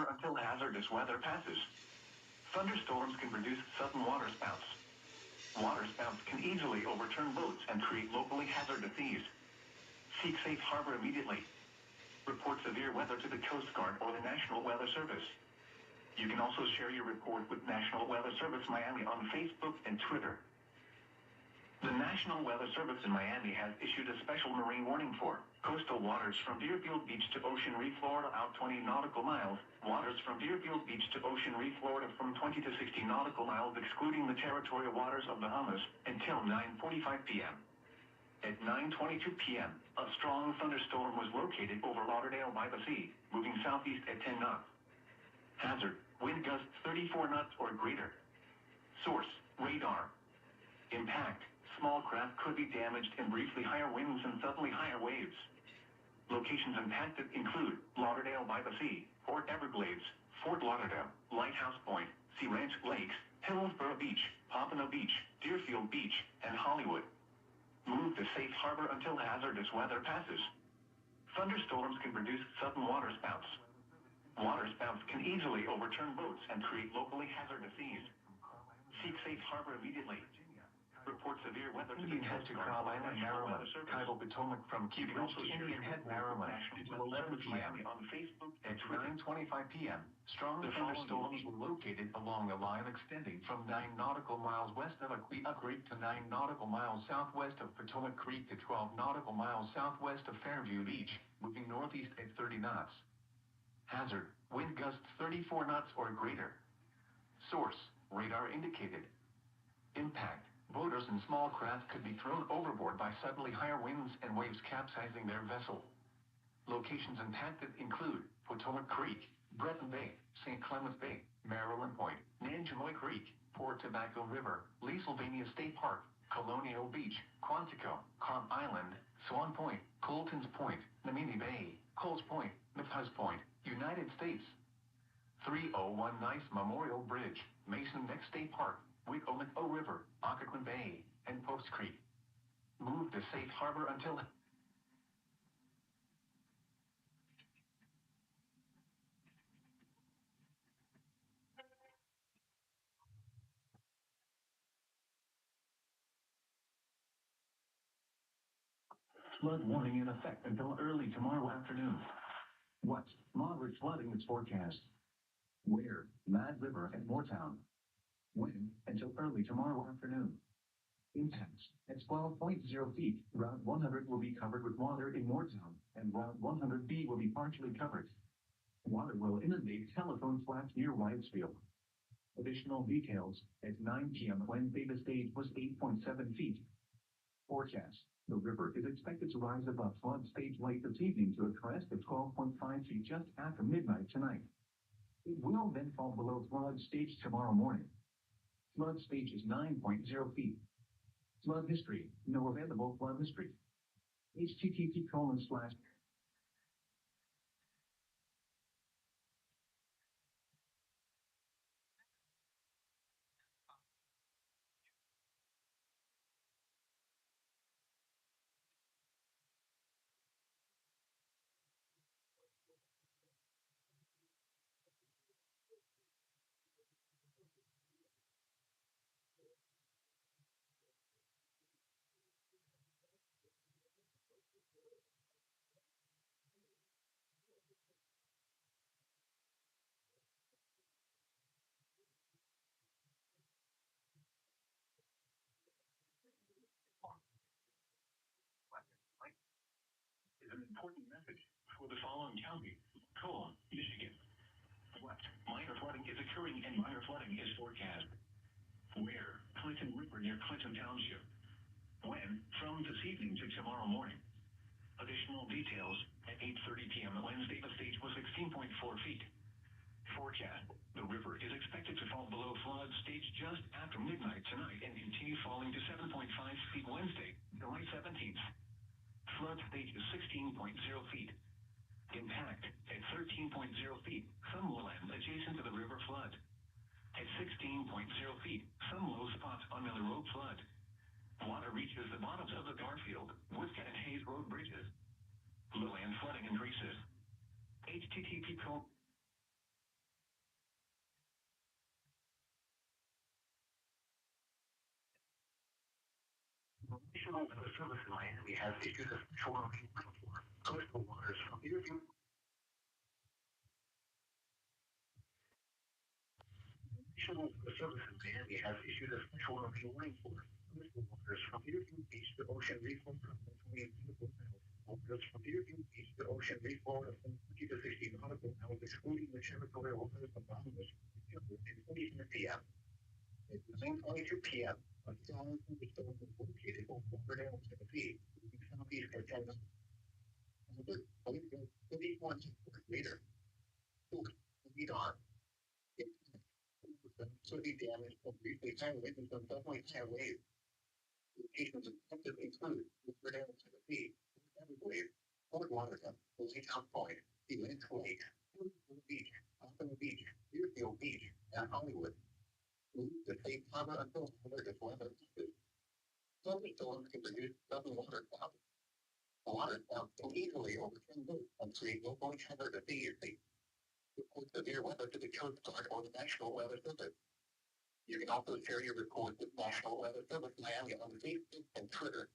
until hazardous weather passes. Thunderstorms can produce sudden waterspouts. Waterspouts can easily overturn boats and create locally hazardous seas. Seek safe harbor immediately. Report severe weather to the Coast Guard or the National Weather Service. You can also share your report with National Weather Service Miami on Facebook and Twitter. The National Weather Service in Miami has issued a special marine warning for coastal waters from Deerfield Beach to Ocean Reef, Florida out 20 nautical miles, waters from Deerfield Beach to Ocean Reef, Florida from 20 to 60 nautical miles excluding the territorial waters of Bahamas until 9:45 p.m. At 9:22 p.m., a strong thunderstorm was located over Lauderdale by the sea, moving southeast at 10 knots. Hazard, wind gusts 34 knots or greater. Source, radar. Impact, small craft could be damaged and briefly higher winds and suddenly higher waves. Locations impacted include Lauderdale by the Sea, Port Everglades, Fort Lauderdale, Lighthouse Point, Sea Ranch Lakes, Hillsborough Beach, Pompano Beach, Deerfield Beach, and Hollywood. Move to safe harbor until hazardous weather passes. Thunderstorms can produce sudden waterspouts. Waterspouts can easily overturn boats and create locally hazardous seas. Seek safe harbor immediately. Report severe weather to the Indian Head to Crab Island, Maryland. Tidal Potomac from Key Bridge to Indian Head, Maryland until 11 p.m. on Facebook At 9:25 p.m., strong thunderstorms were located along a line extending from 9 nautical miles west of Aquia Creek to 9 nautical miles southwest of Potomac Creek to 12 nautical miles southwest of Fairview Beach, moving northeast at 30 knots. Hazard, wind gusts 34 knots or greater. Source, radar indicated. Impact, boaters and small craft could be thrown overboard by suddenly higher winds and waves capsizing their vessel. Locations impacted include Potomac Creek, Breton Bay, St. Clements Bay, Maryland Point, Nanjemoy Creek, Port Tobacco River, Lee Sylvania State Park, Colonial Beach, Quantico, Calm Island, Swan Point, Colton's Point, Namini Bay, Coles Point, Mathus Point, United States. 301 Nice Memorial Bridge, Mason Neck State Park, Wicomico River, Occoquan Bay, and Post Creek. Move to safe harbor until flood warning in effect until early tomorrow afternoon. What? Moderate flooding is forecast. Where? Mad River and Moortown. When? Until early tomorrow afternoon. Impacts. At 12.0 feet, Route 100 will be covered with water in Moortown, and Route 100B will be partially covered. Water will inundate telephone flats near Whitesfield. Additional details. At 9 p.m. Wednesday, the stage was 8.7 feet. Forecast. The river is expected to rise above flood stage late this evening to a crest of 12.5 feet just after midnight tonight. It will then fall below flood stage tomorrow morning. Flood stage is 9.0 feet. Flood history. No available flood history. http:// is an important message for the following county: Colon, Michigan. What? Minor flooding is occurring and minor flooding is forecast. Where? Clinton River near Clinton Township. When? From this evening to tomorrow morning. Additional details. At 8:30 p.m. Wednesday, the stage was 16.4 feet. Forecast. The river is expected to fall below flood stage just after midnight tonight and continue falling to 7.5 feet Wednesday, July 17th. Flood stage is 16.0 feet. Impact. At 13.0 feet, some will land adjacent to the river flood. At 16.0 feet, some low spots on Miller Road flood. Water reaches the bottoms of the Garfield, Woodcat, and Hayes Road bridges. Lowland flooding increases. http:// National Weather Service in Miami has issued a special warning for coastal waters from Deerfield. National Weather Service in Miami has issued a special warning for coastal waters from Deerfield Beach to Ocean Reef from approximately 24 miles. Waters from Deerfield Beach to Ocean Reef from 50 to 60 nautical miles, excluding the territorial waters of Bahamas, at 20 p.m. At 9:22 p.m., a strong thunderstorm was located over Riverdale, Tennessee, moving southeast at 10 miles. The wind was 31 meter. Lead on. So be damaged from briefly high wind and some definitely high wave. Locations expected include Riverdale, Tennessee, Everglades, Fort Lauderdale, the Lake Point, the Lynch Lake, Beach, Pompano Beach, Deerfield Beach, and Hollywood. The safe harbor until further is weather. Thunderstorms can produce sudden water clouds. Water clouds can easily overturn boats and create local hazard immediately. Report severe weather to the Coast Guard or the National Weather Service. You can also share your report with National Weather Service Miami on Facebook and Twitter.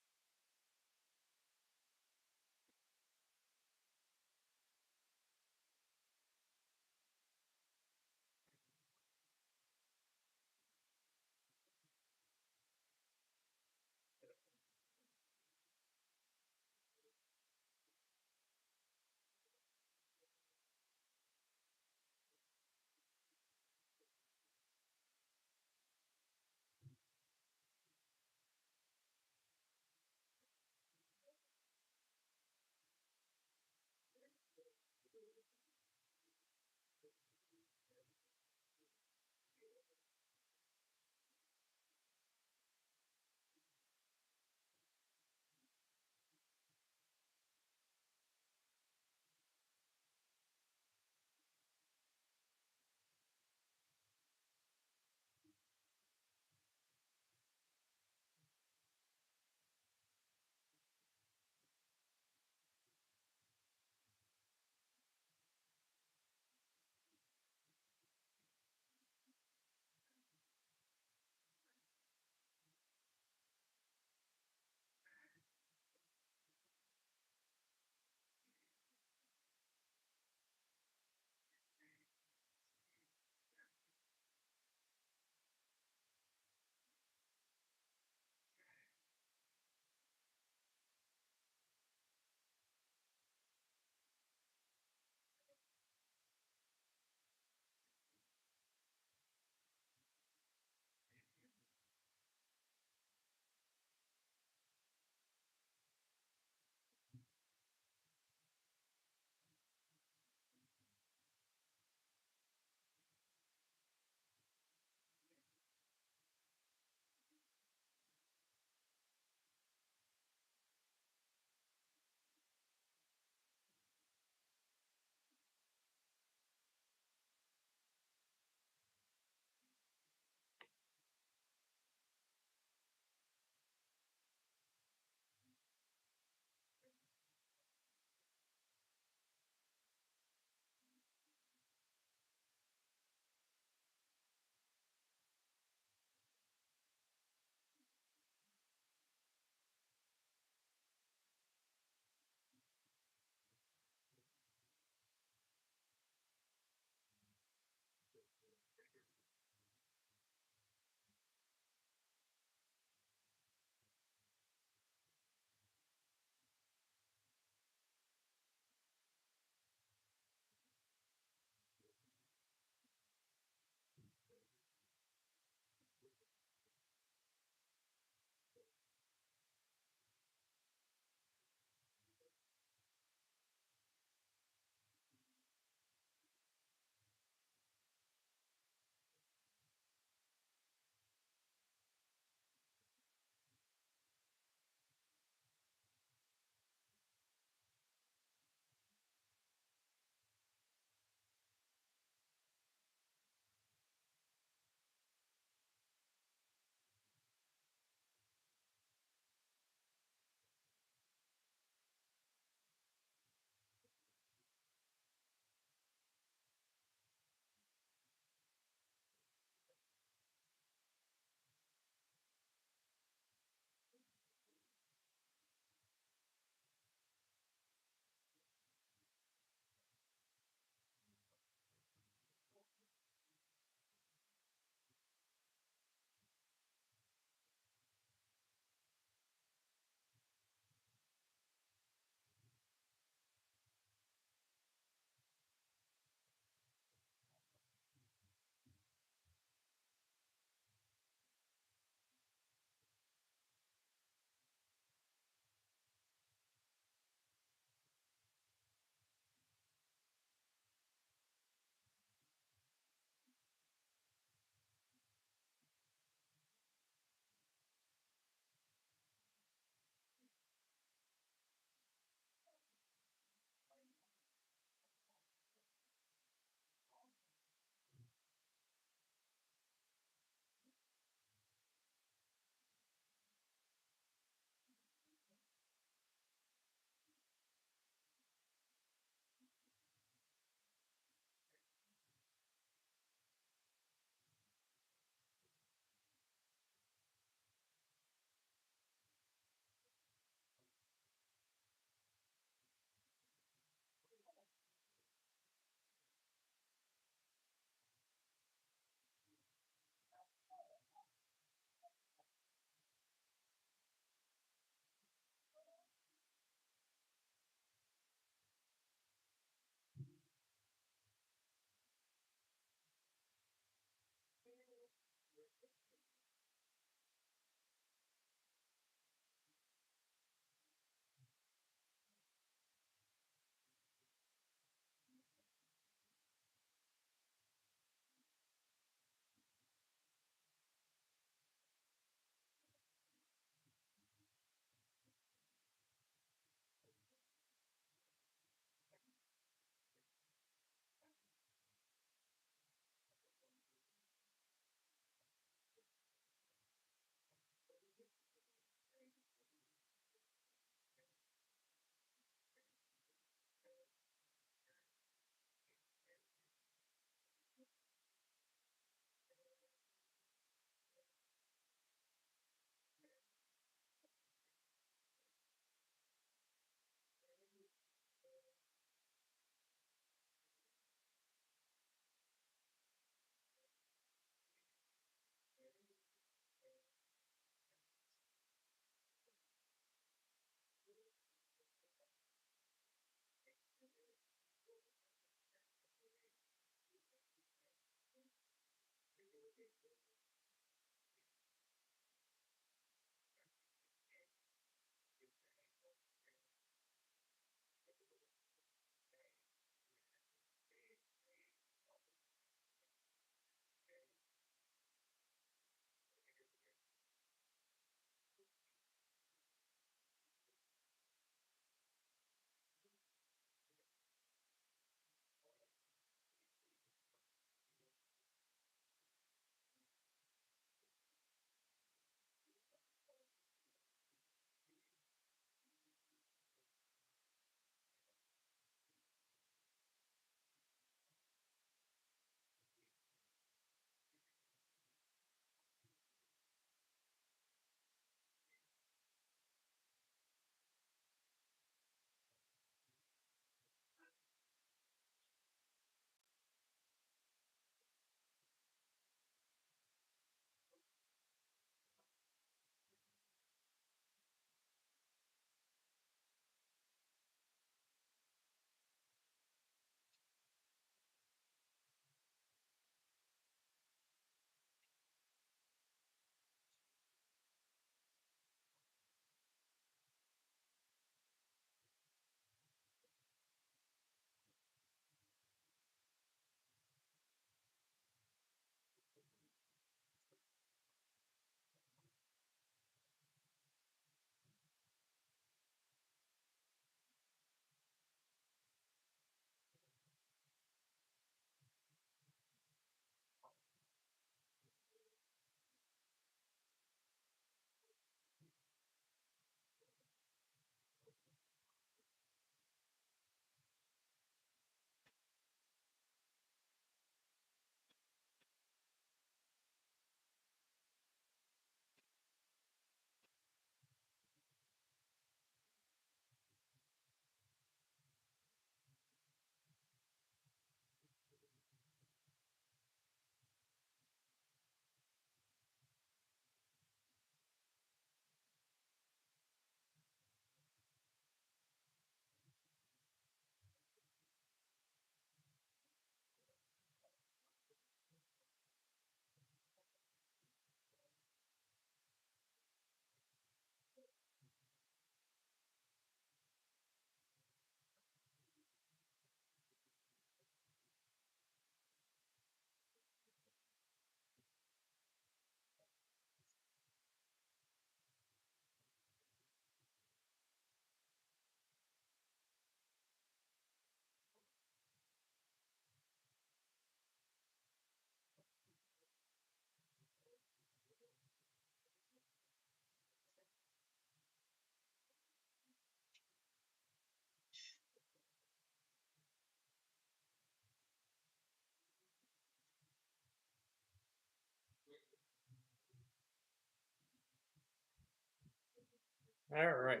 All right.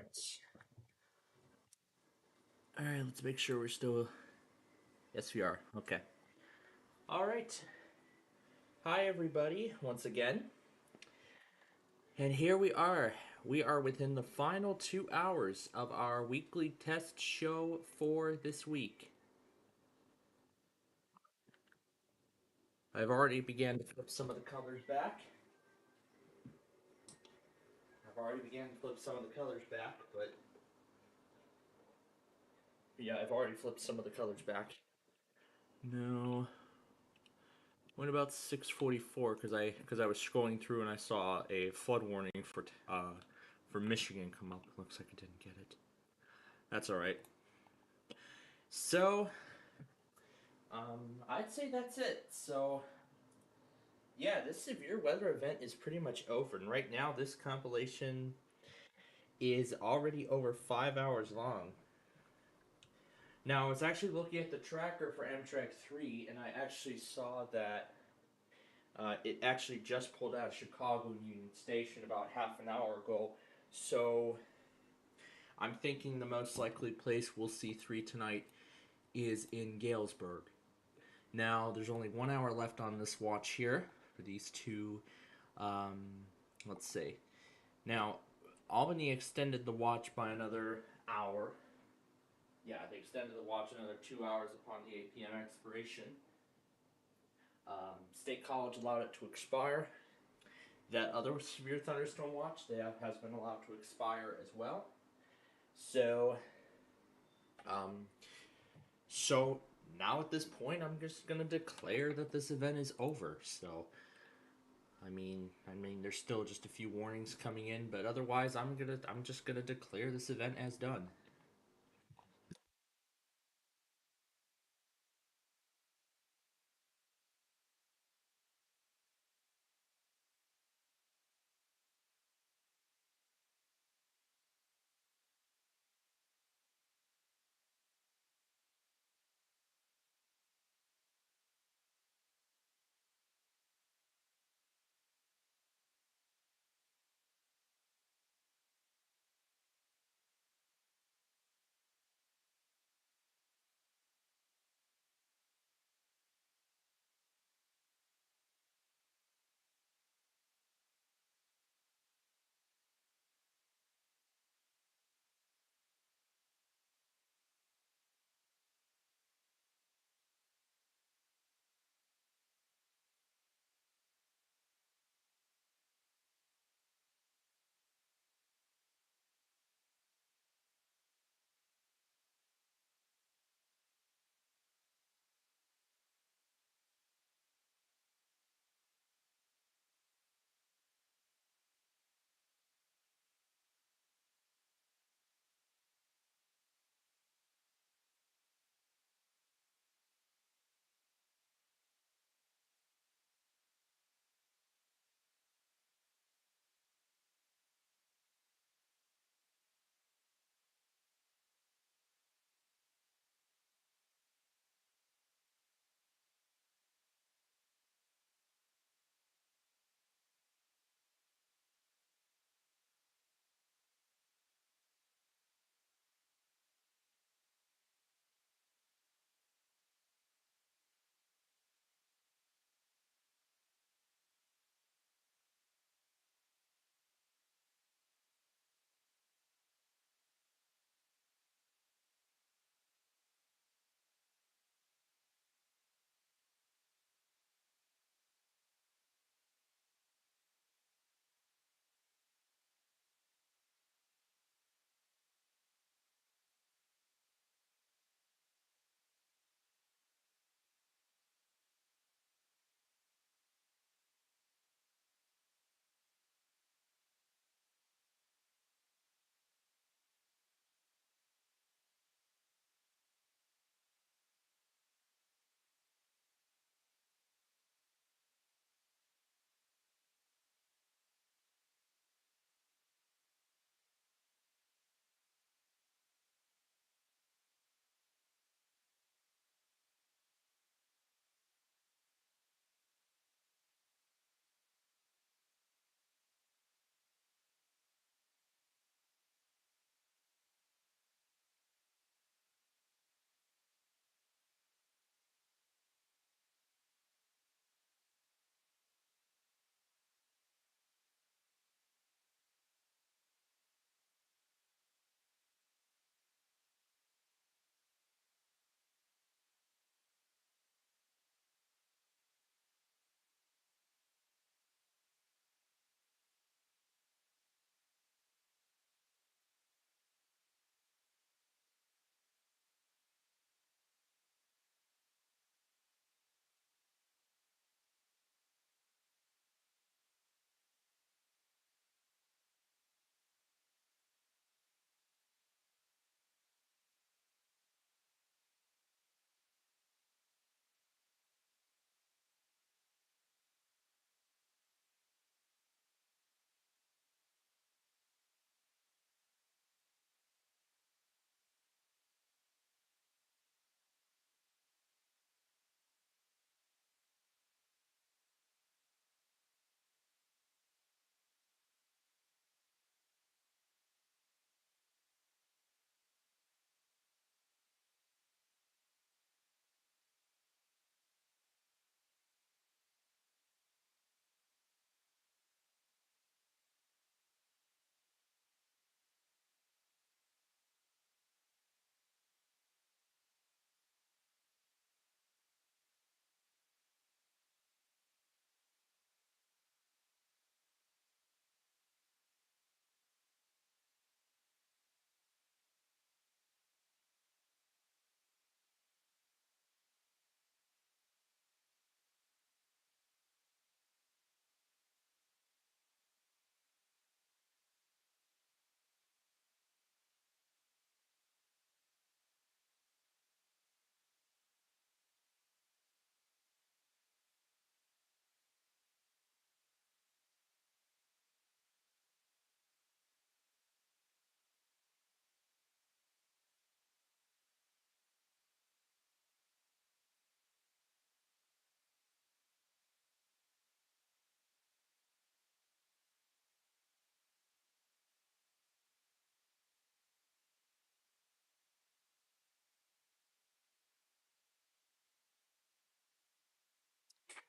All right, let's make sure we're still. Yes, we are. Okay. All right. Hi, everybody, once again. And here we are. We are within the final 2 hours of our weekly test show for this week. I've already began to flip some of the colors back. But yeah, I've already flipped some of the colors back. No. Went about 6:44 because I was scrolling through and I saw a flood warning for Michigan come up. Looks like I didn't get it. That's all right. So, I'd say that's it. So, yeah, this severe weather event is pretty much over, and right now this compilation is already over 5 hours long. Now, I was actually looking at the tracker for Amtrak 3, and I actually saw that it actually just pulled out of Chicago Union Station about half an hour ago. So, I'm thinking the most likely place we'll see 3 tonight is in Galesburg. Now, there's only 1 hour left on this watch here for these two. Let's see. Now, Albany extended the watch by another hour. Yeah, they extended the watch another 2 hours upon the 8 p.m. expiration. State College allowed it to expire. That other severe thunderstorm watch has been allowed to expire as well. So, so now at this point, I'm just gonna declare that this event is over. So, I mean, there's still just a few warnings coming in, but otherwise, I'm just gonna declare this event as done.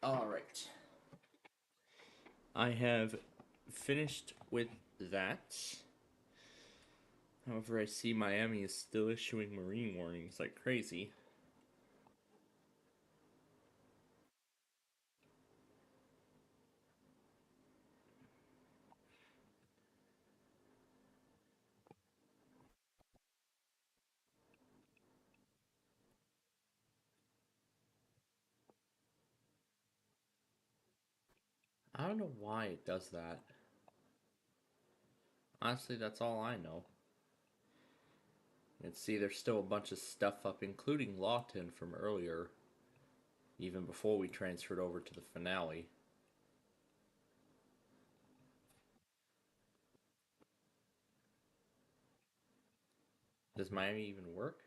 Alright. I have finished with that. However, I see Miami is still issuing marine warnings like crazy. I don't know why it does that. Honestly, that's all I know. And see, there's still a bunch of stuff up, including Lawton from earlier, even before we transferred over to the finale. Does Miami even work?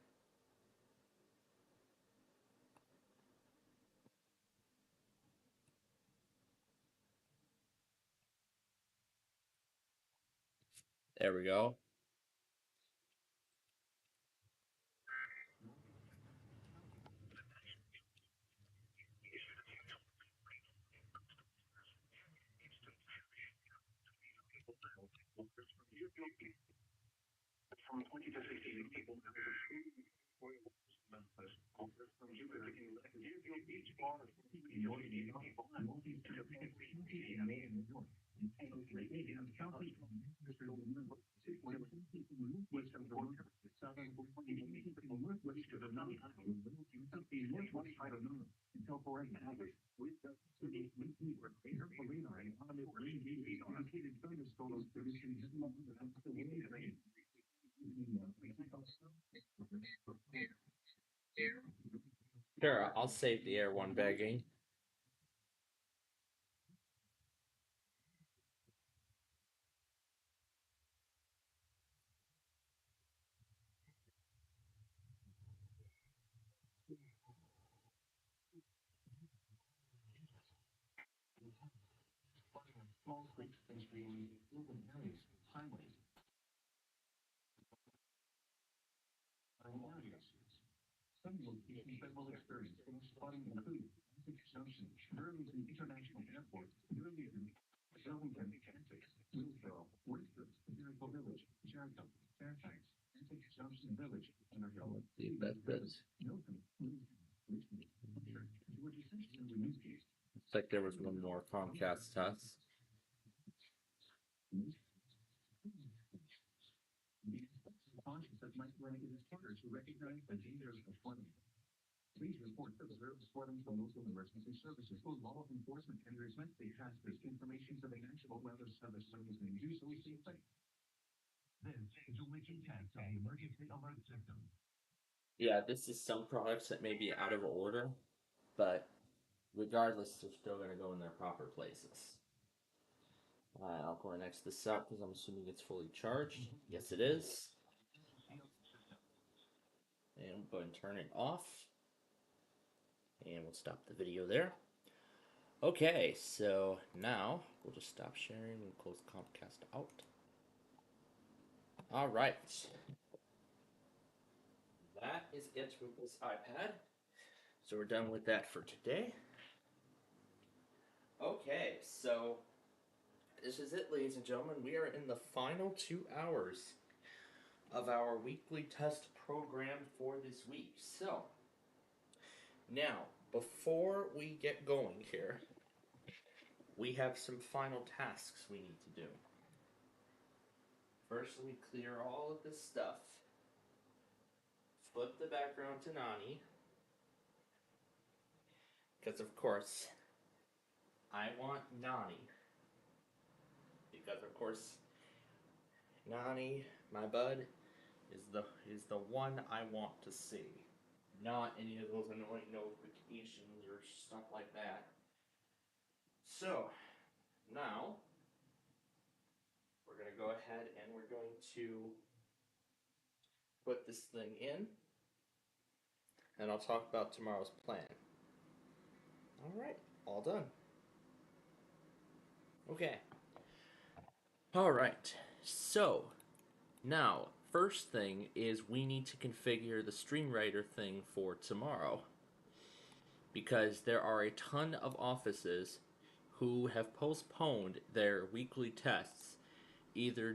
There we go. From 20 to 60 people Sure, I'll save the air one begging. Small creeks and streams, urban areas, highways, areas. Some locations that will experience flooding include Essex Junction, Burlington International Airport, Burlington, Burlington, Essex, Willsboro, Worcester, Miracle Village, Jericho, Fairfax, Essex Junction Village, Underhill, See if that fits. Milton, Richmond, Georgia Central, and Newcastle. Looks like there was one more Comcast test. Conscious that might rank it as harder to recognize the dangers of flooding. Please report to the Bureau of Flooding for local emergency services. For law enforcement enforcement, they pass this information to the National Weather Service so you can do so safely. This is a leaking test of the emergency alert system. Yeah, this is some products that may be out of order, but regardless, they're still going to go in their proper places. I'll go next this up because I'm assuming it's fully charged. Yes, it is. And we'll go ahead and turn it off. And we'll stop the video there. Okay, so now we'll just stop sharing and close Comcast out. All right. That is it with this iPad. So we're done with that for today. Okay, so this is it, ladies and gentlemen. We are in the final 2 hours of our weekly test program for this week. So, now, before we get going here, we have some final tasks we need to do. First, let me clear all of this stuff. Flip the background to Nani. Because, of course, I want Nani. Because, of course, Nani, my bud, is the one I want to see. Not any of those annoying notifications or stuff like that. So, now, we're going to go ahead and we're going to put this thing in. And I'll talk about tomorrow's plan. Alright, all done. Okay. Alright, so, now, first thing is we need to configure the StreamWriter thing for tomorrow. because there are a ton of offices who have postponed their weekly tests, either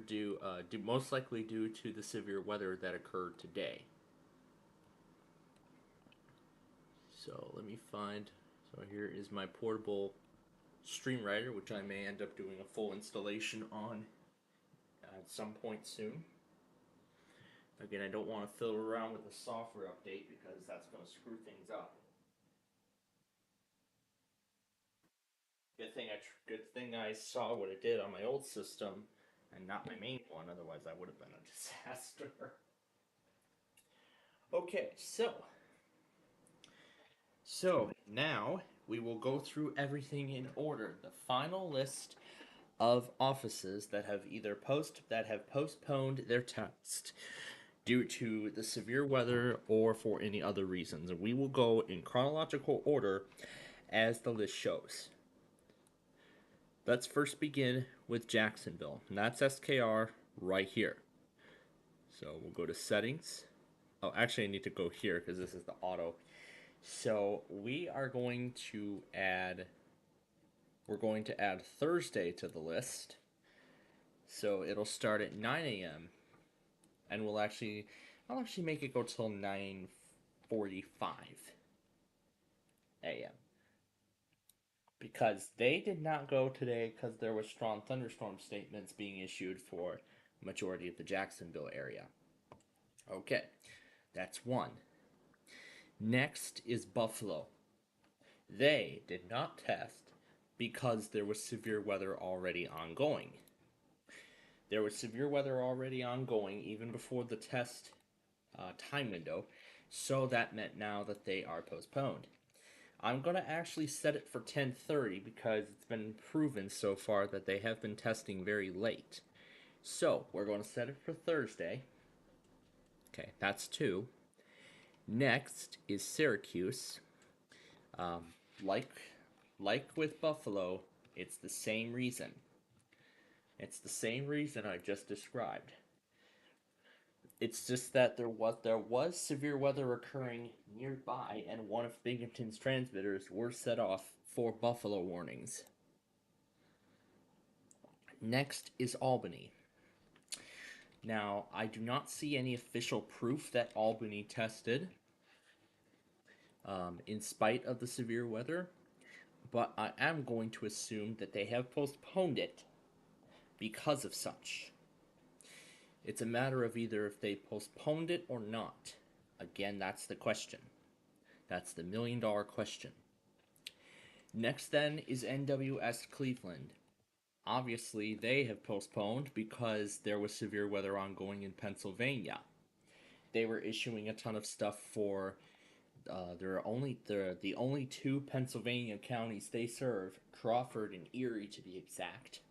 most likely due to the severe weather that occurred today. So let me find. So here is my portable stream writer, which I may end up doing a full installation on at some point soon. Again, I don't want to fiddle around with the software update because that's going to screw things up. Good thing I saw what it did on my old system and not my main one, otherwise that would have been a disaster. Okay, so now we will go through everything in order. The final list of offices that have postponed their test due to the severe weather or for any other reasons. And we will go in chronological order as the list shows. Let's first begin with Jacksonville, and that's SKR right here. So we'll go to settings. Oh, actually I need to go here because this is the auto. So we're going to add Thursday to the list. So it'll start at 9 a.m. and I'll actually make it go till 9:45 a.m. because they did not go today because there were strong thunderstorm statements being issued for the majority of the Jacksonville area. Okay, that's one. Next is Buffalo. They did not test because there was severe weather already ongoing. There was severe weather already ongoing even before the test time window, so that meant now that they are postponed. I'm going to actually set it for 10:30 because it's been proven so far that they have been testing very late. So we're going to set it for Thursday. Okay, that's 2. Next is Syracuse. Like with Buffalo, it's the same reason. It's the same reason I just described. It's just that there was severe weather occurring nearby, and one of Binghamton's transmitters were set off for Buffalo warnings. Next is Albany. Now, I do not see any official proof that Albany tested in spite of the severe weather, but I am going to assume that they have postponed it because of such. It's a matter of either if they postponed it or not. Again, that's the question. That's the million-dollar question. Next, then, is NWS Cleveland. Obviously, they have postponed because there was severe weather ongoing in Pennsylvania. They were issuing a ton of stuff for the only 2 Pennsylvania counties they serve, Crawford and Erie to be exact.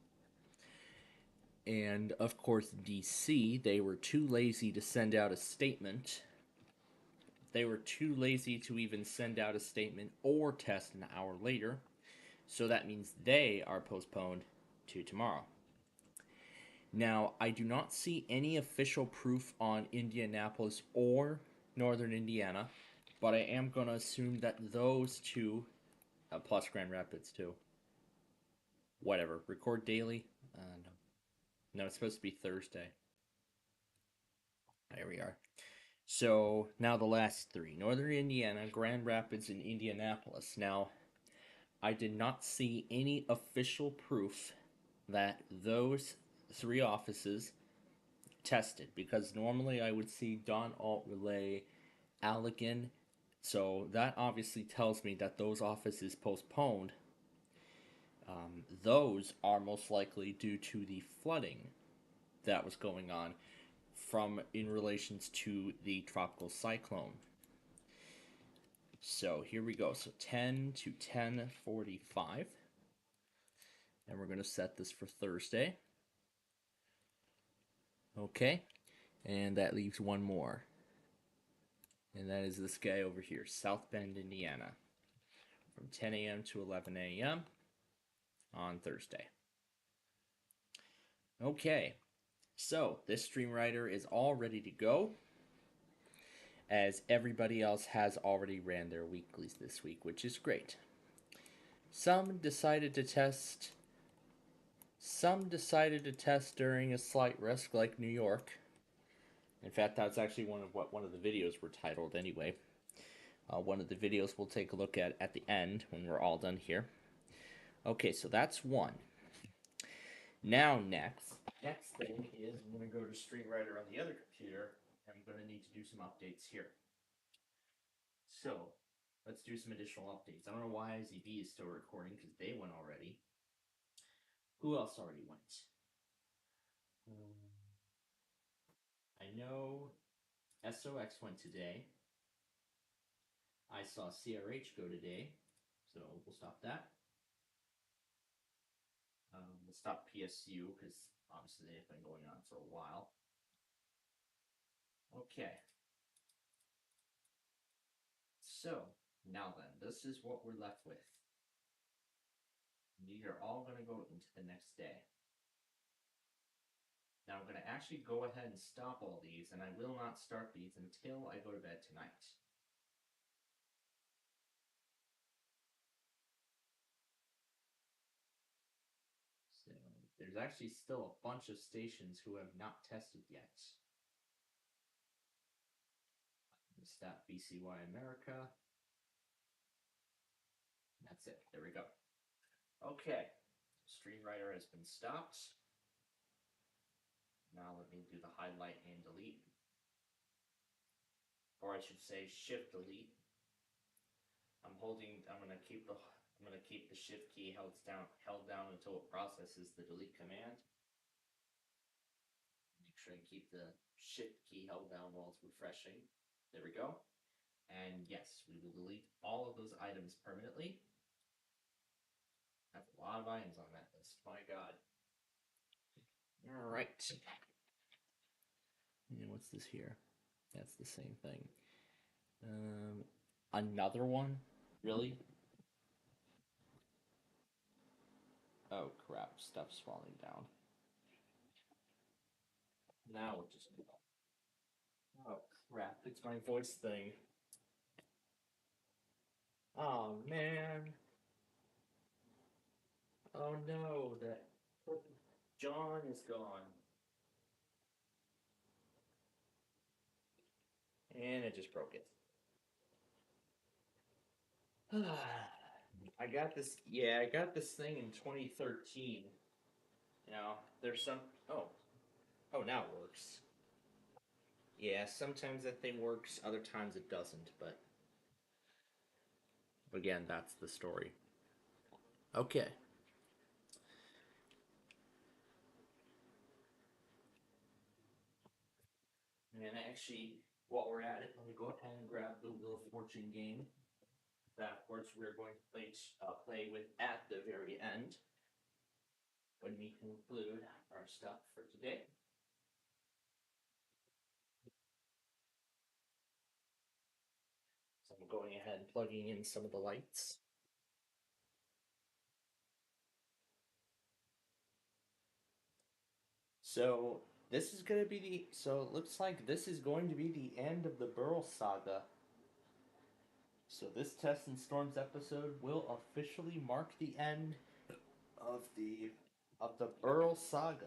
And of course, DC, they were too lazy to send out a statement. They were too lazy to even send out a statement or test an hour later. So that means they are postponed to tomorrow. Now, I do not see any official proof on Indianapolis or Northern Indiana, but I am going to assume that those 2, plus Grand Rapids too, whatever, record daily? No, it's supposed to be Thursday. There we are. So, now the last 3, Northern Indiana, Grand Rapids, and Indianapolis. Now, I did not see any official proof that those 3 offices tested, because normally I would see Don Alt Relay, Allegan, so that obviously tells me that those offices postponed. Those are most likely due to the flooding that was going on in relations to the tropical cyclone. So here we go. So 10 to 10:45. And we're going to set this for Thursday. Okay. And that leaves one more. And that is this guy over here, South Bend, Indiana. From 10 a.m. to 11 a.m. on Thursday. Okay. So this stream writer is all ready to go. as everybody else has already ran their weeklies this week, which is great. Some decided to test during a slight risk, like New York. In fact, that's actually one of the videos were titled anyway. One of the videos we'll take a look at the end when we're all done here. Okay, so that's one. Now next thing is I'm going to go to StreamWriter on the other computer. I'm going to need to do some updates here. So let's do some additional updates. I don't know why IZB is still recording because they went already. Who else already went? I know SOX went today. I saw CRH go today, so we'll stop that. We'll stop PSU because obviously they've been going on for a while. Okay. So now then, this is what we're left with. These are all going to go into the next day. Now I'm going to actually go ahead and stop all these, and I will not start these until I go to bed tonight. So there's actually still a bunch of stations who have not tested yet. Stop BCY America. That's it. There we go. Okay. StreamWriter has been stopped. Now let me do the highlight and delete. Or I should say shift delete. I'm going to keep the shift key held down until it processes the delete command. Make sure I keep the shift key held down while it's refreshing. There we go. And yes, we will delete all of those items permanently. That's a lot of items on that list. My God. All right. And what's this here? That's the same thing. Another one? Really? Oh crap! Stuff's falling down. Now we'll just go. Oh crap! It's my voice thing. Oh man. Oh no! That John is gone. And it just broke it. I got this. Yeah, I got this thing in 2013. You know, there's some. Oh, now it works. Yeah, sometimes that thing works, other times it doesn't. But again, that's the story. Okay. And actually, while we're at it, let me go ahead and grab the Wheel of Fortune game. That, of course, we're going to play with at the very end when we conclude our stuff for today. So I'm going ahead and plugging in some of the lights. So this is going to be so it looks like this is going to be the end of the Burl saga. So this Tests and Storms episode will officially mark the end of the Burl saga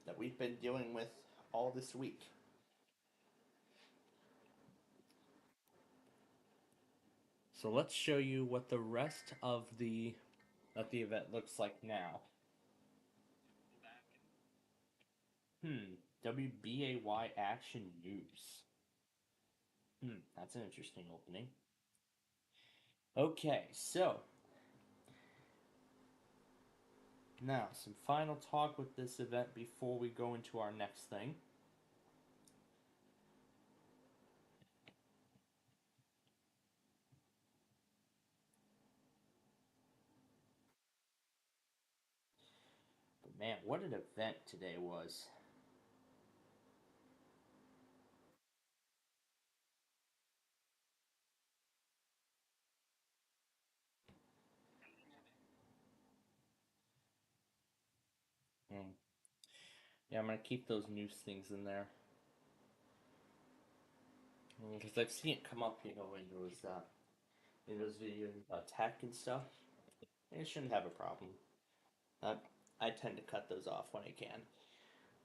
that we've been dealing with all this week. So let's show you what the rest of the event looks like now. WBAY Action News. That's an interesting opening. Okay, so now some final talk with this event before we go into our next thing. But man, what an event today was. Yeah, I'm going to keep those news things in there. Because I've seen it come up, in those videos about tech and stuff. And it shouldn't have a problem. Uh, I tend to cut those off when I can.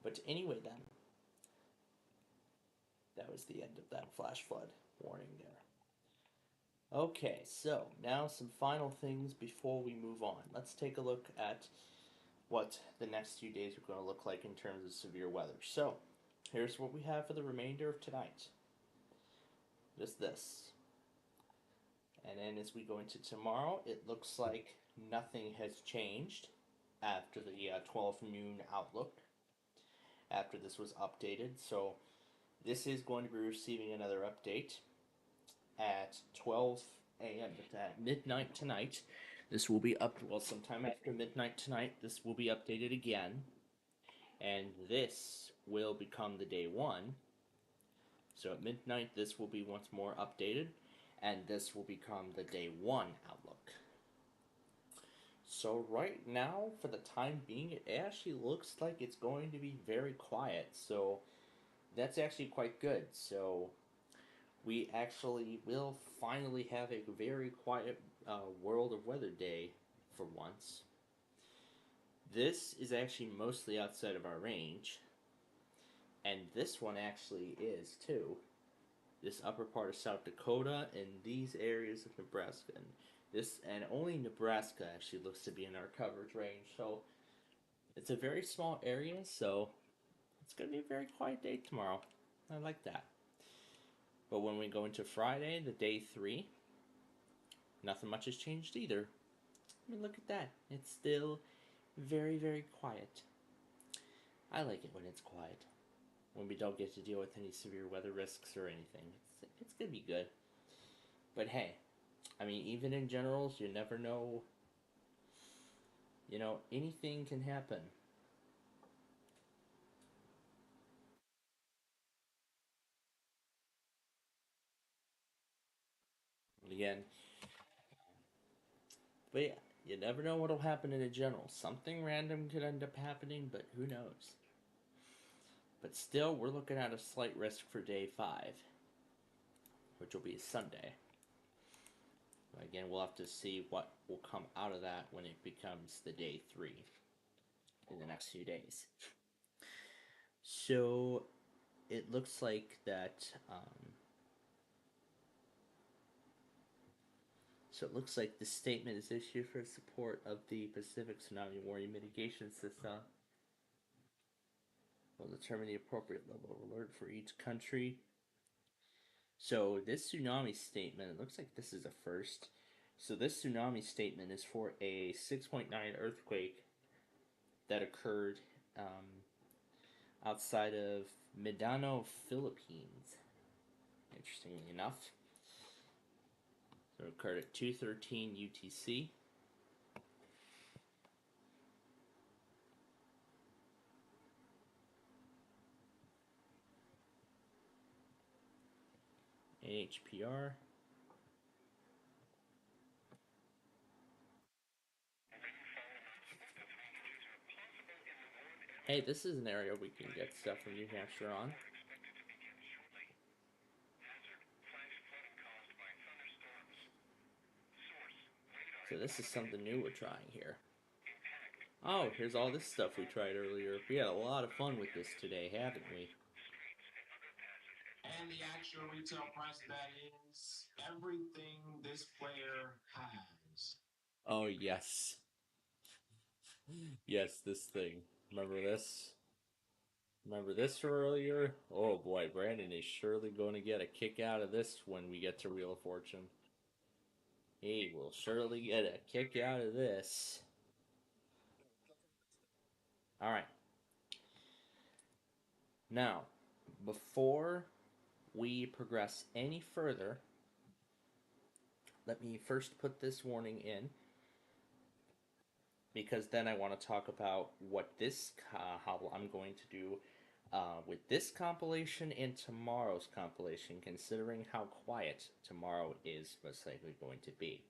But anyway, then, that was the end of that flash flood warning there. Okay, so now some final things before we move on. Let's take a look at what the next few days are going to look like in terms of severe weather. So, here's what we have for the remainder of tonight. Just this. And then as we go into tomorrow, it looks like nothing has changed after the 12 noon outlook, after this was updated. So this is going to be receiving another update at 12 a.m. But at midnight tonight, this will be up. Well, sometime after midnight tonight, this will be updated again, and this will become the day one. So at midnight, this will be once more updated, and this will become the day one outlook. So right now, for the time being, it actually looks like it's going to be very quiet. So that's actually quite good. So we actually will finally have a very quiet World of Weather day for once. This is actually mostly outside of our range, and this one actually is too. This upper part of South Dakota and these areas of Nebraska, and only Nebraska actually looks to be in our coverage range. So it's a very small area, so it's going to be a very quiet day tomorrow. I like that. But when we go into Friday, the day 3, nothing much has changed either. I mean, look at that. It's still very, very quiet. I like it when it's quiet. When we don't get to deal with any severe weather risks or anything. It's going to be good. But hey, I mean, even in generals, you never know. Anything can happen. Again, but yeah, you never know what'll happen in a general. Something random could end up happening, but who knows? But still, we're looking at a slight risk for day 5, which will be Sunday. Again, we'll have to see what will come out of that when it becomes the day 3 in the next few days. So it looks like that. So it looks like the statement is issued for support of the Pacific Tsunami Warning Mitigation System. Will determine the appropriate level of alert for each country. So this tsunami statement, it looks like this is a first. So this tsunami statement is for a 6.9 earthquake that occurred outside of Mindanao, Philippines. Interestingly enough. So it occurred at 2:13 UTC. HPR. Hey, this is an area we can get stuff from New Hampshire on. So this is something new we're trying here. Oh, here's all this stuff we tried earlier. We had a lot of fun with this today, haven't we? And the actual retail price of that is everything this player has. Oh, yes. Yes, this thing. Remember this? Remember this from earlier? Oh boy, Brandon is surely going to get a kick out of this when we get to Wheel of Fortune. He will surely get a kick out of this. Alright. Now, before we progress any further, let me first put this warning in, because then I want to talk about what how I'm going to do with this compilation and tomorrow's compilation, considering how quiet tomorrow is most likely going to be.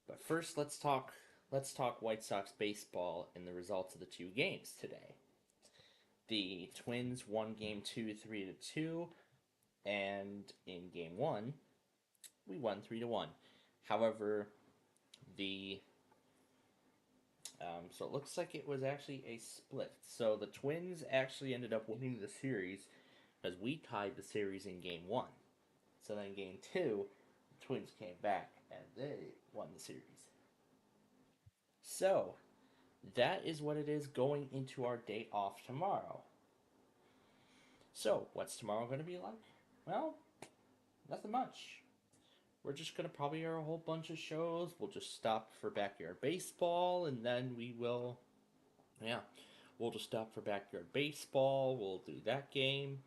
But first, let's talk White Sox baseball and the results of the 2 games today. The Twins won Game 2 3-2. and in game 1, we won 3-1. However, so it looks like it was actually a split. So the Twins actually ended up winning the series as we tied the series in game 1. So then game 2, the Twins came back and they won the series. So that is what it is going into our day off tomorrow. So what's tomorrow going to be like? Well, nothing much. We're just going to probably air a whole bunch of shows. We'll just stop for backyard baseball, and then we'll just stop for backyard baseball. We'll do that game.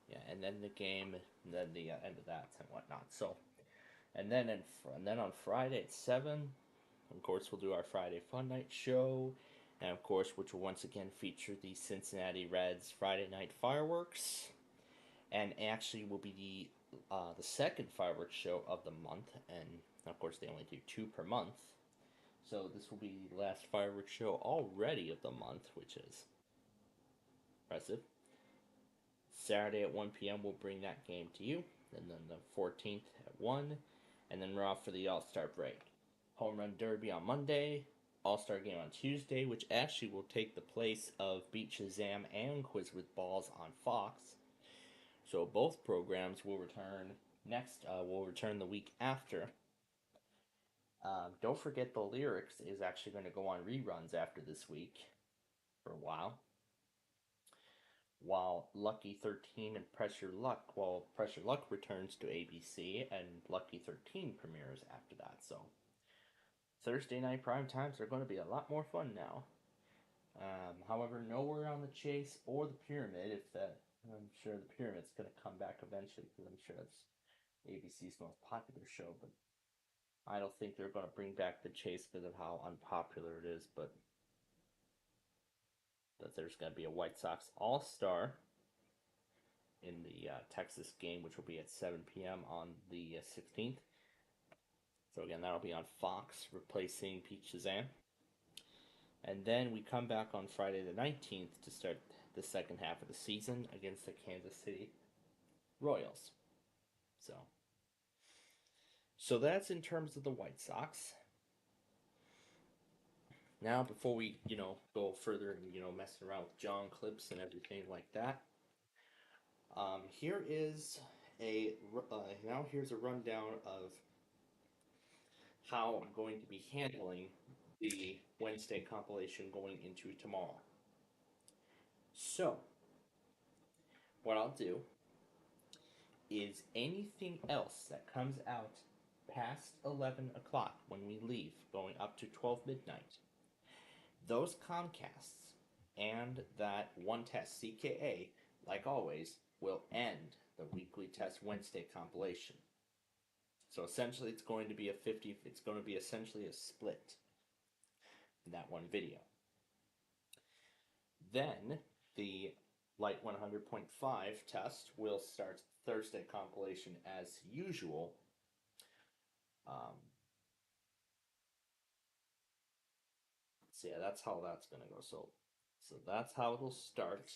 Yeah, and then the game, and then the end of that and whatnot. So, and then on Friday at 7, of course, we'll do our Friday Fun Night show, and of course, which will once again feature the Cincinnati Reds Friday Night Fireworks, and actually will be the second fireworks show of the month, and of course, they only do 2 per month. So this will be the last fireworks show already of the month, which is impressive. Saturday at 1 p.m. we'll bring that game to you, and then the 14th at 1, and then we're off for the All-Star break. Home Run Derby on Monday, All-Star Game on Tuesday, which actually will take the place of Beat Shazam and Quiz with Balls on Fox. So both programs will return will return the week after. Don't forget the Lyrics is actually going to go on reruns after this week for a while Lucky 13 and Pressure Luck returns to ABC and Lucky 13 premieres after that. So Thursday night prime times are going to be a lot more fun now. However, nowhere on the Chase or the Pyramid. I'm sure the Pyramid's going to come back eventually because I'm sure that's ABC's most popular show, but I don't think they're going to bring back the Chase because of how unpopular it is. But there's going to be a White Sox All-Star in the Texas game, which will be at 7 p.m. on the 16th. So again, that'll be on Fox, replacing Pete Shazam. And then we come back on Friday the 19th to start the second half of the season against the Kansas City Royals. So that's in terms of the White Sox. Now, before we, go further and, messing around with John clips and everything like that, here's a rundown of how I'm going to be handling the Wednesday compilation going into tomorrow. So, what I'll do is anything else that comes out past 11 o'clock when we leave, going up to 12 midnight, those Comcasts and that one test CKA, like always, will end the Weekly Test Wednesday compilation. So essentially it's going to be essentially a split in that one video. Then the Light 100.5 test will start Thursday compilation as usual. So yeah, that's how that's gonna go. So that's how it'll start,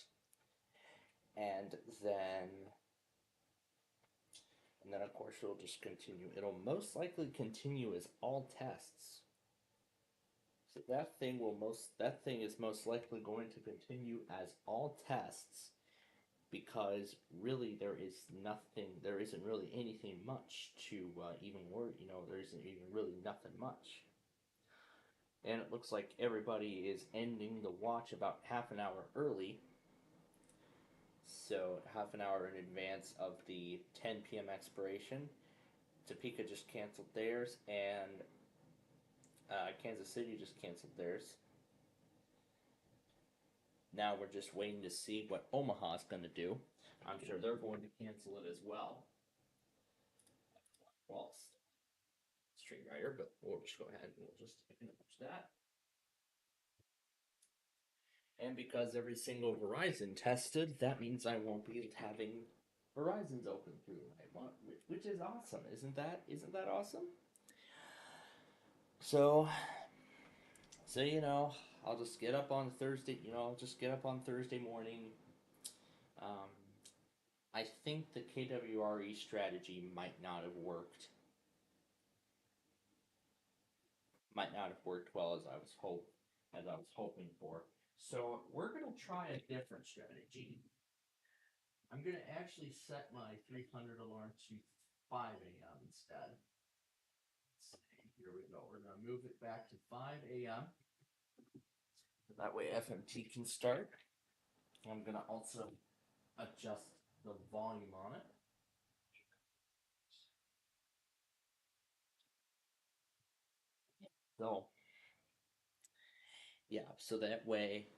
and then of course it'll just continue. It'll most likely continue as all tests. So that thing is most likely going to continue as all tests, because really there isn't really anything much to even worry. There isn't even really nothing much. And it looks like everybody is ending the watch about half an hour early. So half an hour in advance of the 10 p.m. expiration. Topeka just canceled theirs, and Kansas City just canceled theirs. Now we're just waiting to see what Omaha's going to do. I'm sure they're going to cancel it as well. Well, Stream Writer, but we'll just go ahead and we'll just acknowledge that. And because every single Verizon tested, that means I won't be having Verizon's open through the night, which is awesome. Isn't that awesome? So I'll just get up on Thursday. I'll just get up on Thursday morning. Um, I think the KWRE strategy might not have worked. Might not have worked well as I was hoping for. So we're gonna try a different strategy. I'm gonna actually set my 300 alarm to 5 a.m. instead. Let's see, here we go. We're gonna move it back to 5 a.m. That way FMT can start. I'm gonna also adjust the volume on it. So yeah, so that way.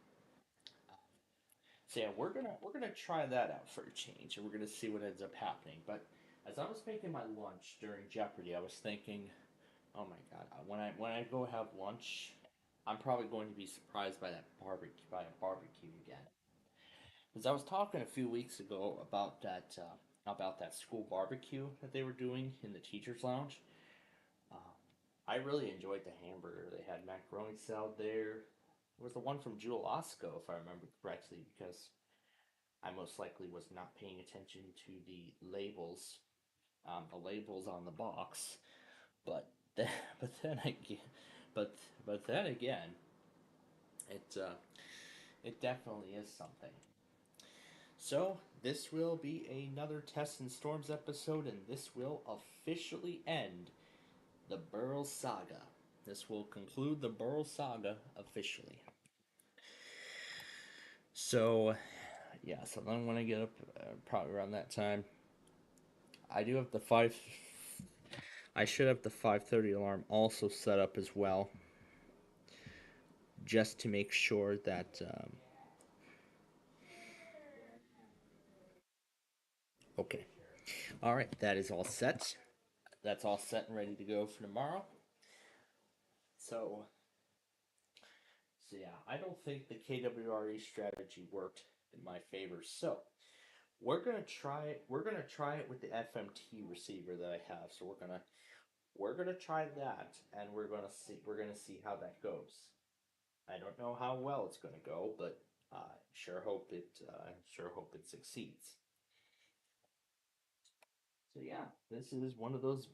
So yeah, we're gonna try that out for a change, and we're gonna see what ends up happening. But as I was making my lunch during Jeopardy, I was thinking, oh my god, when I go have lunch, I'm probably going to be surprised by a barbecue again. Because I was talking a few weeks ago about that school barbecue that they were doing in the teachers' lounge. Uh, I really enjoyed the hamburger. They had macaroni salad there. It was the one from Jewel Osco, if I remember correctly, because I most likely was not paying attention to the labels on the box. But then, but then again, but then again, it it definitely is something. So this will be another Tests and Storms episode, and this will officially end the Burrow saga. This will conclude the Burrow saga officially. So yeah, so then when I get up, probably around that time, I do have the five. I should have the 5:30 alarm also set up as well, just to make sure that. Okay, all right, that is all set. That's all set and ready to go for tomorrow. So, so yeah, I don't think the KWRE strategy worked in my favor. So we're gonna try it with the FMT receiver that I have. So we're gonna try that, and we're gonna see how that goes. I don't know how well it's gonna go, but I sure hope it succeeds. So yeah, this is one of those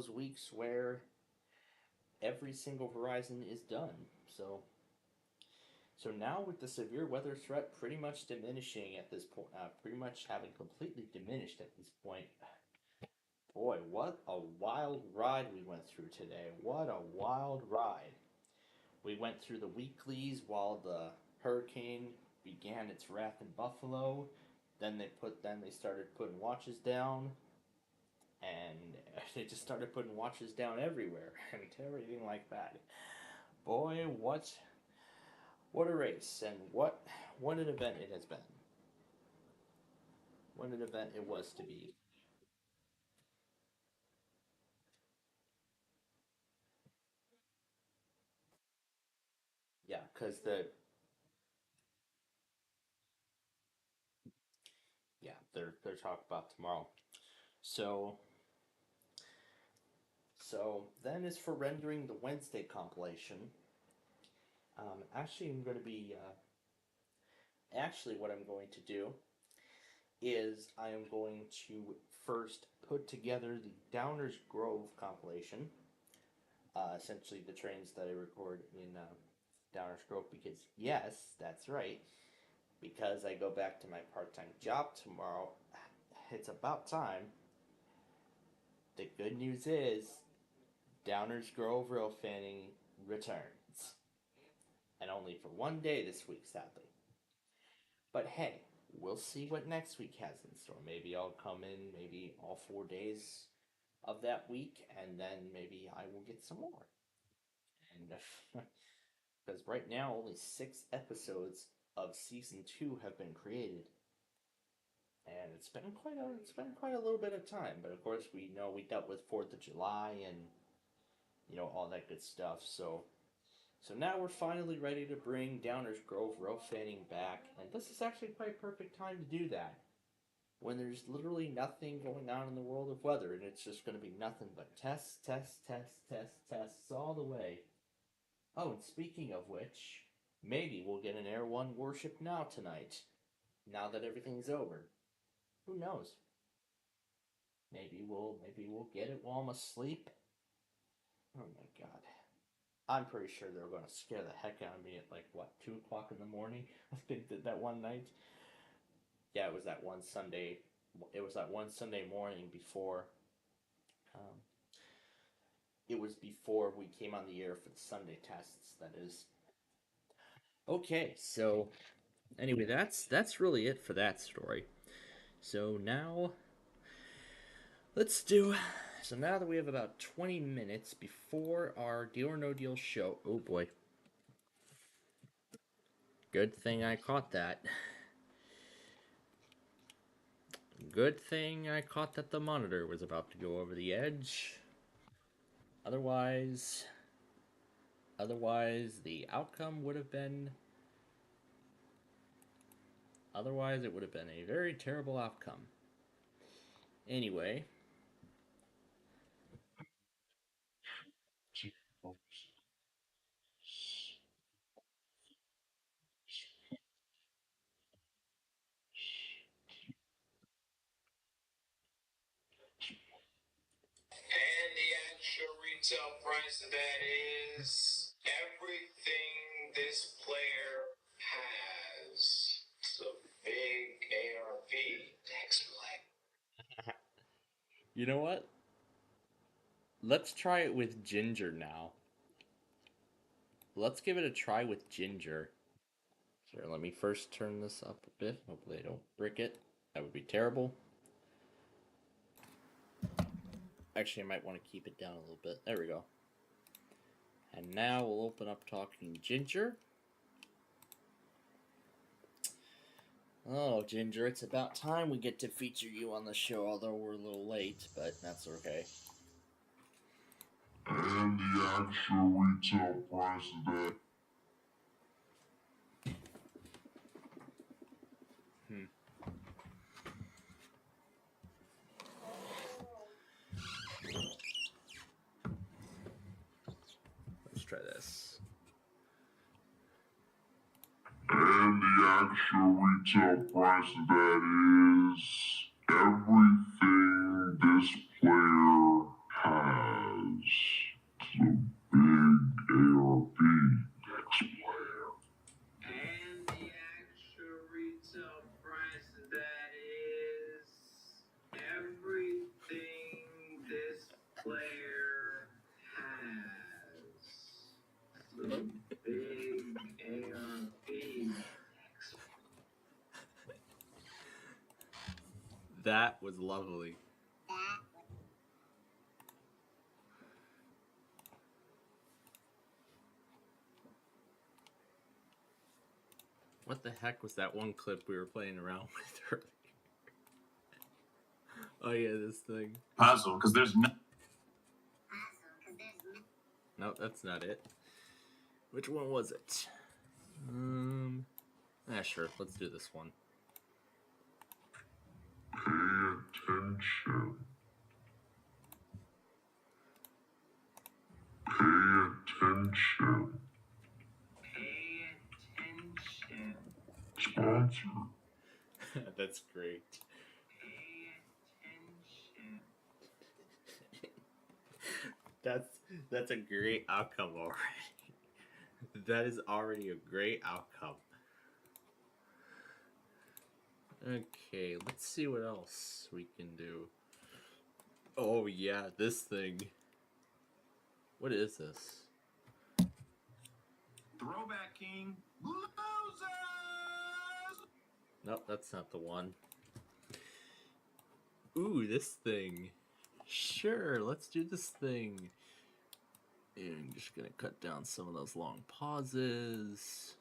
weeks where every single Verizon is done. So now with the severe weather threat pretty much diminishing at this point, pretty much having completely diminished at this point. Boy, what a wild ride we went through today. What a wild ride. We went through the weeklies while the hurricane began its wrath in Buffalo. Then they started putting watches down, and they just started putting watches down everywhere and everything like that. Boy, what a race, and what an event it has been. What an event it was to be. Yeah, because they're talking about tomorrow. So then is for rendering the Wednesday compilation. Actually, what I'm going to do is I am going to first put together the Downers Grove compilation. Essentially, the trains that I record in Downers Grove, because yes, that's right. Because I go back to my part-time job tomorrow, it's about time. The good news is Downers Grove rail fanning returns, and only for one day this week, sadly. But hey, we'll see what next week has in store. Maybe I'll come in maybe all 4 days of that week, and then maybe I will get some more. And because right now only 6 episodes of season 2 have been created, and it's been quite a little bit of time. But of course, we know we dealt with 4th of July and all that good stuff. So now we're finally ready to bring Downers Grove row fanning back, and this is actually quite a perfect time to do that. When there's literally nothing going on in the world of weather, and it's just going to be nothing but tests, tests, tests, tests, tests all the way. Oh, and speaking of which, maybe we'll get an Air One Warship Now tonight. Now that everything's over. Who knows? Maybe we'll get it while I'm asleep. Oh my god. I'm pretty sure they were going to scare the heck out of me at like, what, 2 o'clock in the morning? I think that one night. Yeah, it was that one Sunday. It was that one Sunday morning before. It was before we came on the air for the Sunday tests, that is. Okay, so anyway, that's really it for that story. So now let's do. So now that we have about 20 minutes before our Deal or No Deal show. Oh boy. Good thing I caught that. Good thing I caught that the monitor was about to go over the edge. Otherwise, the outcome would have been. Otherwise, it would have been a very terrible outcome. Anyway. And the actual retail price of that is everything this player has. It's a big ARP. Next play. You know what? Let's try it with Ginger now. Let's give it a try with Ginger. Sure, let me first turn this up a bit. Hopefully I don't brick it. That would be terrible. Actually, I might want to keep it down a little bit. There we go. And now we'll open up Talking Ginger. Oh, Ginger, it's about time we get to feature you on the show, although we're a little late, but that's okay. And the actual retail price of that. Let's try this. And the actual retail price of that is everything this player has. It's a big ARP. Next player. And the actual retail price of that is everything this player has. The big ARP. That was lovely. What the heck was that one clip we were playing around with earlier? Oh yeah, this thing. Puzzle, because there's no. No, that's not it. Which one was it? Sure. Let's do this one. Pay attention. Pay attention. Pay attention. Sponsor. That's great. Pay attention. That's a great outcome already. That is already a great outcome. Okay, let's see what else we can do. Oh yeah, this thing. What is this? Throwback King. Losers! Nope, that's not the one. Ooh, this thing. Sure, let's do this thing. And I'm just gonna cut down some of those long pauses.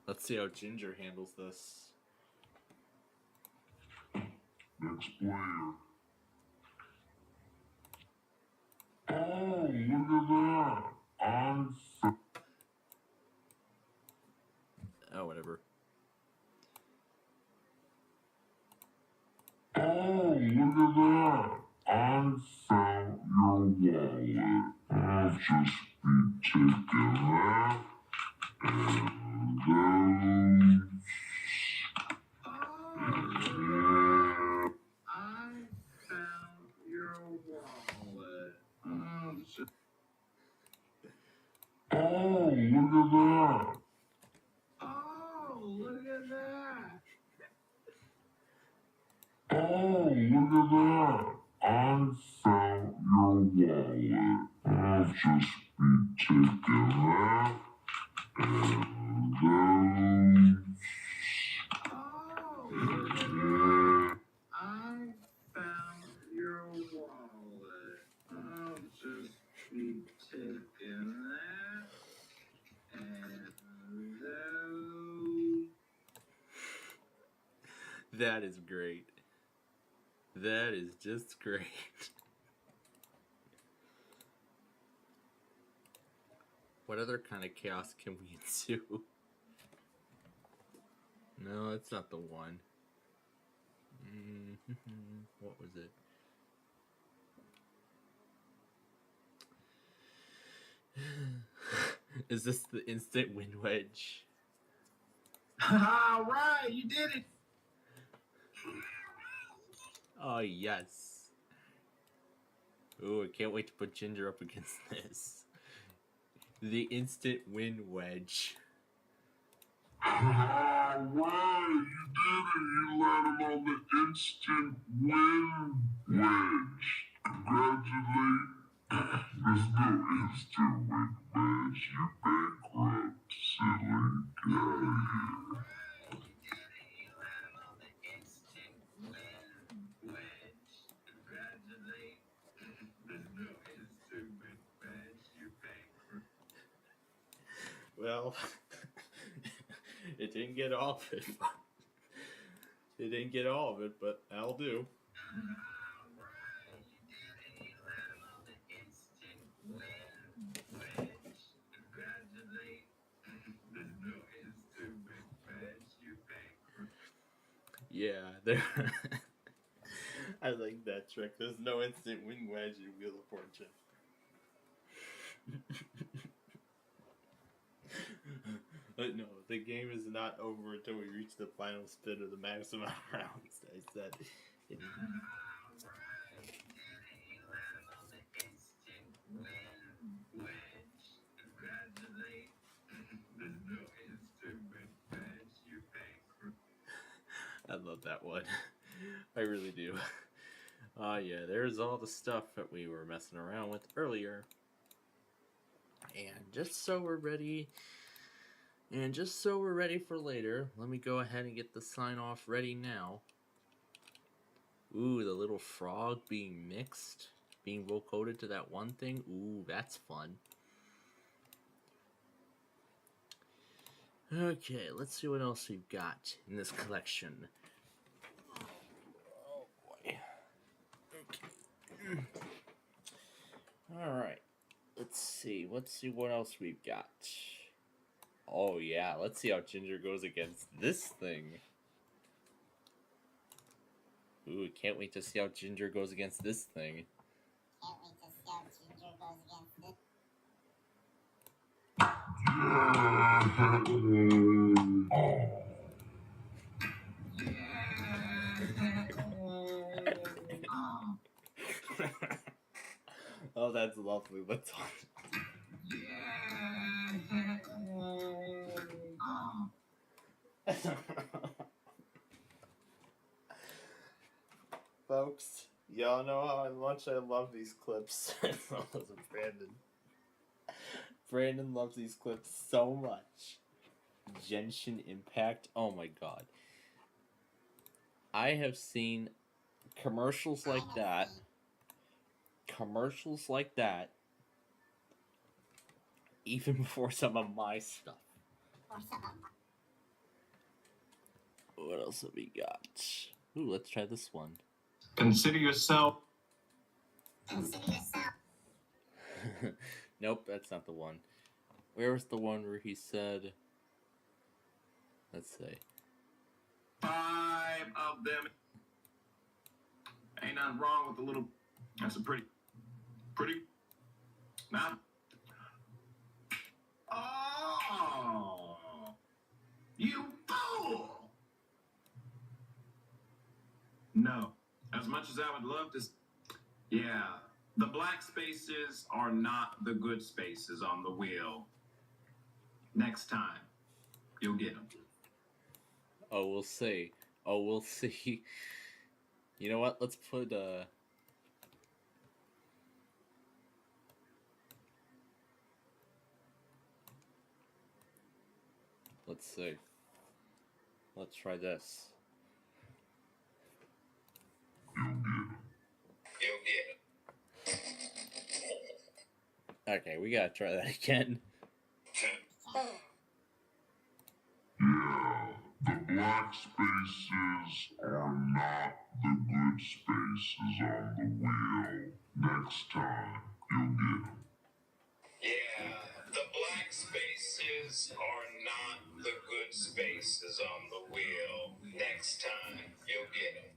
Let's see how Ginger handles this. Next player. Oh, look at that. Oh, whatever. Oh, look at that. I found your wallet. just be taking that and I found your wallet. oh, look at that. Oh, look at that. Oh, look at that. I found your wallet. I'll just be taking that and Oh, look at that. I found your wallet. I'll just be taking that and That is great. That is just great. What other kind of chaos can we ensue? No, it's not the one. What was it? Is this the instant wind wedge? all right, you did it. Oh, yes. Ooh, I can't wait to put Ginger up against this. The instant wind wedge. Wow, you did it. You landed on the instant win wedge. Congratulations. There's no instant win wedge. You bankrupt, silly. Get out of here. Well, it didn't get all of it. It didn't get all of it, but that'll do. Yeah, there. I like that trick. There's no instant wing wedge in Wheel of Fortune. But no, the game is not over until we reach the final spin of the maximum rounds. I said. I love that one. I really do. Yeah, there's all the stuff that we were messing around with earlier. And just so we're ready for later, let me go ahead and get the sign off ready now. Ooh, the little frog being mixed, being vocoder to that one thing. Ooh, that's fun. Okay, let's see what else we've got in this collection. Oh boy. Okay. Alright. Let's see what else we've got. Oh yeah, let's see how Ginger goes against this thing. Ooh, can't wait to see how Ginger goes against this thing. Can't wait to see how Ginger goes against this. Oh, that's lovely. Let's Folks, y'all know how much I love these clips. Brandon loves these clips so much. Genshin Impact. Oh my god. I have seen commercials like that. Even before some of my stuff. What else have we got? Ooh, let's try this one. Consider yourself. Nope, that's not the one. Where was the one where he said... Let's see. 5 of them. Ain't nothing wrong with a little. That's a pretty. Nah, You fool! No. As much as I would love to. Yeah. The black spaces are not the good spaces on the wheel. Next time, you'll get them. Oh, we'll see. Oh, we'll see. You know what? Let's put let's see. Let's try this. You'll get them. Okay, we gotta try that again. Yeah, the black spaces are not the good spaces on the wheel. Next time, you'll get them. Yeah, the black spaces are not the good spaces on the wheel. Next time, you'll get them.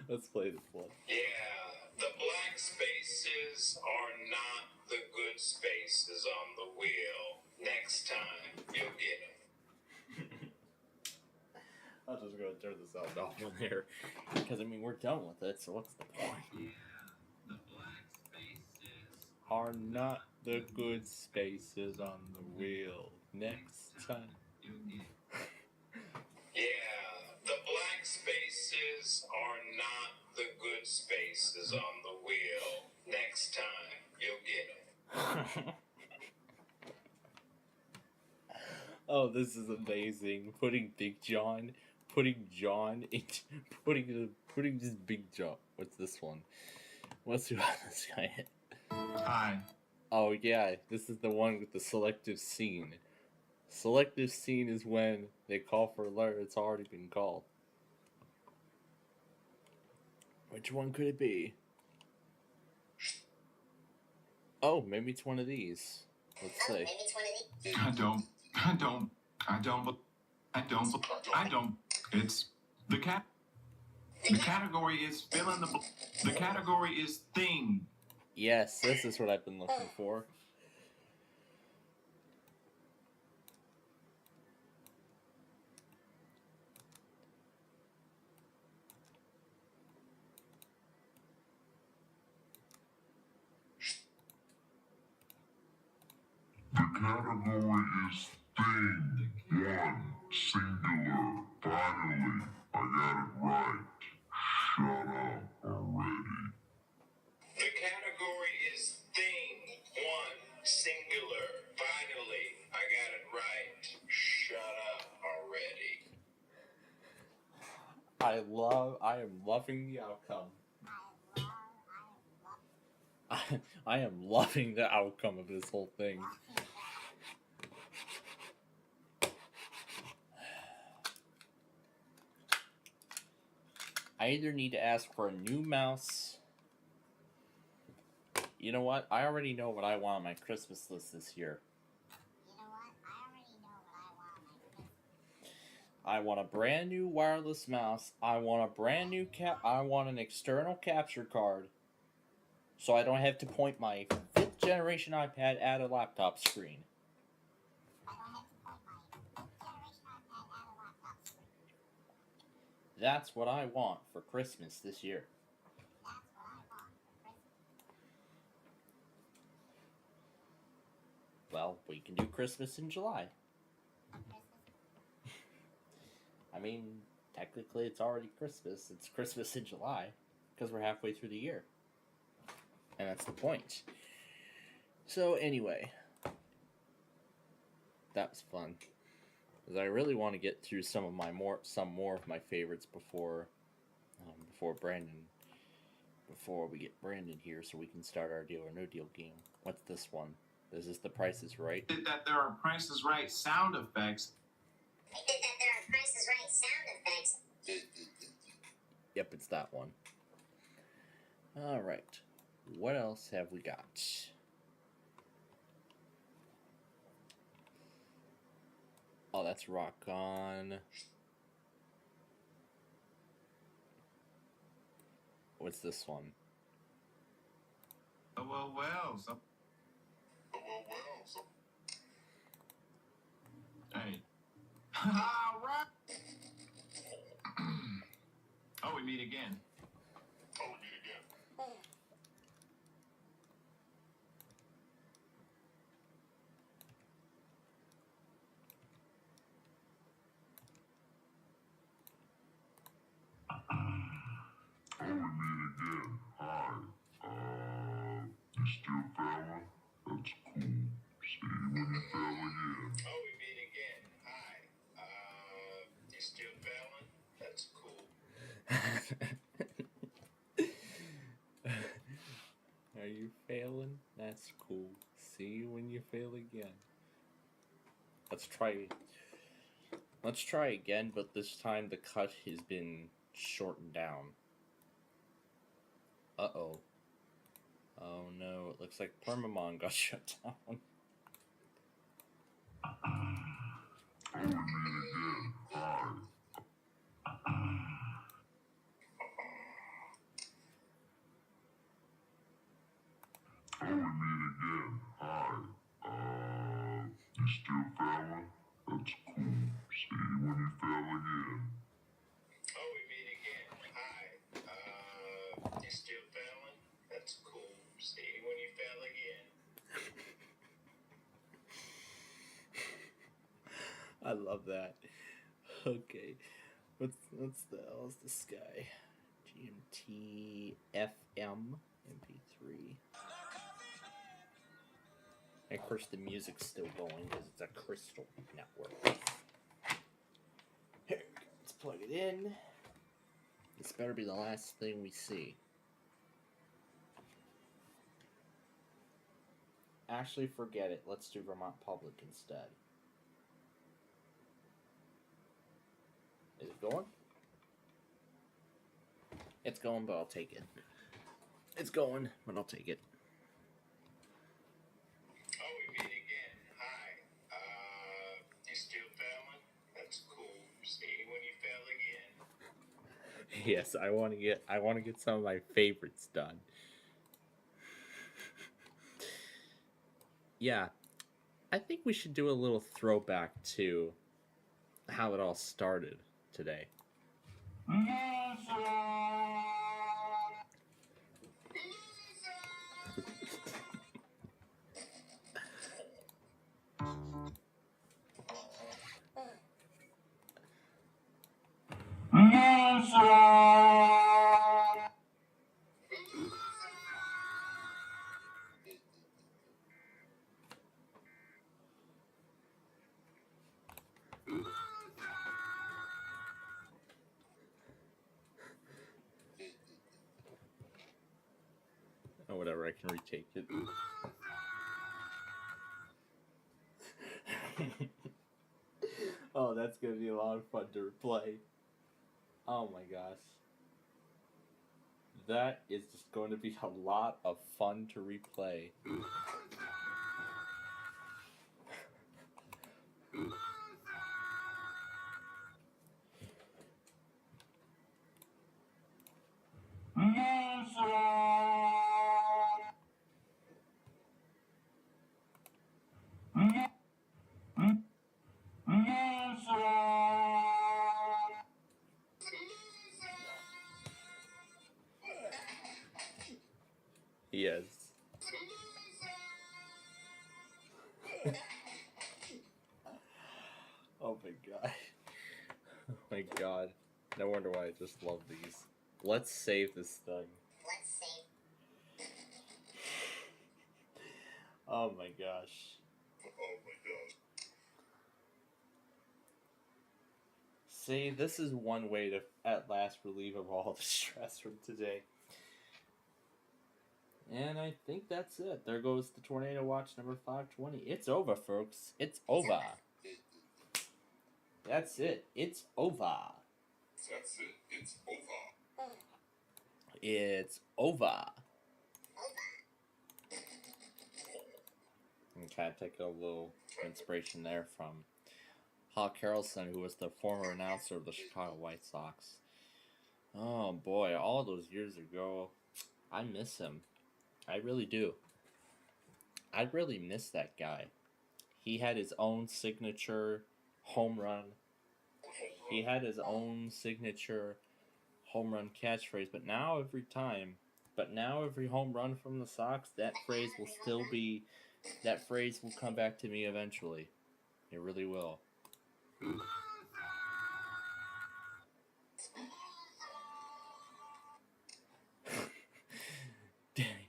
Let's play this one. Yeah, the black spaces are not the good spaces on the wheel. Next time, you'll get them. I'll just go and turn the sound off on there. Because, I mean, we're done with it, so what's the point? Yeah, the black spaces Are not the good spaces on the wheel. Next time. you'll get them. Yeah, the black spaces are not the good spaces on the wheel. Next time, you'll get them. Oh, this is amazing. Putting John putting this Big John. What's this one? What's who this guy hit? Hi. Oh yeah, this is the one with the selective scene. Selective scene is when they call for a letter that's already been called. Which one could it be? Oh, maybe it's one of these. Let's see. I don't. It's the cat. The category is fill in the. The category is thing. Yes, this is what I've been looking for. The category is thing. One, singular. Finally, I got it right. Shut up already. The category is thing. One, singular. Finally, I got it right. Shut up already. I am loving the outcome. I am loving the outcome of this whole thing. I either need to ask for a new mouse. You know what? I already know what I want on my Christmas list this year. I want a brand new wireless mouse. I want a brand new I want an external capture card. So I don't have to point my 5th generation iPad at a laptop screen. That's what I want for Christmas this year. Well, we can do Christmas in July. I mean, technically it's already Christmas. It's Christmas in July because we're halfway through the year. And that's the point. So anyway, that was fun. Because I really want to get through some more of my favorites before we get Brandon here, so we can start our Deal or No Deal game. What's this one? Is this the Price is Right? That there are Price is Right sound effects. Yep, it's that one. All right. What else have we got? Oh, that's Rock On. What's this one? Well. Hey, All right. Oh, we meet again. Oh, we meet again. Hi. You still fella? That's cool. See you when you fail again. Oh, we meet again. Hi. You still failing? That's cool. Are you failing? That's cool. See you when you fail again. Let's try. Let's try again, but this time the cut has been shortened down. Uh-oh. Oh no, it looks like Permamon got shut down. Oh, we meet again. Hi. Oh, we meet again. Hi. You still fella? That's cool. See you when you fail again. Oh, we meet again. Hi. You still failing? That's cool. See you when you fail again. I love that. Okay. What's the hell is this guy? GMT FM MP3. And of course the music's still going because it's a crystal network. Here, let's plug it in. This better be the last thing we see. Actually, forget it. Let's do Vermont Public instead. Is it going? It's going, but I'll take it. It's going, but I'll take it. Oh, we meet again. Hi. You still failing? That's cool. See you when you fail again. Yes, I want to get some of my favorites done. Yeah, I think we should do a little throwback to how it all started today. Oh, whatever, I can retake it. Oh, that's gonna be a lot of fun to replay. Oh my gosh. That is just going to be a lot of fun to replay. Yes. Oh my god. Oh my god. No wonder why I just love these. Let's save this thing. Let's save. Oh my gosh. Oh my gosh. See, this is one way to at last relieve of all the stress from today. And I think that's it. There goes the Tornado Watch number 520. It's over, folks. It's over. That's it. It's over. That's it. It's over. It's over. And kind of take a little inspiration there from Hawk Harrelson, who was the former announcer of the Chicago White Sox. Oh boy, all those years ago. I miss him. I really do. I really miss that guy. He had his own signature home run He had his own signature home run catchphrase, but now every home run from the Sox, that phrase will come back to me eventually. It really will.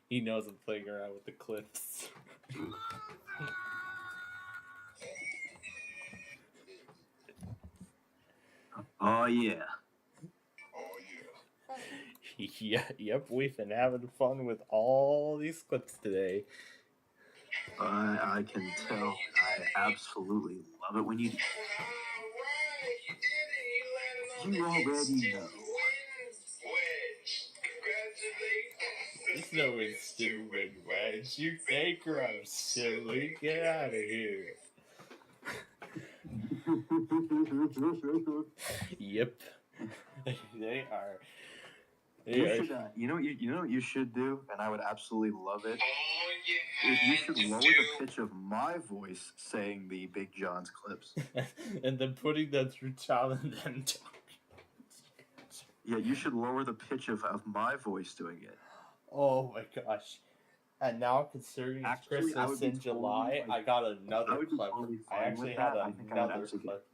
He knows I'm playing around with the clips. Oh, yeah. Yep, we've been having fun with all these clips today. I can tell. I absolutely love it when you do. You already know. There's no instant win wedge. You think I'm silly? Get out of here. Yep. They are. You know what you should do, and I would absolutely love it. You should lower the pitch of my voice saying the Big John's clips. And then putting that through Tom and then talking. Yeah, you should lower the pitch of my voice doing it. Oh my gosh. And now, considering it's Christmas in July, I got another clip. I actually had another clip.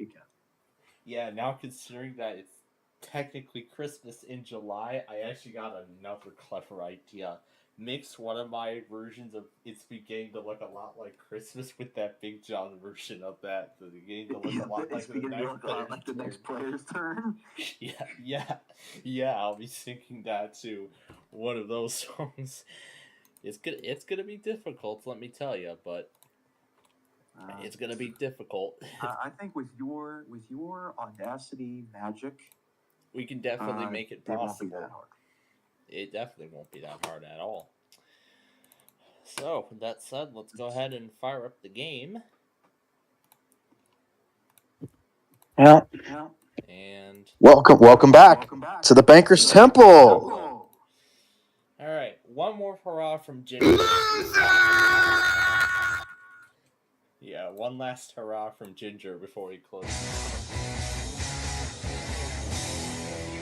Yeah, now considering that it's technically Christmas in July, I actually got another clever idea. Mix one of my versions of It's Beginning to Look a Lot Like Christmas with that Big John version of that. So beginning to look a lot like the next player's turn. Yeah, I'll be singing that too. One of those songs. It's gonna be difficult, let me tell you, but it's gonna be difficult. I think with your audacity magic, we can definitely make it possible. It won't be that hard. It definitely won't be that hard at all. So, with that said, let's go ahead and fire up the game. Yeah. And welcome back to the Banker's Temple. All right, one more hurrah from Ginger. Yeah, one last hurrah from Ginger before we close.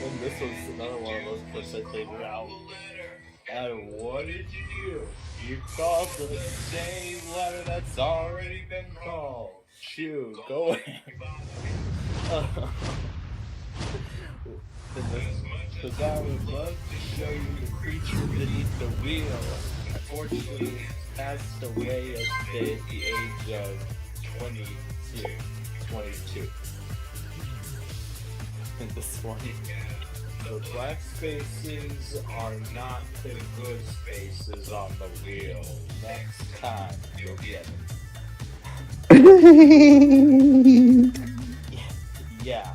And this was another one of those clips I figured out. And what did you do? You called the same letter that's already been called. Shoo, go ahead. The guy would love to show you the creature beneath the wheel. Unfortunately, passed away at the age of 22. And this one, the black spaces are not the good spaces on the wheel. Next time, you'll get it. Yeah,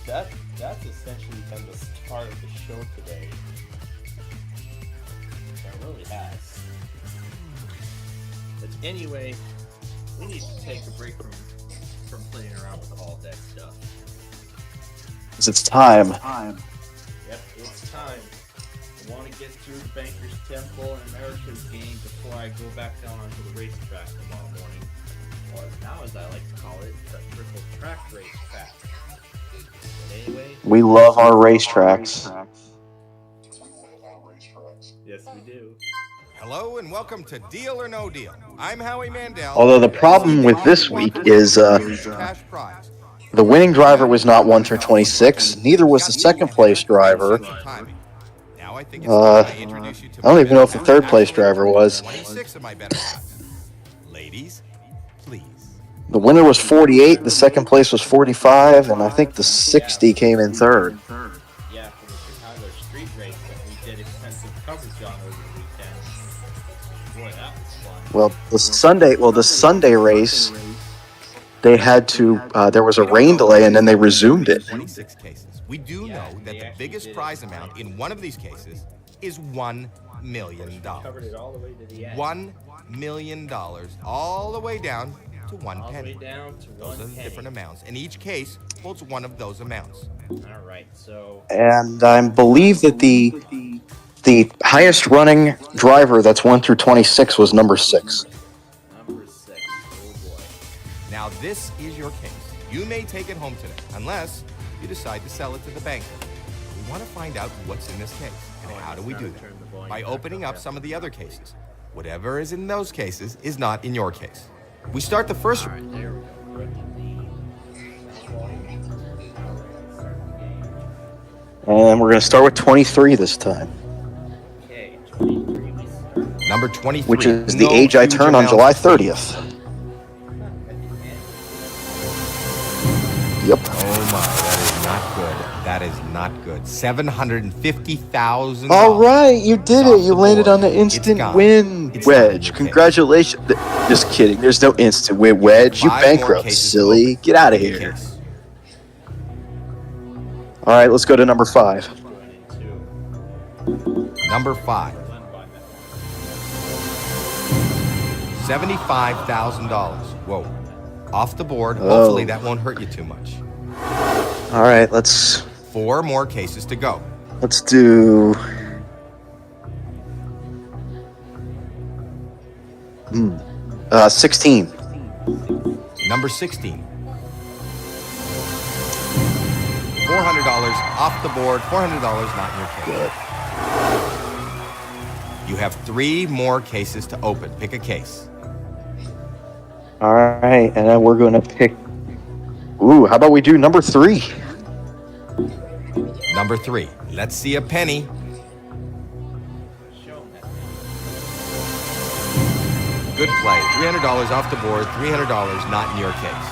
that's essentially been the start of the show today. It really has. But anyway, we need to take a break from playing around with all that stuff. It's time. Yep, it's time. I want to get through Banker's Temple and America's game before I go back down onto the racetrack tomorrow morning. Or now, as I like to call it, the triple track racetrack. But anyway, we love our racetracks. Yes, we do. Hello and welcome to Deal or No Deal. I'm Howie Mandel. Although the problem with this week is cash prize. the winning driver was not 1 through 26. Neither was the second place driver. Now I think it's time to introduce you to I don't even know if the third place driver was. 26 of my better half. Ladies, please. The winner was 48, the second place was 45, and I think the 60 came in third. Yeah, for the Chicago street race that we did extensive coverage on over the weekend. Boy, that was fun. Well, the Sunday race, they had to, there was a rain delay and then they resumed it. 26 cases. We do know that the biggest prize amount in one of these cases is $1 million. Covered it all the way to the end. $1 million, all the way down to one All the penny. way down to Those are the different amounts, and each case holds one of those amounts. All right, so. And I believe that the highest running driver that's 1 through 26 was number 6. Number 6. Oh boy. Now this is your case. You may take it home today, unless you decide to sell it to the banker. We want to find out what's in this case. And how do we do that? By opening up some of the other cases. Whatever is in those cases is not in your case. We start the first... All right, there we go. And we're going to start with 23 this time. Okay, 23 we start. Number 23. Which is the age I turn on July 30th. Yep. Oh my, that is not good. $750,000. All right, you did it. You landed on the instant win wedge. Congratulations. Just kidding. There's no instant win wedge. You bankrupt, silly. Get out of here. All right, let's go to number 5. Number 5. $75,000. Whoa. Off the board. Hopefully that won't hurt you too much. All right, let's... 4 more cases to go. Let's do... 16. Number 16. $400 off the board. $400 not in your case. Good. You have 3 more cases to open. Pick a case. All right, and then we're going to pick... Ooh, how about we do number 3? Number 3. Let's see a penny. Good play. $300 off the board. $300 not in your case.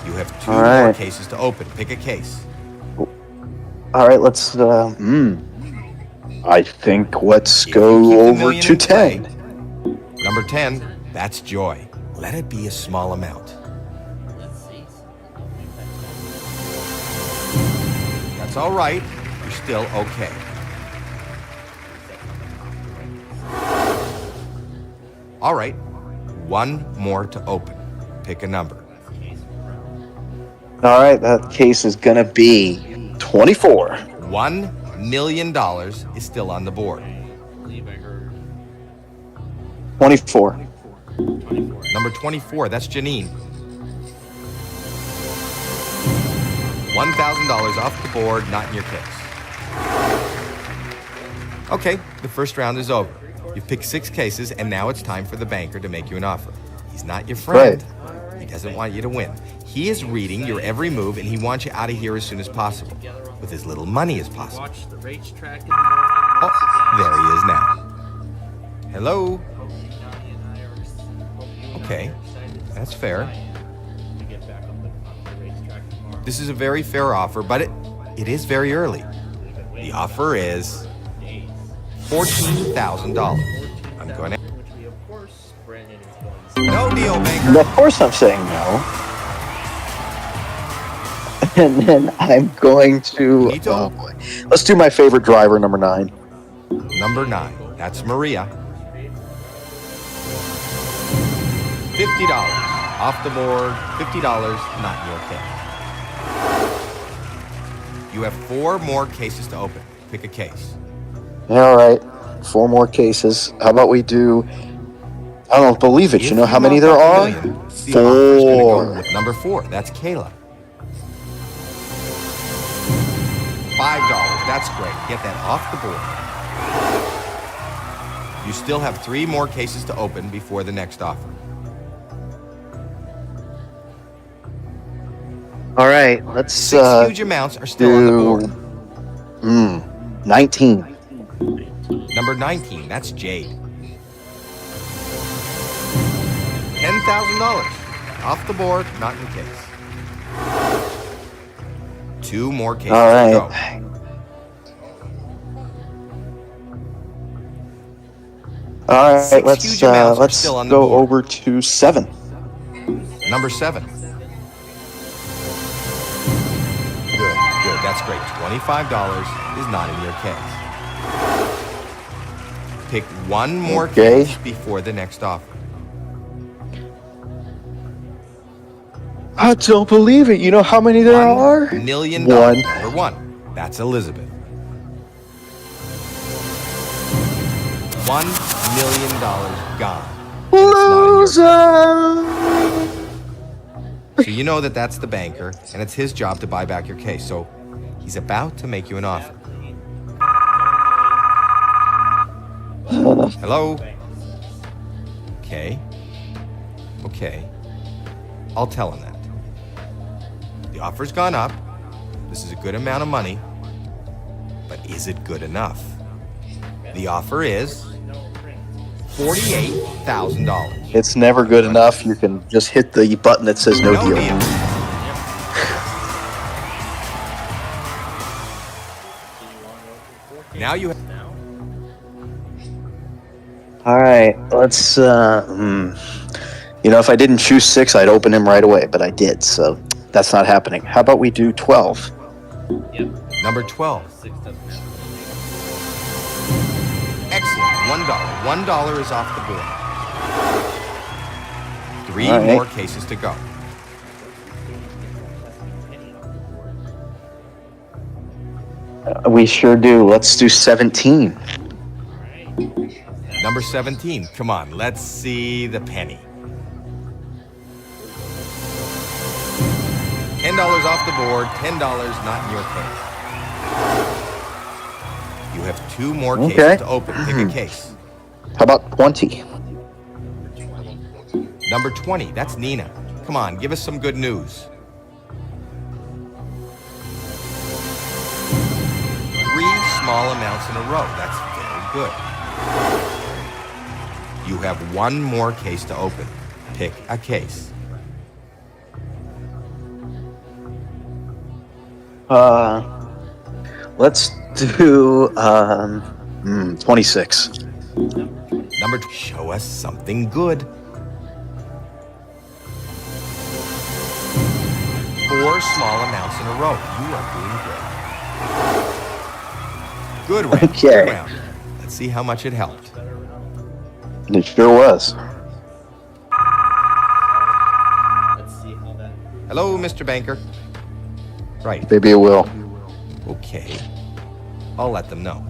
You have 2 more cases to open. Pick a case. All right, let's... I think let's go over to 10. Number 10. That's joy. Let it be a small amount. That's all right. You're still okay. All right. 1 more to open. Pick a number. All right, that case is going to be 24. $1 million is still on the board. 24. Number 24, that's Janine. $1,000 off the board, not in your case. Okay, the first round is over. You've picked 6 cases, and now it's time for the banker to make you an offer. He's not your friend. Right. He doesn't want you to win. He is reading your every move, and he wants you out of here as soon as possible, with as little money as possible. Watch the racetrack in the morning. Oh, there he is now. Hello? Okay, that's fair. This is a very fair offer, but it is very early. The offer is $14,000. I'm going to... No deal, banker. Of course I'm saying no. And then I'm going to... Oh boy. Let's do my favorite driver, number 9. Number 9. That's Maria. $50 off the board. $50 not in your case. You have 4 more cases to open. Pick a case. All right, 4 more cases. How about we do... I don't believe it. You know how many there are? 4. Number 4. That's Kayla. $5. That's great. Get that off the board. You still have 3 more cases to open before the next offer. All right, let's 6 huge amounts are still on the board. 19. Number 19, that's Jade. $10,000 off the board, not in the case. 2 more cases to go. All right, let's go over to 7. Number 7. Good, that's great. $25 is not in your case. Pick 1 more case before the next offer. I don't believe it. You know how many there are? $1 million. 1. Number 1. That's Elizabeth. $1 million gone. Loser! So you know that that's the banker, and it's his job to buy back your case. So he's about to make you an offer. Hello? Okay. Okay. I'll tell him that. The offer's gone up. This is a good amount of money. But is it good enough? The offer is $48,000. It's never good enough. You can just hit the button that says no deal. Now you have... All right, let's. You know, if I didn't choose 6, I'd open him right away, but I did, so that's not happening. How about we do 12? Number 12. Excellent. $1. $1 is off the board. 3 more cases to go. We sure do. Let's do 17. Number 17. Come on, let's see the penny. $10 off the board, $10 not in your case. You have 2 more cases to open. Pick a case. How about 20? Number 20, that's Nina. Come on, give us some good news. 3 small amounts in a row. That's very good. You have 1 more case to open. Pick a case. Let's do 26. Number 2, show us something good. 4 small amounts in a row. You are doing great. Good round. Okay. Good round. Let's see how much it helped. It sure was. Hello, Mr. Banker. Right. Maybe it will. Okay. I'll let them know.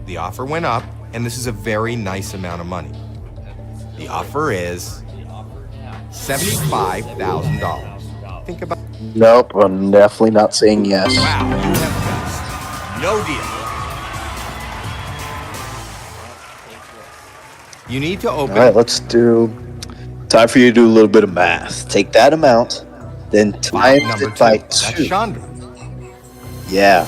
The offer went up, and this is a very nice amount of money. The offer is $75,000. Think about... Nope, I'm definitely not saying yes. Wow, you have passed. No deal. You need to open... All right, let's do... Time for you to do a little bit of math. Take that amount, then times it by 2. That's Chandra. Yeah.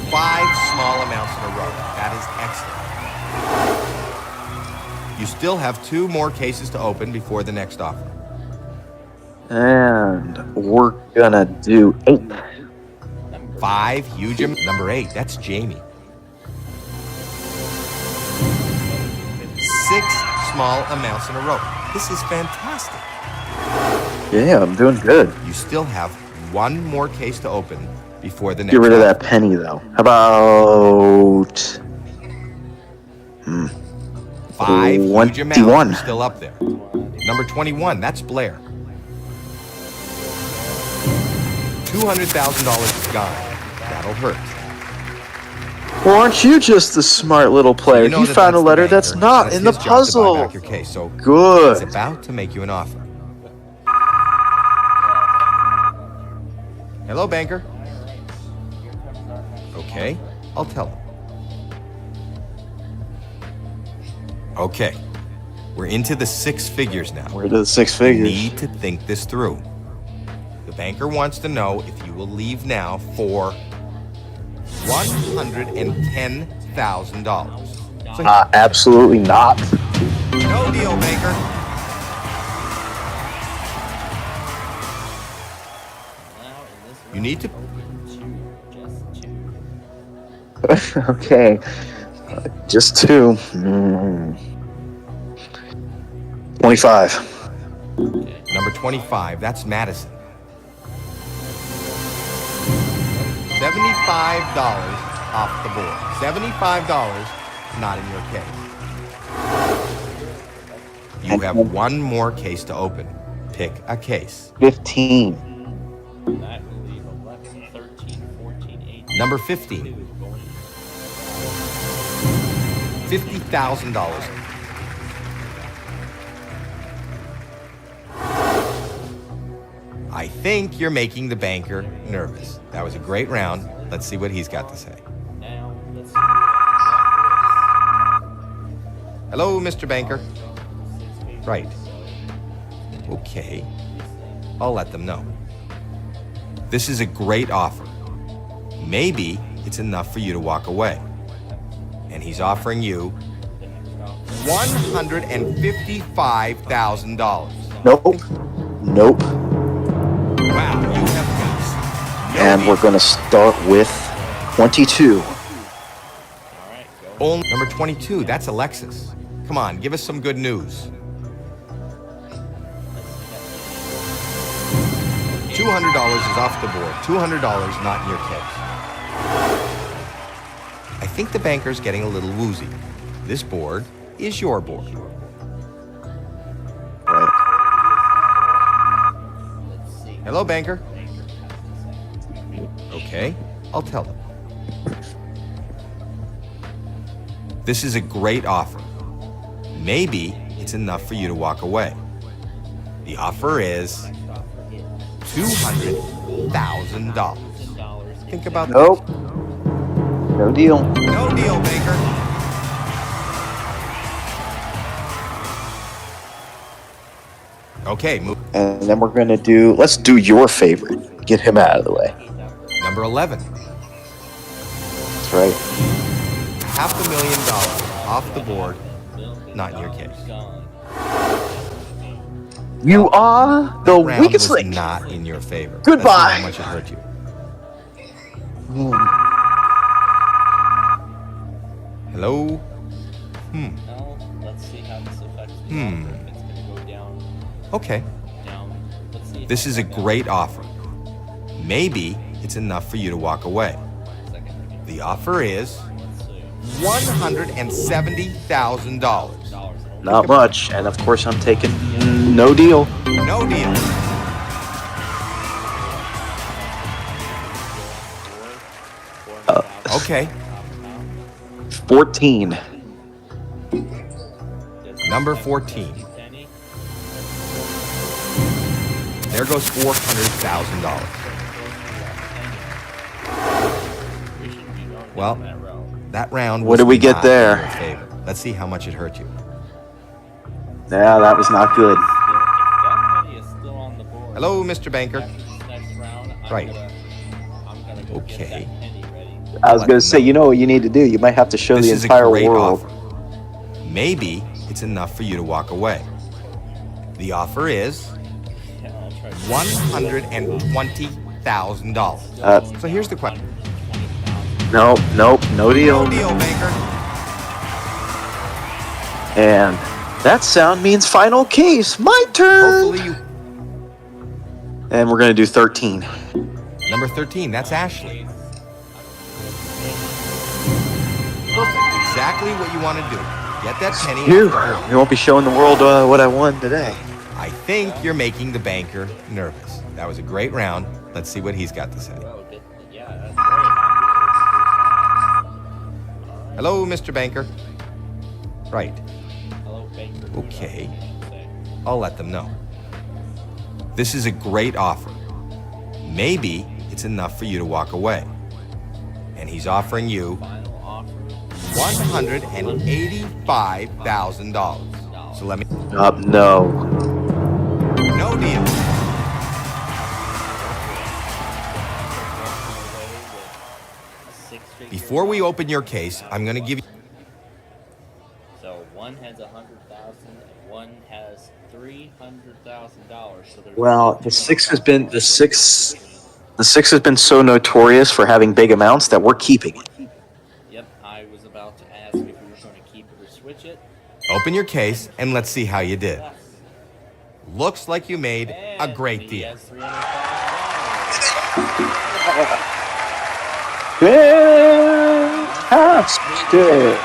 5 small amounts in a row. That is excellent. You still have 2 more cases to open before the next offer. And we're gonna do 8. 5 huge amounts. Number 8, that's Jamie. 6 small amounts in a row. This is fantastic. Yeah, I'm doing good. You still have 1 more case to open before the next Get rid of offer. that penny, though. How about... 5 huge amounts 21. are still up there. Number 21, that's Blair. $200,000 is gone. That'll hurt. Well, aren't you just the smart little player? You know You that found a that's the letter banker. that's not in the his job to buy puzzle. back your case, so Good. he's about to make you an offer. Hello, banker. Okay, I'll tell him. Okay, we're into the 6 figures now. We're to the 6 You figures. need to think this through. The banker wants to know if you will leave now for $110,000. So Absolutely not. no deal, banker. You need to... Okay. Just 2. 25. Number 25, that's Madison. $75 off the board. $75 not in your case. You have 1 more case to open. Pick a case. 15. Number 15. $50,000. I think you're making the banker nervous. That was a great round. Let's see what he's got to say. Now, let's see what Hello, Mr. Banker. Right. Okay. I'll let them know. This is a great offer. Maybe it's enough for you to walk away. And he's offering you $155,000. Nope. Nope. Wow, you have guts. And we're going to start with 22. Only number 22, that's Alexis. Come on, give us some good news. $200 is off the board. $200 not in your case. I think the banker's getting a little woozy. This board is your board. Right. Hello, banker. Okay, I'll tell them. This is a great offer. Maybe it's enough for you to walk away. The offer is $200,000. Think about Nope. No deal. that. No deal, banker. Okay, move. And then we're going to do, let's do your favorite. Get him out of the way. Number 11. That's right. $500,000 off the board, not in your case. You are the Round weakest was link. not in your favor. Goodbye. Let's see how much it hurt you. Hello? Now, let's see how this affects the offer. If it's going to go down, Okay. down. Let's see. This is a great offer. Maybe it's enough for you to walk away. The offer is $170,000. Not much. And of course, I'm taking no deal. No deal. Okay. 14. Number 14. There goes $400,000. Well, that round was What did we get not there? in your favor. Let's see how much it hurt you. Yeah, that was not good. Hello, Mr. Banker. Right. Okay. I was going to say, you know what you need to do? You might have to show This the is a entire great world. offer. Maybe it's enough for you to walk away. The offer is $120,000. So here's the question. Nope, no deal. No deal, banker. And that sound means final case. My turn. Hopefully you... And we're going to do 13. Number 13, that's Ashley. Perfect. Exactly what you want to do. Get that penny. Phew. We won't be showing the world what I won today. I think you're making the banker nervous. That was a great round. Let's see what he's got to say. Hello, Mr. Banker. Right. Okay. I'll let them know. This is a great offer. Maybe it's enough for you to walk away. And he's offering you $185,000. So let me... No. No deal. Before we open your case, I'm going to give you... So one has 100,000 and one has $300,000. So Well, the six has been so notorious for having big amounts that we're keeping it. Yep, I was about to ask if we were going to keep it or switch it. Open your case and let's see how you did. Looks like you made a great deal. Fantastic.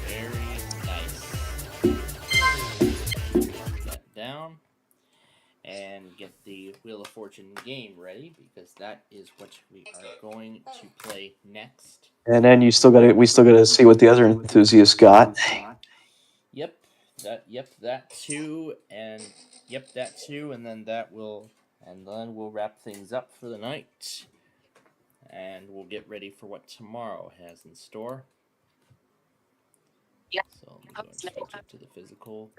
Very nice. That down and get the Wheel of Fortune game ready because that is what we are going to play next. And then we still got to see what the other enthusiasts got. Yep, That too, and that too, and then we'll wrap things up for the night, and we'll get ready for what tomorrow has in store. So let me go and switch it to the physical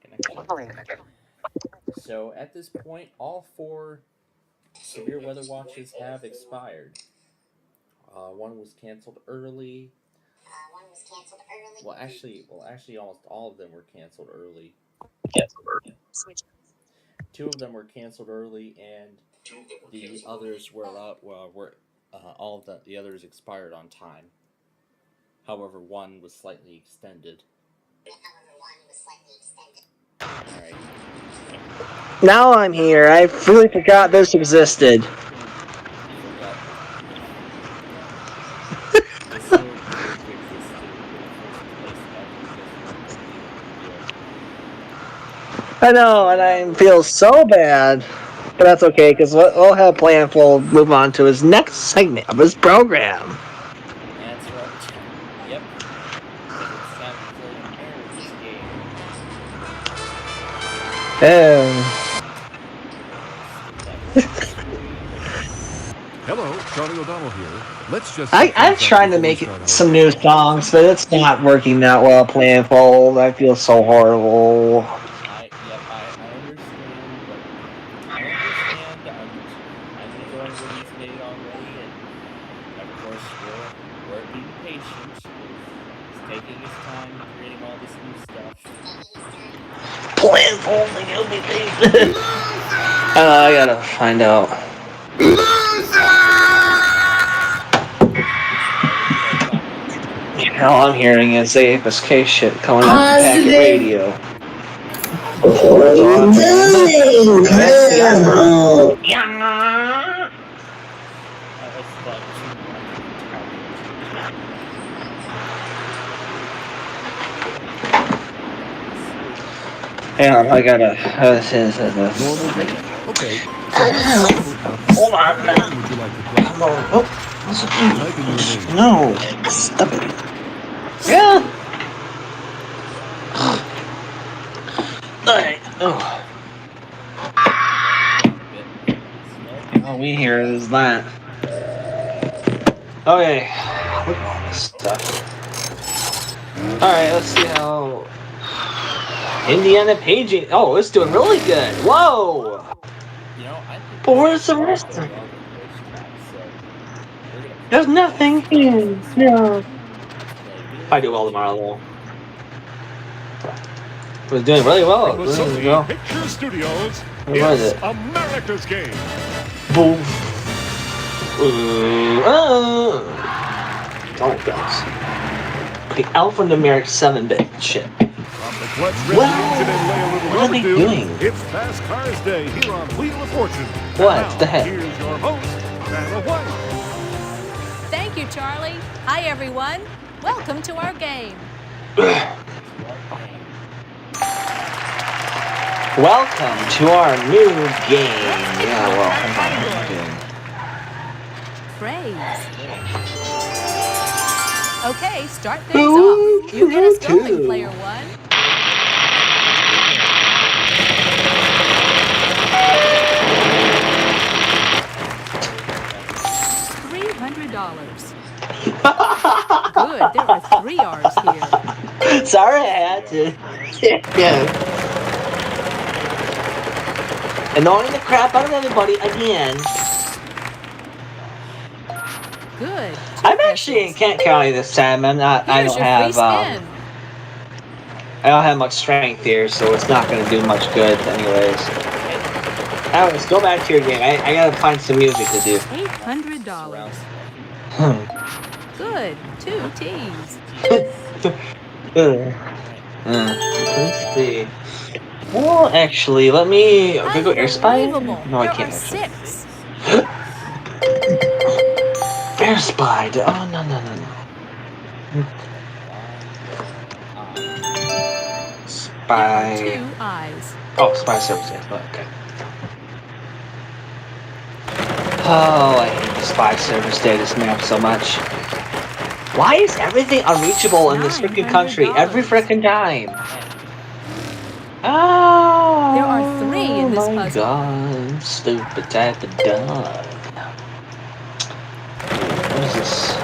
connection. So at this point, all 4 severe weather watches have expired. One was canceled early. Well, actually, almost all of them were canceled early. 2 of them were canceled early, and the others were all of the others expired on time. However, one was slightly extended. Alright. Now I'm here. I really forgot this existed. I know, and I feel so bad. But that's okay, because what we'll have planned, we'll move on to his next segment of his program. That's right. Yep. Because it's time to play America's game. Hello, Charlie O'Donnell here. Let's just. I'm trying to make some new songs, but it's not working that well. Plainfield, I feel so horrible. I understand. I'm enjoying what he's made already, and of course we're being patient. He's taking his time creating all this new stuff. Plainfield, you'll be patient. I gotta find out. All I'm hearing is AFSK shit coming off the packet radio. Hang on, I gotta. Okay. Hold on. No, stop it. Yeah. Alright. All we hear is that. Okay. Look at all this stuff. Alright, let's see how. Indiana paging. Oh, it's doing really good. Whoa! But where's the rest of it? There's nothing here. No. I do well tomorrow, though. It was doing really well. There we go. Picture Studios. What was it? America's game. Boom. Don't guys. The alphanumeric 7-bit shit. What are they doing? It's Fast Cars Day here on Wheel of Fortune. What the heck? Here's your host, Vanna White. Thank you, Charlie. Hi, everyone. Welcome to our game. Welcome to our new game. Yeah, well, Praise. Okay, start things off. You get us going, player 1. $300. Good, there are 3 R's here. Sorry, I had to. Yeah. Annoying the crap out of everybody again. Good. I'm actually in Kent County this time. I don't have much strength here, so it's not going to do much good, anyways. Alex, go back to your game. I gotta find some music to do. $800. Good. 2 T's. Let's see. Well, actually, let me go Air Spy. No, I can't. 6. Air Spy. Oh no. Spy. 2 I's. Oh, Spy Service. Okay. Oh, I hate the Spy Service status map so much. Why is everything unreachable in this freaking country every freaking time? Oh, There are 3 in this my puzzle. God, stupid type of dog. What is this?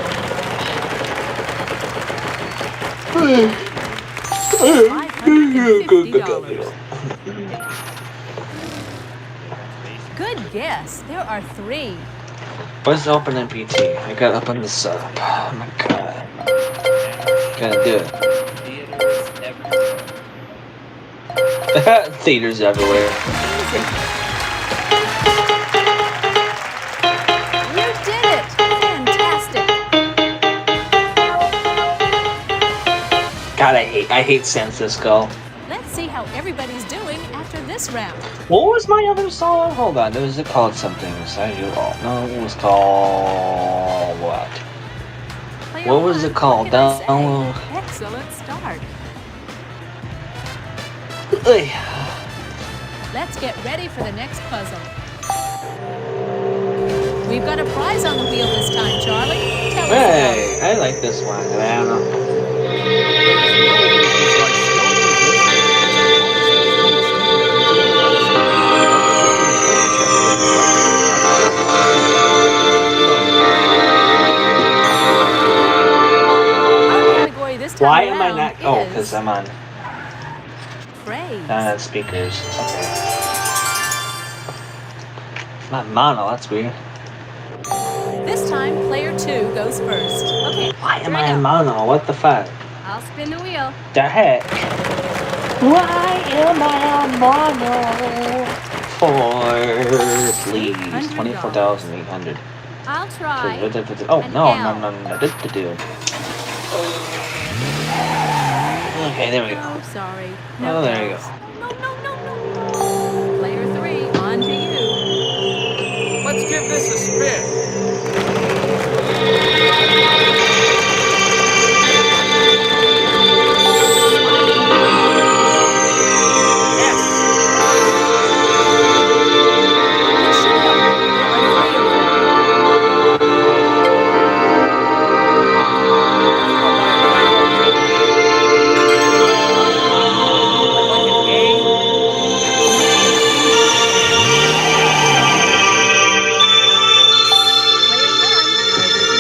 $550. Good guess. There are 3. What's open MPT? I gotta open this up. Oh my God. Gotta do it. Theaters everywhere. You did it! Fantastic! God, I hate San Francisco. Let's see how everybody's doing after this round. What was my other song? Hold on, was it called something? No, it was called what? Player What was one, it called? what can I say? Down. Excellent start. Ugh. Let's get ready for the next puzzle. We've got a prize on the wheel this time, Charlie. Tell us about it. Hey, I like this one. I don't know. Our category this time Why am I around not? Oh, is because I'm on praise. speakers. Okay. Not mono. That's weird. This time, player 2 goes first. Okay. Why am here I we on go. mono? What the fuck? I'll spin the wheel. The heck? Why am I on mono? Please. $800. 24,800. I'll try. Oh, an no. L. Okay, there we go. Oh, sorry. Oh, there you go. L's. No. Player 3, on to you. Let's give this a spin. This should help. There are 3 of them. Let's go buy a flower. I'd like an A. Player 1, over to you.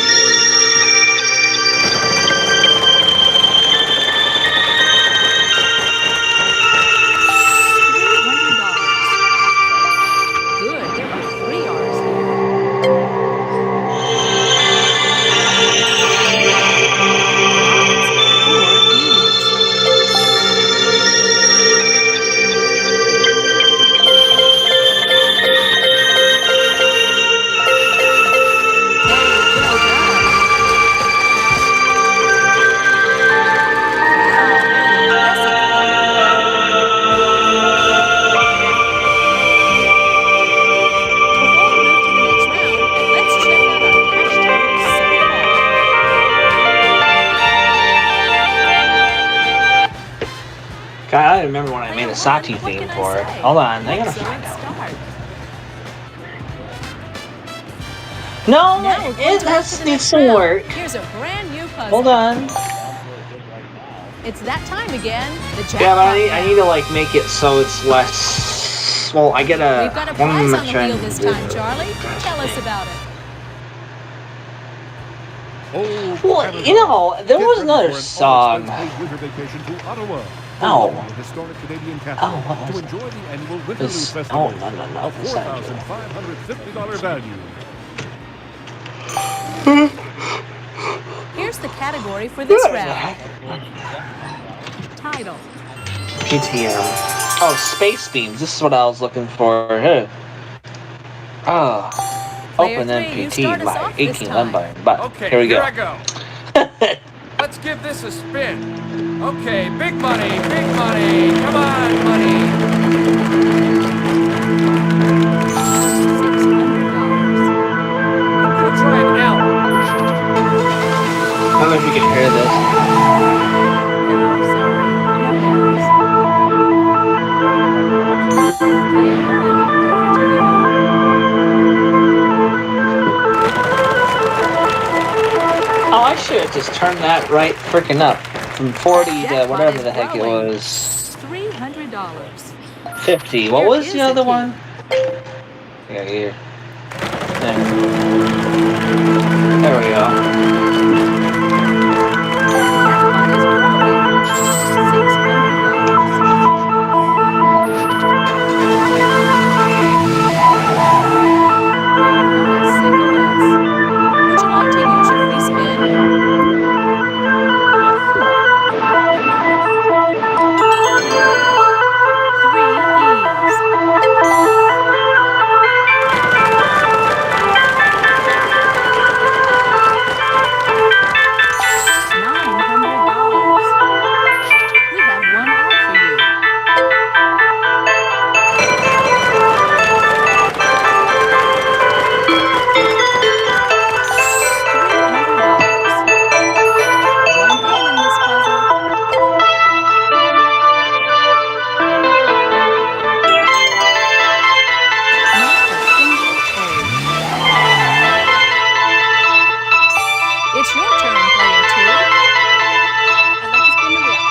$300. Good, there are 3 R's here. Odds, 4 E's. Hey, well done. Wow, what an impressive player. Before we move to the next round, let's check out our cash totals so far. God, I remember when I made a Player Sati 1, what theme can I for it. say? Hold on, I gotta Excellent find out. start. No, Now we're going to that the needs next some round. work. Here's a brand new puzzle. Hold on. It's that time again. The jackpot Yeah, but I need round. to like make it so it's less. Well, I get a. We've got a prize on the wheel this time, Charlie. Tell us about it. Oh, Well, Canada. you know, there Get was ready another for an song. all-expense-paid winter vacation to Ottawa. Oh. The historic Canadian Oh, capital what was to it? enjoy the annual Winterluce This- Festival. oh, no. A This I do. $4,550 value. Here's the category for this round. Title. PTM. Oh, Space Beams. This is what I was looking for. Hey. Oh. Player Open 3, you MPT start us by off this 18 time. Lembar. But Okay, here we go. I go. Let's give this a spin. Okay, big money, big money. Come on, money. $600. I'll try an L. I don't know if you can hear this. No, sorry. No L's. Player 1, over to you. Oh, I should have just turned that right freaking up from 40 to Jackpot whatever is the heck it growing. was. $300. 50. What Here was is the other key. one? Yeah, here. There we go. Jackpot is growing. $600. Not a single S. Would you like to use your free spin? Yes. Three E's. $900. We have one R for you. $300. One M in this puzzle. Not a single A. It's your turn, player 2. I'd like to spin the wheel.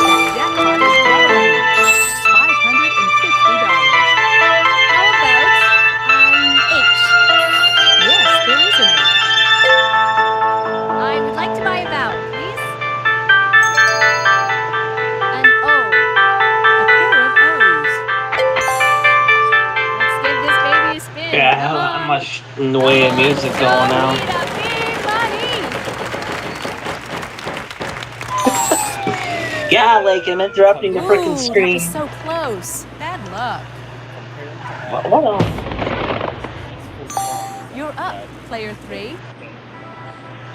That jackpot is growing. $550. How about H? Yes, there is an H. I would like to buy a vowel, please. An O. A pair of O's. Let's give this baby a spin. Yeah, Come how on. much in the way of music going on. Show me the big money. Yeah, like I'm interrupting the freaking Ooh, that screen. was so close. Bad luck. What else? You're up, player 3.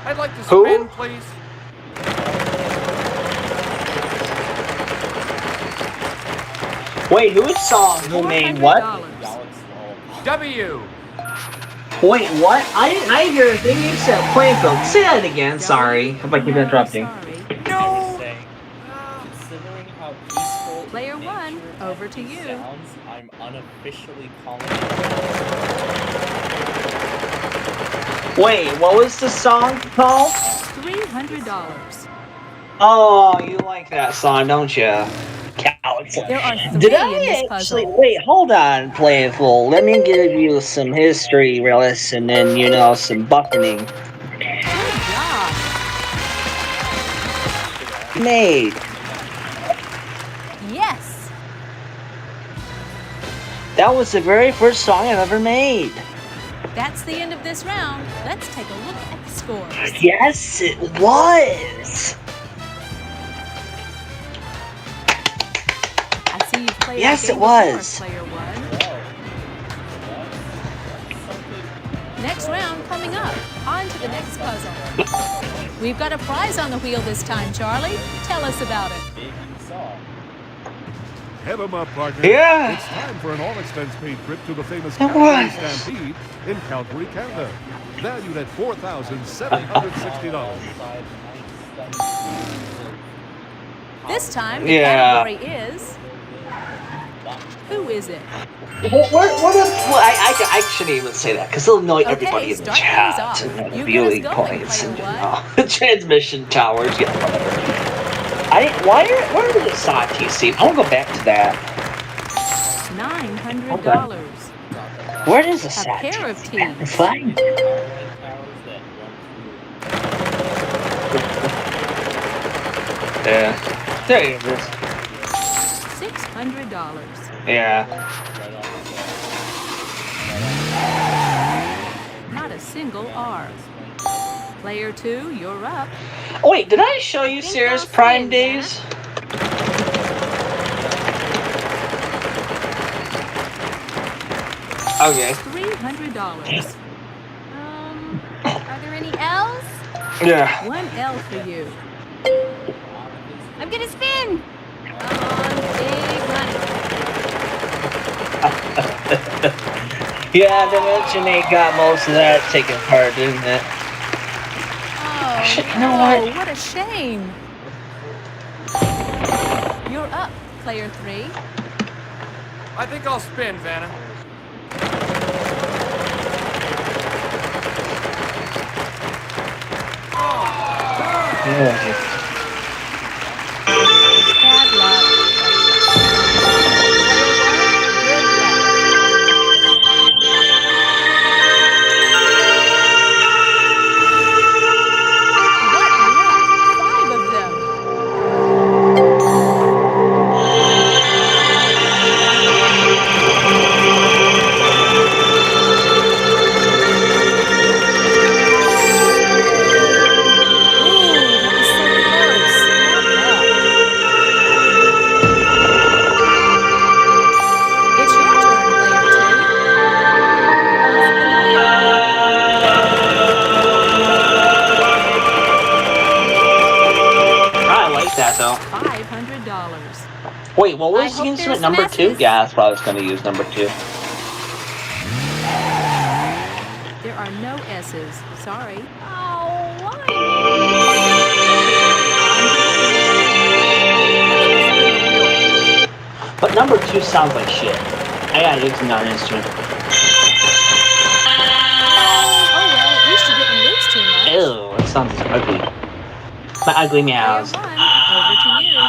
I'd like to Who? spin, please. Wait, whose song? Who made what? $400. W. Wait, what? I didn't hear a thing you said. Plainfield. Say that again. Sorry if I keep interrupting. Sorry. No. Considering how peaceful Player nature 1, over to and you. sounds, I'm unofficially calling it. Wait, what was the song called? $300. Oh, you like that song, don't you? There are Did three in I this actually? puzzle. Wait, hold on, Playful. Let me give you some history lesson and some buffeting. Good job. Made. Yes. That was the very first song I've ever made. That's the end of this round. Let's take a look at the scores. Yes, it was. I see you've played Yes, the game it was. before, player 1. Next round coming up. On to the next puzzle. We've got a prize on the wheel this time, Charlie. Tell us about it. Head 'em up, partner. Yeah. It's time for an all-expense-paid trip to the famous It Calgary was. Stampede in Calgary, Canada. Valued at $4,760. This time, the Yeah. category is... Who is it? I shouldn't even say that because they'll know everybody in the start things chat off. and You get us viewing going, points player and one. transmission towers. Yeah, whatever. Where did the Sati see? I want to go back to that. $900. Where is the A Sati? pair of tees. Fine. Yeah. There it is. $600. Yeah. Not a single R. Player 2, you're up. Oh wait, did I show you Sarah's Prime days? Okay. $300. Are there any L's? Yeah. One L for you. I'm gonna spin. Come on, big money. Yeah, they mentioned they got most of that taken part, didn't it? Oh, You know what? what a shame. You're up, player 3. I think I'll spin, Vanna. Bad luck. Player one, good luck. What luck! 5 of them. Ooh, that was so close. Bad luck. It's your turn, player two. I'll spin the wheel. I like that though. $500. Wait, what I was hope the instrument? there's Number some 2? S's. Yeah, that's what I was going to use, number 2. There are no S's. Sorry. Oh, why? But number 2 sounds like shit. I gotta use another instrument. Oh well, at least you didn't lose too much. Ew, that sounds ugly. My ugly meows. Player one, over to you.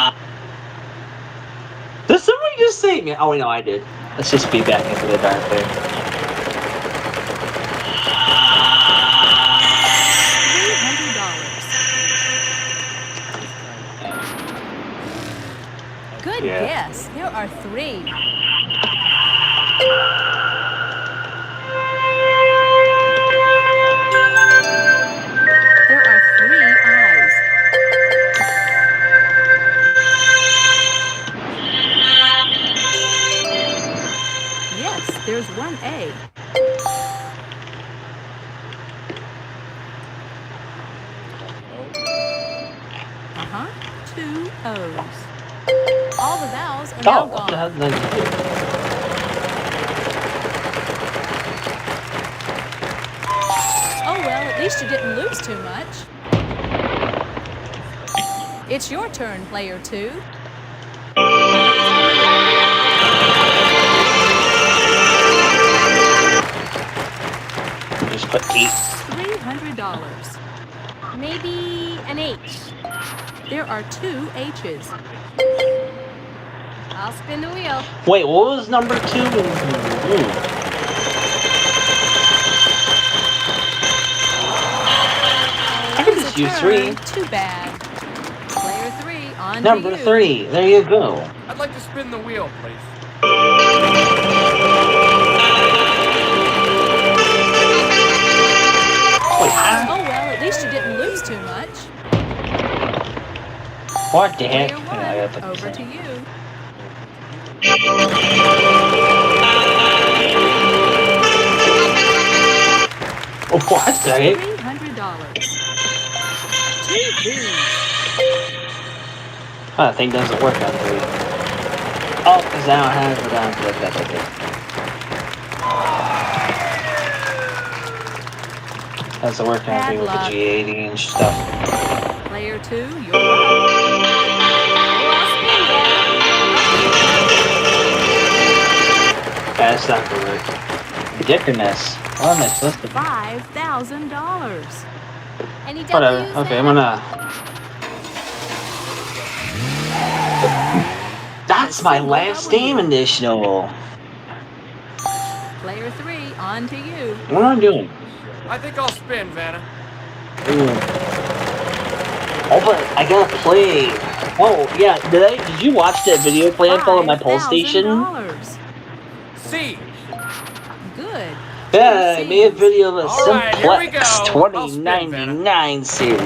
Did somebody just say me? Oh, wait, no, I did. Let's just be back into the dark there. $300. Good guess. There are 3. There are 3 eyes. Yes, there's 1 A. Uh-huh. 2 O's. All the vowels are now Oh, what gone. the hell did I do? Oh well, at least you didn't lose too much. It's your turn, player 2. Just put 8. $300. Maybe an H. There are 2 H's. I'll spin the wheel. Wait, what was number 2? I could just use 3. Too bad. Player 3, on Number to you. 3. There you go. I'd like to spin the wheel, please. Wait, huh? Oh well, at least you didn't lose too much. What the heck? Player Hang on, I gotta put 1, this over in. to you. Oh, what the heck? $300. 2 B's. Oh, that thing doesn't work on 3. Oh, because I don't have it on. Doesn't work on 3 with the G80-inch stuff. Player 2, you're up. That's not gonna work. Ridiculous. What am I supposed to do? $5,000. Any Whatever. W's Okay, there? I'm gonna. That's my last game initial. Player 3, on to you. What am I doing? I think I'll spin, Vanna. Oh, but I gotta play. Oh, yeah. Did you watch that video playing on my Pulse station? $5,000. C. Good. Yeah, I made a video of the All right, here we Simplex go. I'll spin, 2099 series.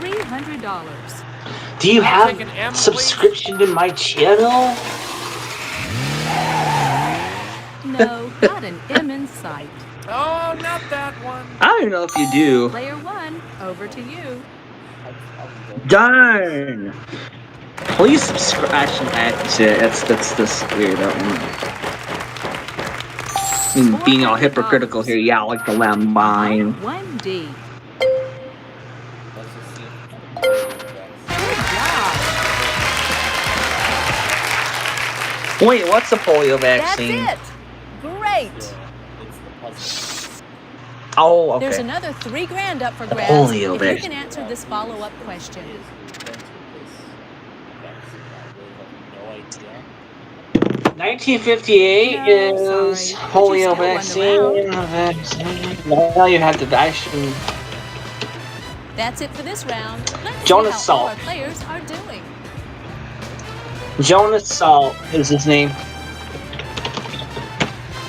$300. Do you I'll have take an M, subscription to my channel? No, not an M in sight. Oh, not that one. I don't know if you do. Player 1, over to you. Darn! Please subscribe. Actually, that's weird. That one. I mean, being all hypocritical here. Yeah, I like the landmine. 1D. Good job. Wait, what's the polio vaccine? That's it. Great. It's the puzzle. Oh, okay. There's another $3,000 up for The grabs polio if you vaccine. can answer this follow-up question. Who invented this vaccine? I really have no idea. 1958 No, is sorry, but you polio still won the vaccine. Now you have to actually. That's it for this round. Let's Jonas see how all Salk. our players are doing. Jonas Salk is his name.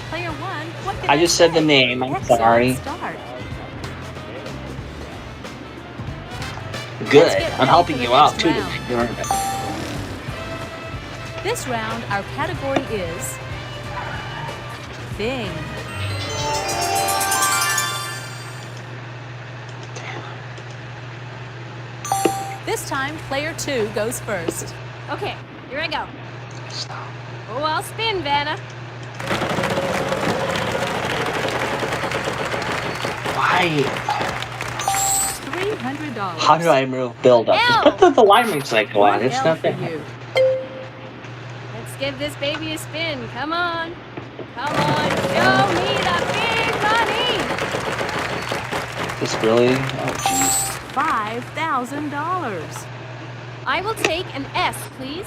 Player 1, what can I just said the name. I'm Excellent sorry. start. Good. Let's get I'm ready helping for the you out next too. round. This round, our category is Thing. This time, player 2 goes first. Okay, here I go. Oh, I'll spin, Vanna. Why? $300. How do I move build up? Just put the line cycle on. It's not that. Let's give this baby a spin. Come on. Come on. Show me the big money. This really? Oh, jeez. $5,000. I will take an S, please.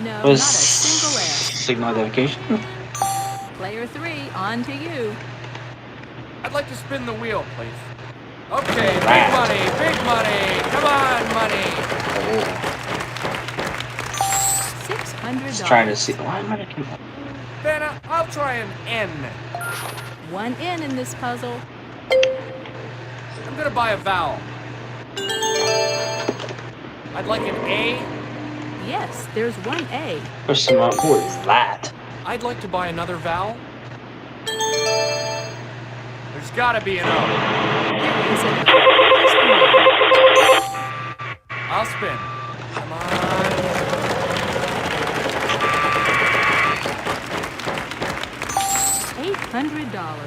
No, Was not a single S. signal identification? Player 3, on to you. I'd like to spin the wheel, please. Okay, big money, big money. Come on, money. $600. Just trying to see. Why am I looking? Vanna, I'll try an N. One N in this puzzle. I'm gonna buy a vowel. I'd like an A. Yes, there's one A. What is that? I'd like to buy another vowel. There's gotta be an O. There is an O. I'll spin. Come on. $800.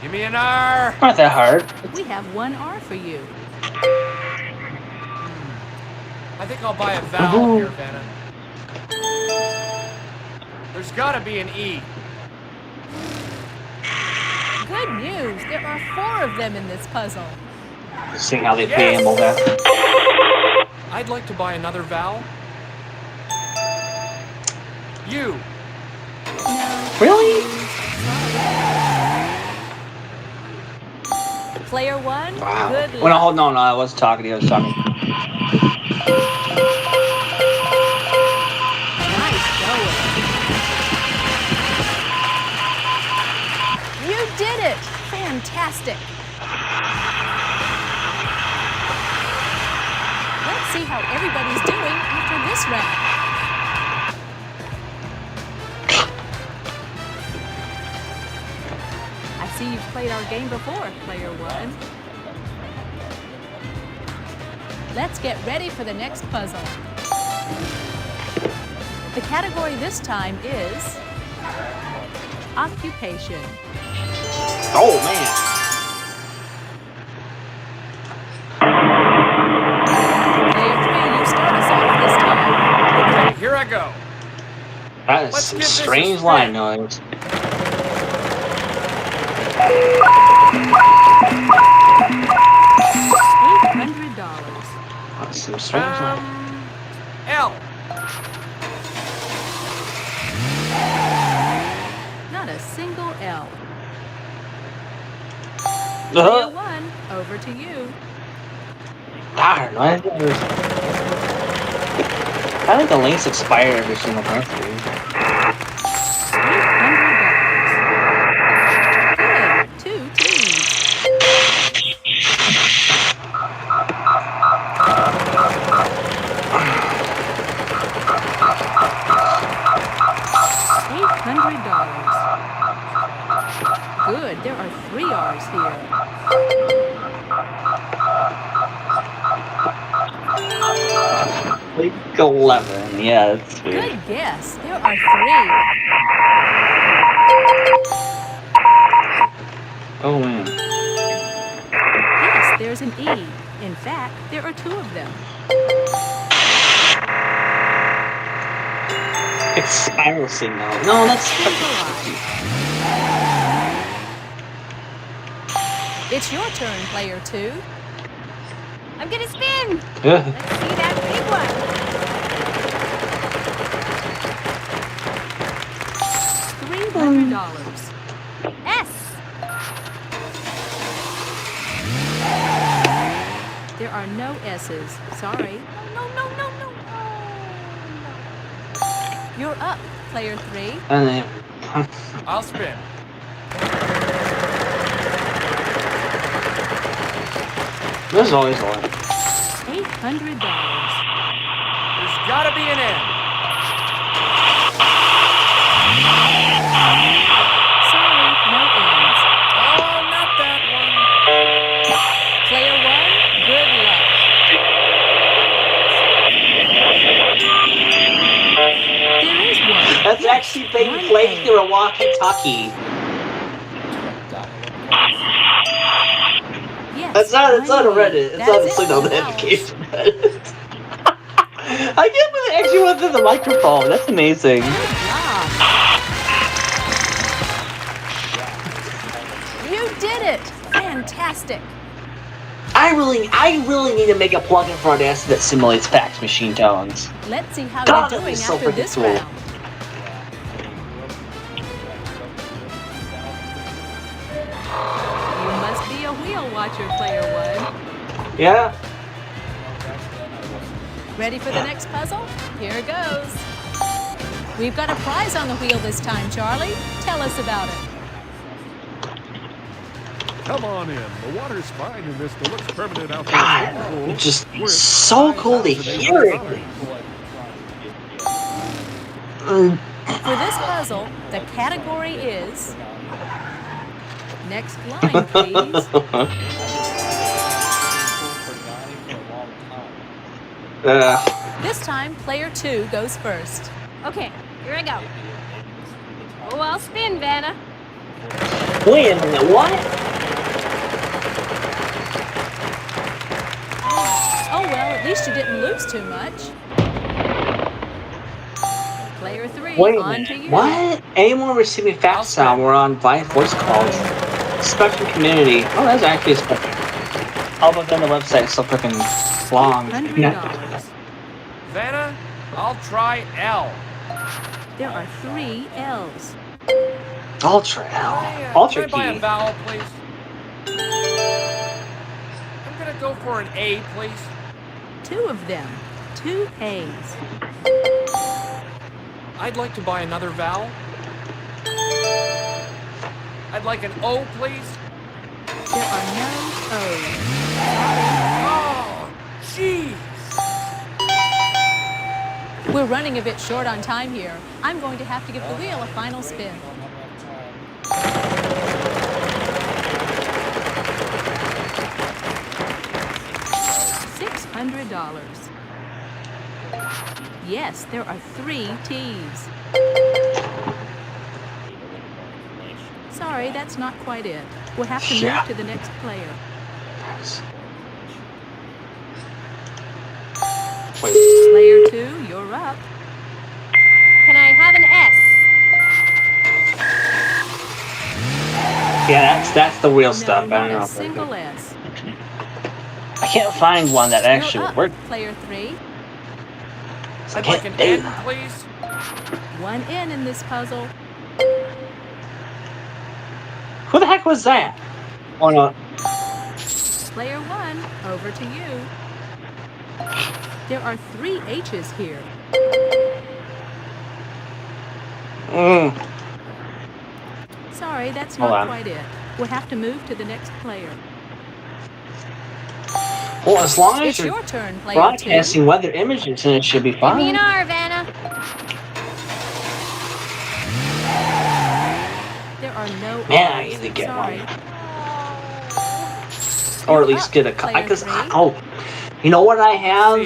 Give me an R. Not that hard. We have one R for you. I think I'll buy a vowel here, Vanna. There's gotta be an E. Good news. There are 4 of them in this puzzle. Seeing how they preamble that. I'd like to buy another vowel. U. Really? Player 1, Wow. good Well, no, luck. hold on. No, I wasn't talking to you. I was talking. Nice going. You did it. Fantastic. Let's see how everybody's doing after this round. I see you've played our game before, player 1. Let's get ready for the next puzzle. The category this time is Occupation. Oh, man. Player 3, you start us off this time. Okay, here I go. That is Let's some give this a strange spin. line noise. $800. That's some strange line. L. Not a single L. Player 1, over to you. Darn, I think the links expire every single month, dude. $800. Good. 2 T's. $800. Good. There are 3 R's here. Like 11, yeah, that's weird. Good guess. There are 3. Oh, man. Yes, there's an E. In fact, there are 2 of them. It's spiral signal. No, that's. It's your turn, player 2. I'm gonna spin. Yeah. Let's see that big one. $300. S. There are no S's. Sorry. No. You're up, player 3. And then. I'll spin. There's always one. $800. There's gotta be an end. Sorry, no ends. Oh, not that one. Player 1, good luck. There is one. That's actually being played through a walkie-talkie. Yes, It's not a Reddit. It's not a That's signal it. notification. I can't believe they actually went through the microphone. That's amazing. You did it! Fantastic. I really need to make a plugin for Audacity that simulates fax machine tones. Let's see how God, you're that doing is so after freaking this cool. round. You must be a wheel watcher, player 1. Yeah. Ready for the next puzzle? Here it goes. We've got a prize on the wheel this time, Charlie. Tell us about it. Come on in. The water's fine in this deluxe permanent outdoor God, swimming pool. it's just so cool to hear it. For this puzzle, the category is... Next line, please. This time, player 2 goes first. Okay, here I go. Oh, I'll spin, Vanna. Wait a minute, what? Oh, well, at least you didn't lose too much. Player 3, Wait a on to minute, you. what? Anyone receiving fax sound were on voice calls. Spectrum community. Oh, that's actually a Spectrum. Oh, but then the website's so freaking long. $100. Vanna, I'll try L. There are 3 L's. Ultra L. Ultra Can I buy a key. vowel, please? I'm gonna go for an A, please. 2 of them. 2 A's. I'd like to buy another vowel. I'd like an O, please. There are no O's. Oh, jeez. We're running a bit short on time here. I'm going to have to give the wheel a final spin. $600. Yes, there are 3 T's. Sorry, that's not quite it. We'll have to move to the next player. Player 2, you're up. Can I have an S? Yeah, that's the real No, stuff. I not don't know. a single S. I can't find one that actually You're up, worked. player 3. I'd like an N, please. 1 N in this puzzle. Who the heck was that? Oh no. Player 1, over to you. There are 3 H's here. Sorry, that's Hold not on. quite it. We'll have to move to the next player. Well, as long as It's you're your turn, player 2. broadcasting weather images, then it should be Give me fine. an R, Vanna. There are no Man, I R's. need to get Sorry. one. Or at least get a. Because oh, you know what I have?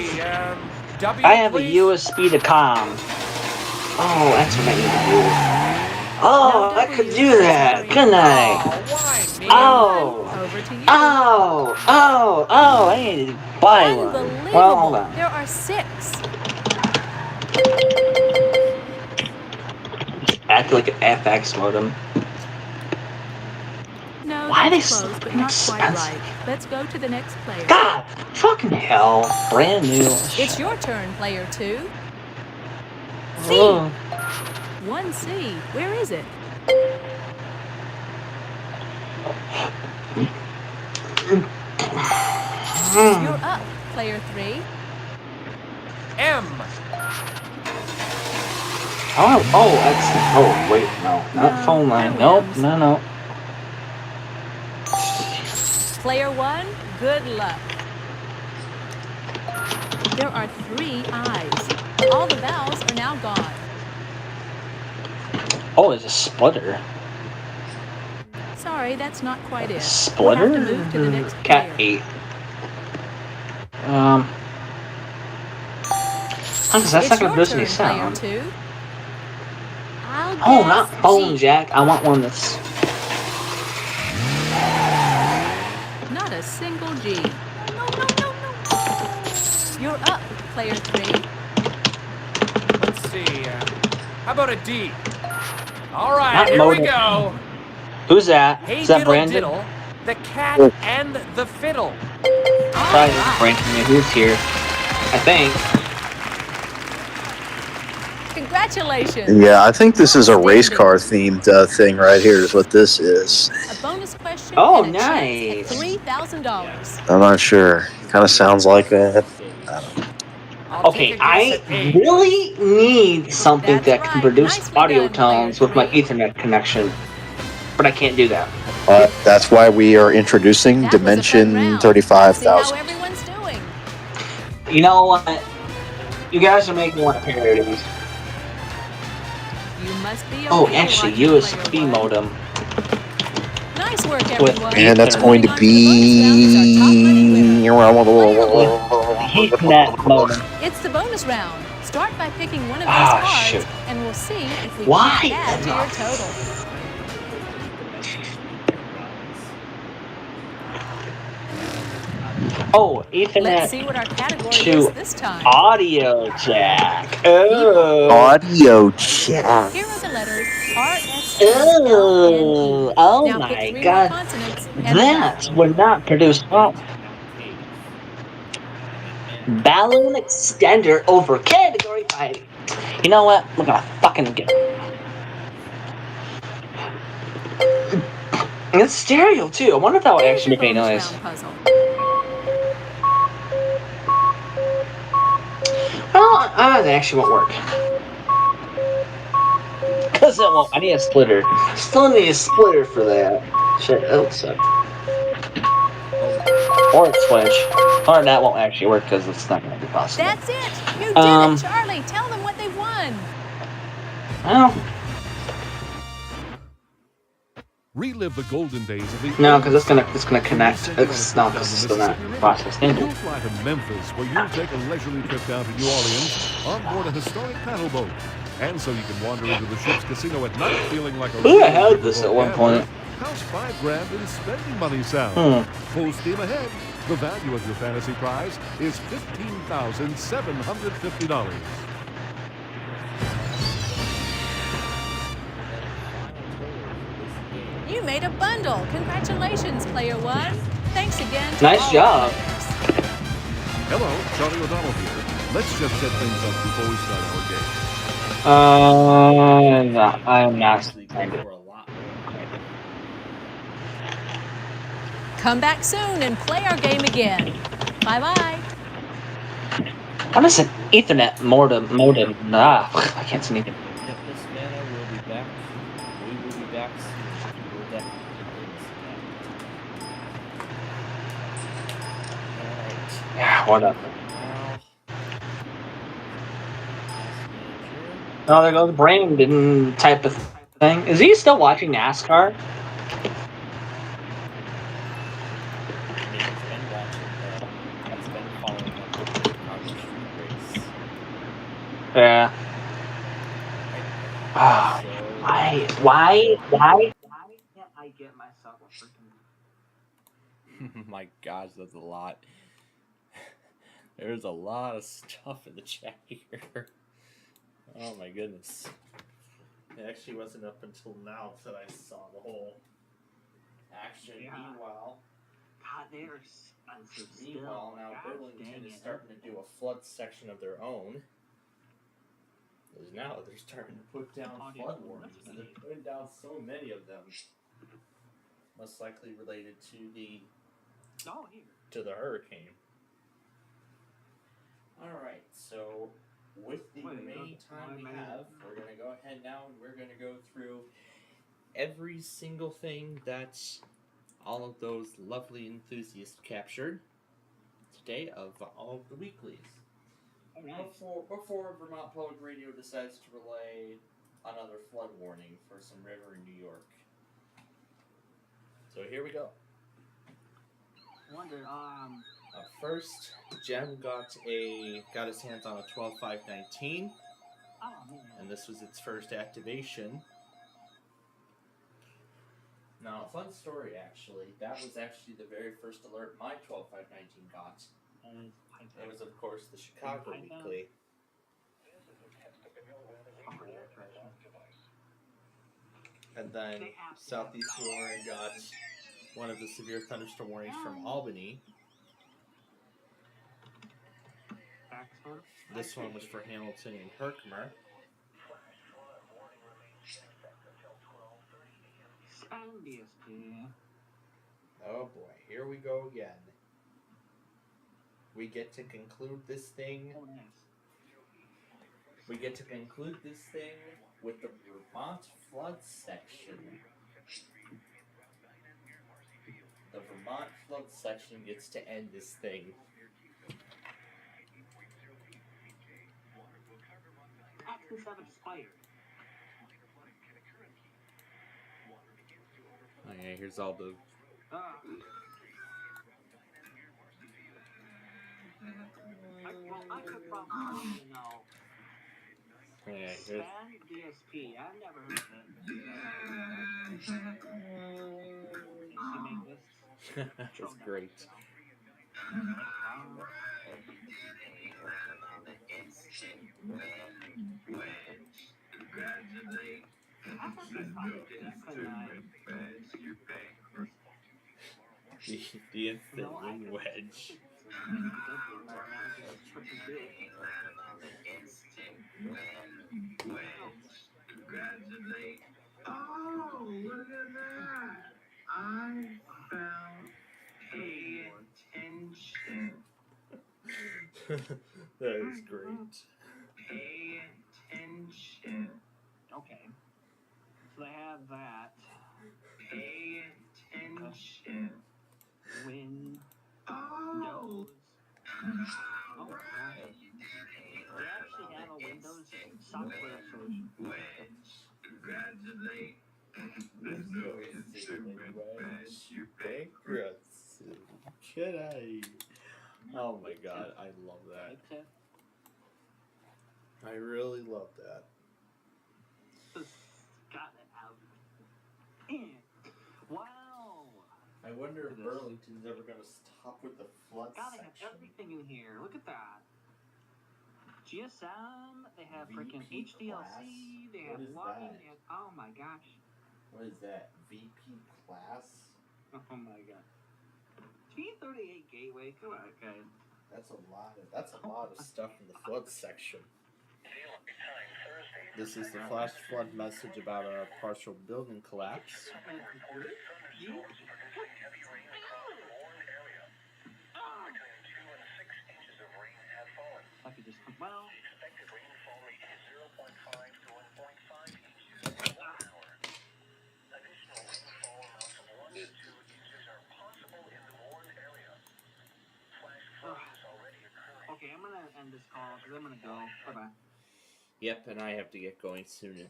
W, I have please. a USB to com. Oh, that's what I need to do. Oh, I could do that, couldn't I? Oh, Over to you. oh, I need to buy one. Well, hold on. There are 6. acted like an FX modem. No, Why are that's they close, so but not quite expensive? right. Let's go to the next player. God, fucking hell. Brand new. It's your turn, player 2. C. Oh. 1C. Where is it? You're up, player 3. M. Oh, wait, no. Not phone line. Nope, M's. no. Player 1, good luck. There are 3 I's. All the vowels are now gone. Oh, it's a splitter. Sorry, that's not quite it. Splitter? We'll have to move to the next Cat player. 8. Because that's not going to produce any sound. Player 2. Oh, not phone jack. I want one that's... Not a single G. No. You're up, player 3. Let's see. How about a D? All right, Not here modem. we go. Who's that? Hey, Is that diddle, Brandon? diddle, the cat and the fiddle. Probably just Brandon. Who's here? I think. Congratulations. Yeah, I think this is a race car themed thing right here. Is what this is. A bonus question. Oh, and a nice. chance at $3,000. I'm not sure. Kind of sounds like that. Okay, I really need something that can produce audio tones with my Ethernet connection, but I can't do that. That's why we are introducing Dimension 35,000. Everyone's doing. You know what? You guys are making me want to parody these. You must be Oh, okay, actually, Roger, USB modem. Nice work, everyone. And that's going to be Ethernet modem. It's the bonus round. Start by picking one of these cards, shit. and we'll see if we Why can add to the your total. Oh, Ethernet Let's see what our category to is this time. audio jack. Oh. Audio jack. Here are the letters R, S, T, L, N, E. Oh Now my pick 3 God. more consonants and That would not produce sound. Balloon extender over category 5. You know what? We're gonna fucking get it. And it's stereo too. I wonder if that will actually make any noise. Well, that actually won't work. Because it won't. I need a splitter. Still need a splitter for that. Shit, that'll suck. Or a switch. Or that won't actually work because it's not going to be possible. That's it! You did it, Charlie! Tell them what they won! Well... Relive the golden days of the No, because it's gonna connect. It's not because it's still not processed in. You'll fly to Memphis, where you'll take a leisurely trip down to New Orleans on board a historic paddle boat. And so you can wander into the ship's casino at night feeling like a... Who had this at one point? How's $5,000 in spending money sound? Full steam ahead. The value of your fantasy prize is $15,750. You made a bundle! Congratulations, player 1! Thanks again to Nice all job. players. Hello, Charlie O'Donnell here. Let's just set things up before we start our game. No, I'm not. Come back soon and play our game again. Bye-bye. What is an Ethernet modem? Ah, I can't see anything. Yep, this mana will be back. We will be back soon. We'll definitely Yeah, whatever. Oh, there goes Brandon type of thing. Is he still watching NASCAR? Yeah. Oh, why can't I get myself a freaking... My gosh, that's a lot. There's a lot of stuff in the chat here. Oh my goodness. It actually wasn't up until now that I saw the whole action. Yeah. Meanwhile, God, they are expensive Meanwhile, still. now Gosh, Burlington dang is it. starting to do a flood section of their own. Because now they're starting to put down flood warnings. And they're putting down so many of them. Most likely related to the hurricane. Alright, so with the remaining time we have, we're going to go ahead now and we're going to go through every single thing that all of those lovely enthusiasts captured today of all of the weeklies. Before Vermont Public Radio decides to relay another flood warning for some river in New York. So here we go. First, Jem got his hands on a 12.519, and this was its first activation. Now, a fun story actually. That was actually the very first alert my 12.519 got. It was, of course, the Chicago Weekly. And then Southeast New Orleans got one of the severe thunderstorm warnings from Albany. This one was for Hamilton and Herkimer. Oh boy, here we go again. We get to conclude this thing. We get to conclude this thing with the Vermont flood section. The Vermont flood section gets to end this thing. Access have expired. Okay, here's all the... I could probably, Yeah, Span DSP. I've never heard of it. That's great. The instant wing wedge. Oh, look at that! I found pay attention. That is great. Pay attention. Okay. So they have that. Pay attention. Windows. Oh! Oh, right. They actually have a Windows software solution. Congratulate. Can I? Oh my god, I love that. I really love that. Got it out. Wow. I wonder if Burlington's ever going to stop with the flood God, they section. have everything in here. Look at that. GSM, they have freaking HDLC, they have logging, and oh my gosh. What is that? VP class? Oh my god. T38 gateway, come on, guys. That's a lot of stuff in the flood section. This is the flash flood message about a partial building collapse. I could just well. Expected rainfall rate is 0.5 to 1.5 inches per hour. Additional rainfall amounts of 1 to 2 inches are possible in the Warren area. Flash flood is already occurring. Okay, I'm gonna end this call because I'm gonna go. Bye bye. Yep, and I have to get going soon.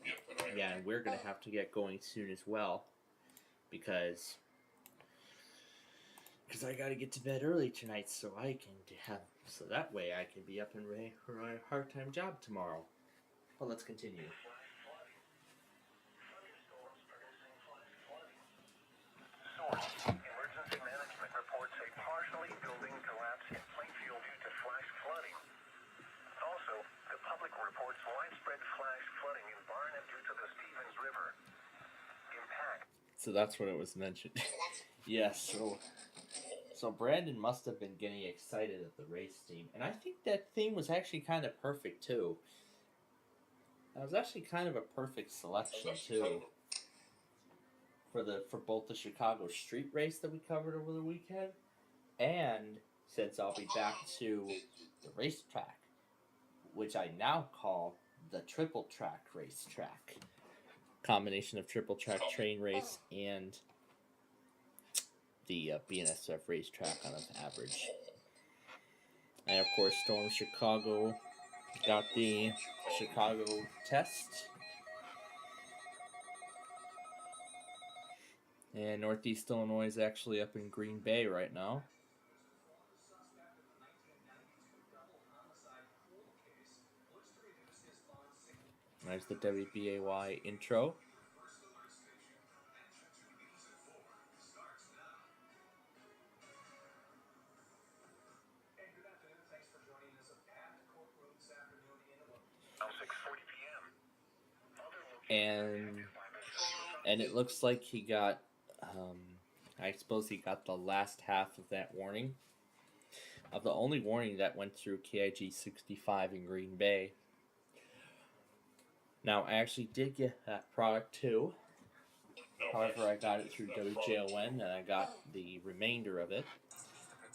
Yeah, and we're gonna have to get going soon as well, because I gotta get to bed early tonight, so that way I can be up and ready for my part-time job tomorrow. Well, let's continue. Source: Emergency management reports a partially building collapse in Plainfield due to flash flooding. Also, the public reports widespread flash flooding in Barnum due to the Stephen So that's when it was mentioned. Yes, so Brandon must have been getting excited at the race team. And I think that theme was actually kind of perfect, too. That was actually kind of a perfect selection, too. For both the Chicago street race that we covered over the weekend, and since I'll be back to the racetrack, which I now call the triple track racetrack. Combination of triple track train race and the BNSF racetrack on an average. And of course, Storm Chicago got the Chicago test. And Northeast Illinois is actually up in Green Bay right now. There's the WBAY intro. And it looks like he got, I suppose he got the last half of that warning. Of the only warning that went through KIG 65 in Green Bay. Now, I actually did get that product too. However, I got it through WJON and I got the remainder of it.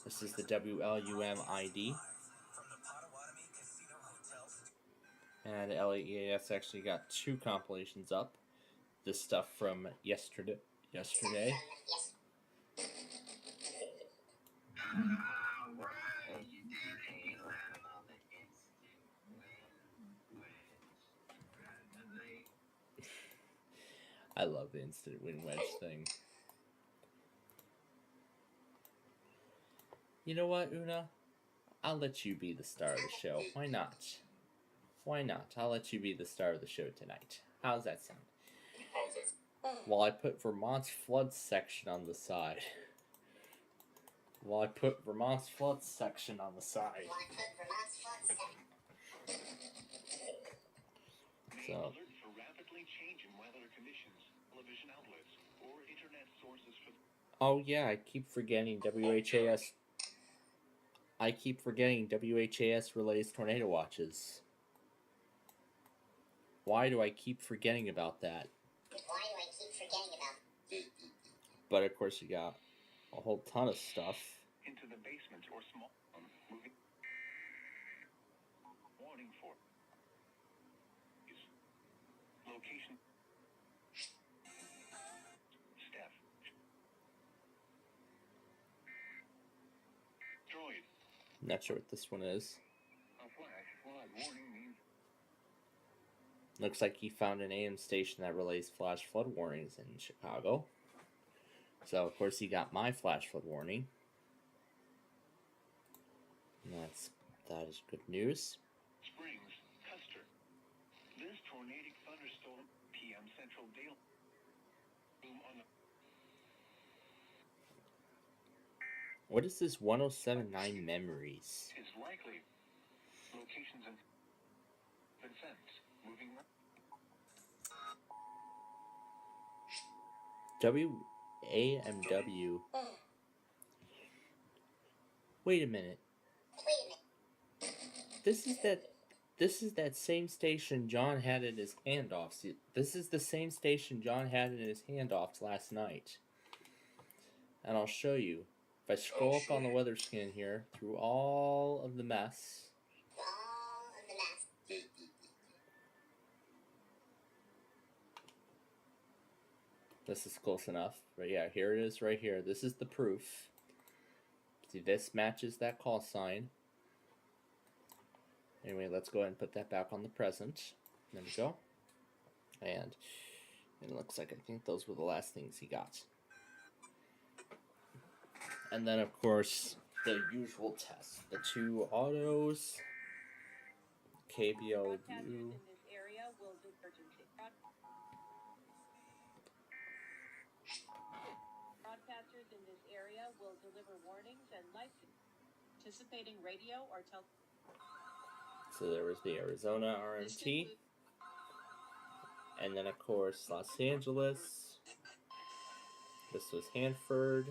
This is the WLUM ID. And LAEAS actually got 2 compilations up. This stuff from yesterday. I love the instant win wedge thing. You know what, Una? I'll let you be the star of the show. Why not? Why not? I'll let you be the star of the show tonight. How's that sound? While I put Vermont's flood section on the side. So. Oh yeah, I keep forgetting WHAS. WHAS relays tornado watches. Why do I keep forgetting about that? But of course, you got a whole ton of stuff. Into the basement or small moving. Warning for location. Steph. Droid. Not sure what this one is. A flash flood warning means. Looks like he found an AM station that relays flash flood warnings in Chicago. So of course he got my flash flood warning. And that is good news. Springs, Custer. This tornadic thunderstorm, PM Central Dale. On the What is this 1079 memories? is likely. Locations and Vincent moving. WAMW. Wait a minute. This is that same station John had in his handoffs. This is the same station John had in his handoffs last night. And I'll show you. If I scroll up on the weather scan here, through all of the mess. This is close enough. But yeah, here it is right here. This is the proof. See, this matches that call sign. Anyway, let's go ahead and put that back on the present. There we go. And it looks like I think those were the last things he got. And then, of course, the usual tests. The 2 autos. KBLU. Broadcasters in this area will deliver warnings and life anticipating radio or So there was the Arizona RMT. And then, of course, Los Angeles. This was Hanford.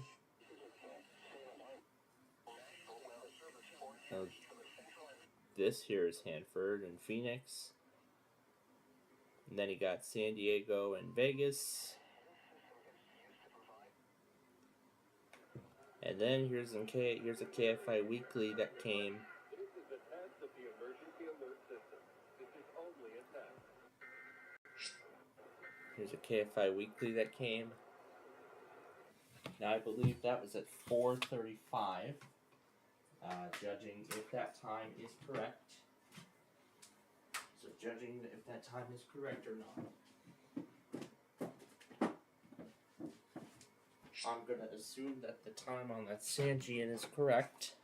This here is Hanford and Phoenix. And then he got San Diego and Vegas. And then here's a KFI Weekly that came. Here's a KFI Weekly that came. Now I believe that was at 4:35. Judging if that time is correct. So judging if that time is correct or not. I'm going to assume that the time on that Sanjian is correct.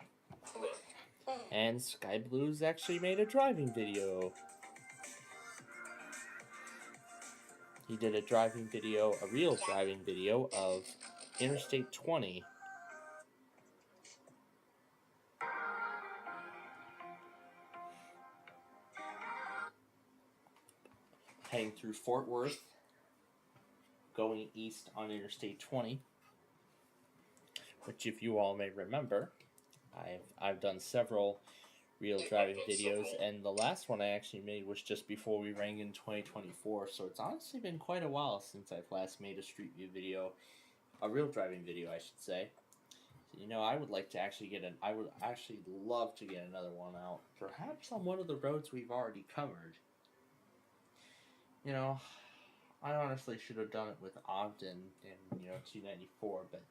And Sky Blues actually made a driving video. He did a driving video, a real driving video of Interstate 20. Heading through Fort Worth, going east on Interstate 20. Which, if you all may remember, I've done several real driving videos, and the last one I actually made was just before we rang in 2024, so it's honestly been quite a while since I've last made a street view video, a real driving video, I should say. So, you know, I would like to actually I would actually love to get another one out, perhaps on one of the roads we've already covered. You know, I honestly should have done it with Ogden and, 294, but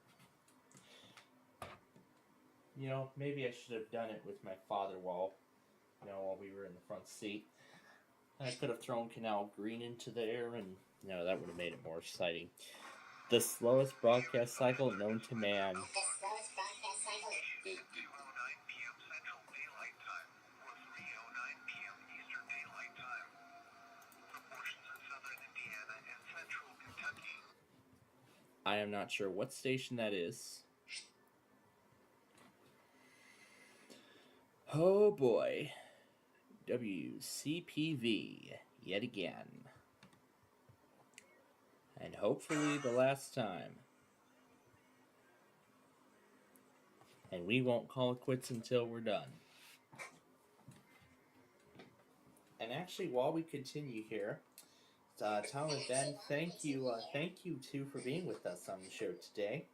maybe I should have done it with my father while we were in the front seat. I could have thrown Canal Green into the air, and that would have made it more exciting. The slowest broadcast cycle known to man. I am not sure what station that is. Oh boy. WCPV yet again. And hopefully the last time. And we won't call it quits until we're done. And actually, while we continue here, Tom and Ben, thank you too for being with us on the show today.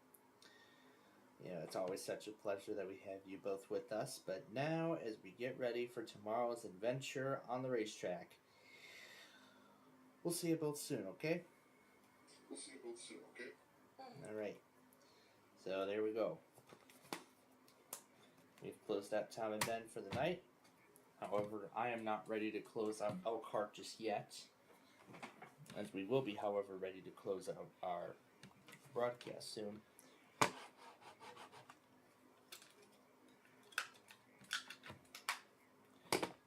It's always such a pleasure that we have you both with us. But now, as we get ready for tomorrow's adventure on the racetrack, we'll see you both soon, okay? All right. So there we go. We've closed out Tom and Ben for the night. However, I am not ready to close out Elkhart just yet. As we will be, however, ready to close out our broadcast soon.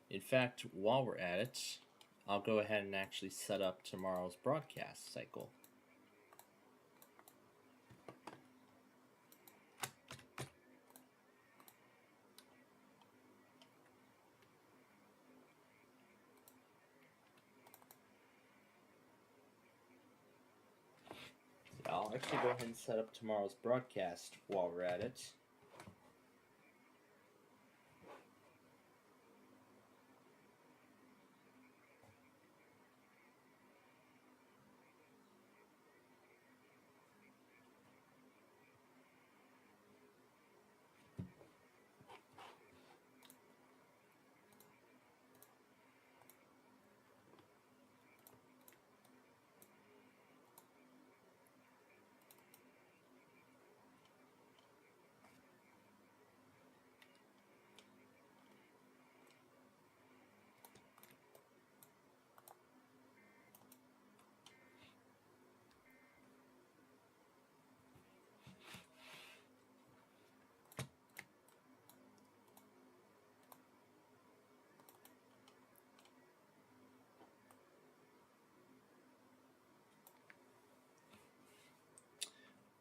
In fact, while we're at it, I'll go ahead and actually set up tomorrow's broadcast cycle. I'll actually go ahead and set up tomorrow's broadcast while we're at it.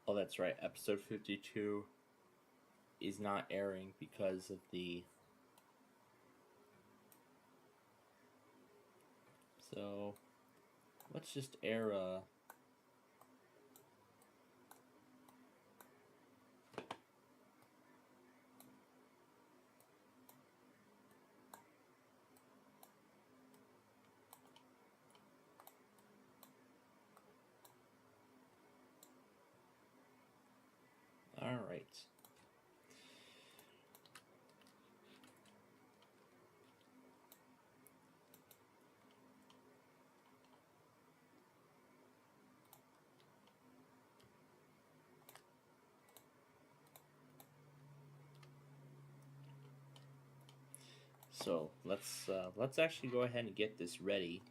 Oh, that's right. Episode 52 is not airing because of the... So, let's just air a... right. So let's actually go ahead and get this ready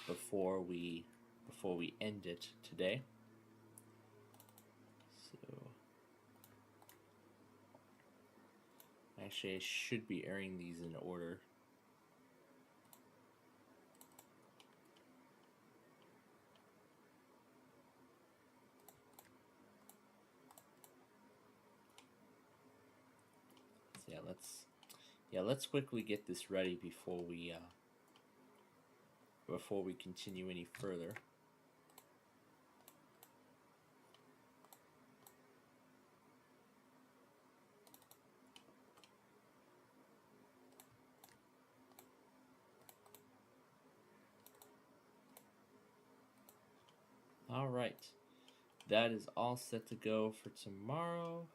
before we end it today. So actually, I should be airing these in order. So let's quickly get this ready before we continue any further. All right, that is all set to go for tomorrow.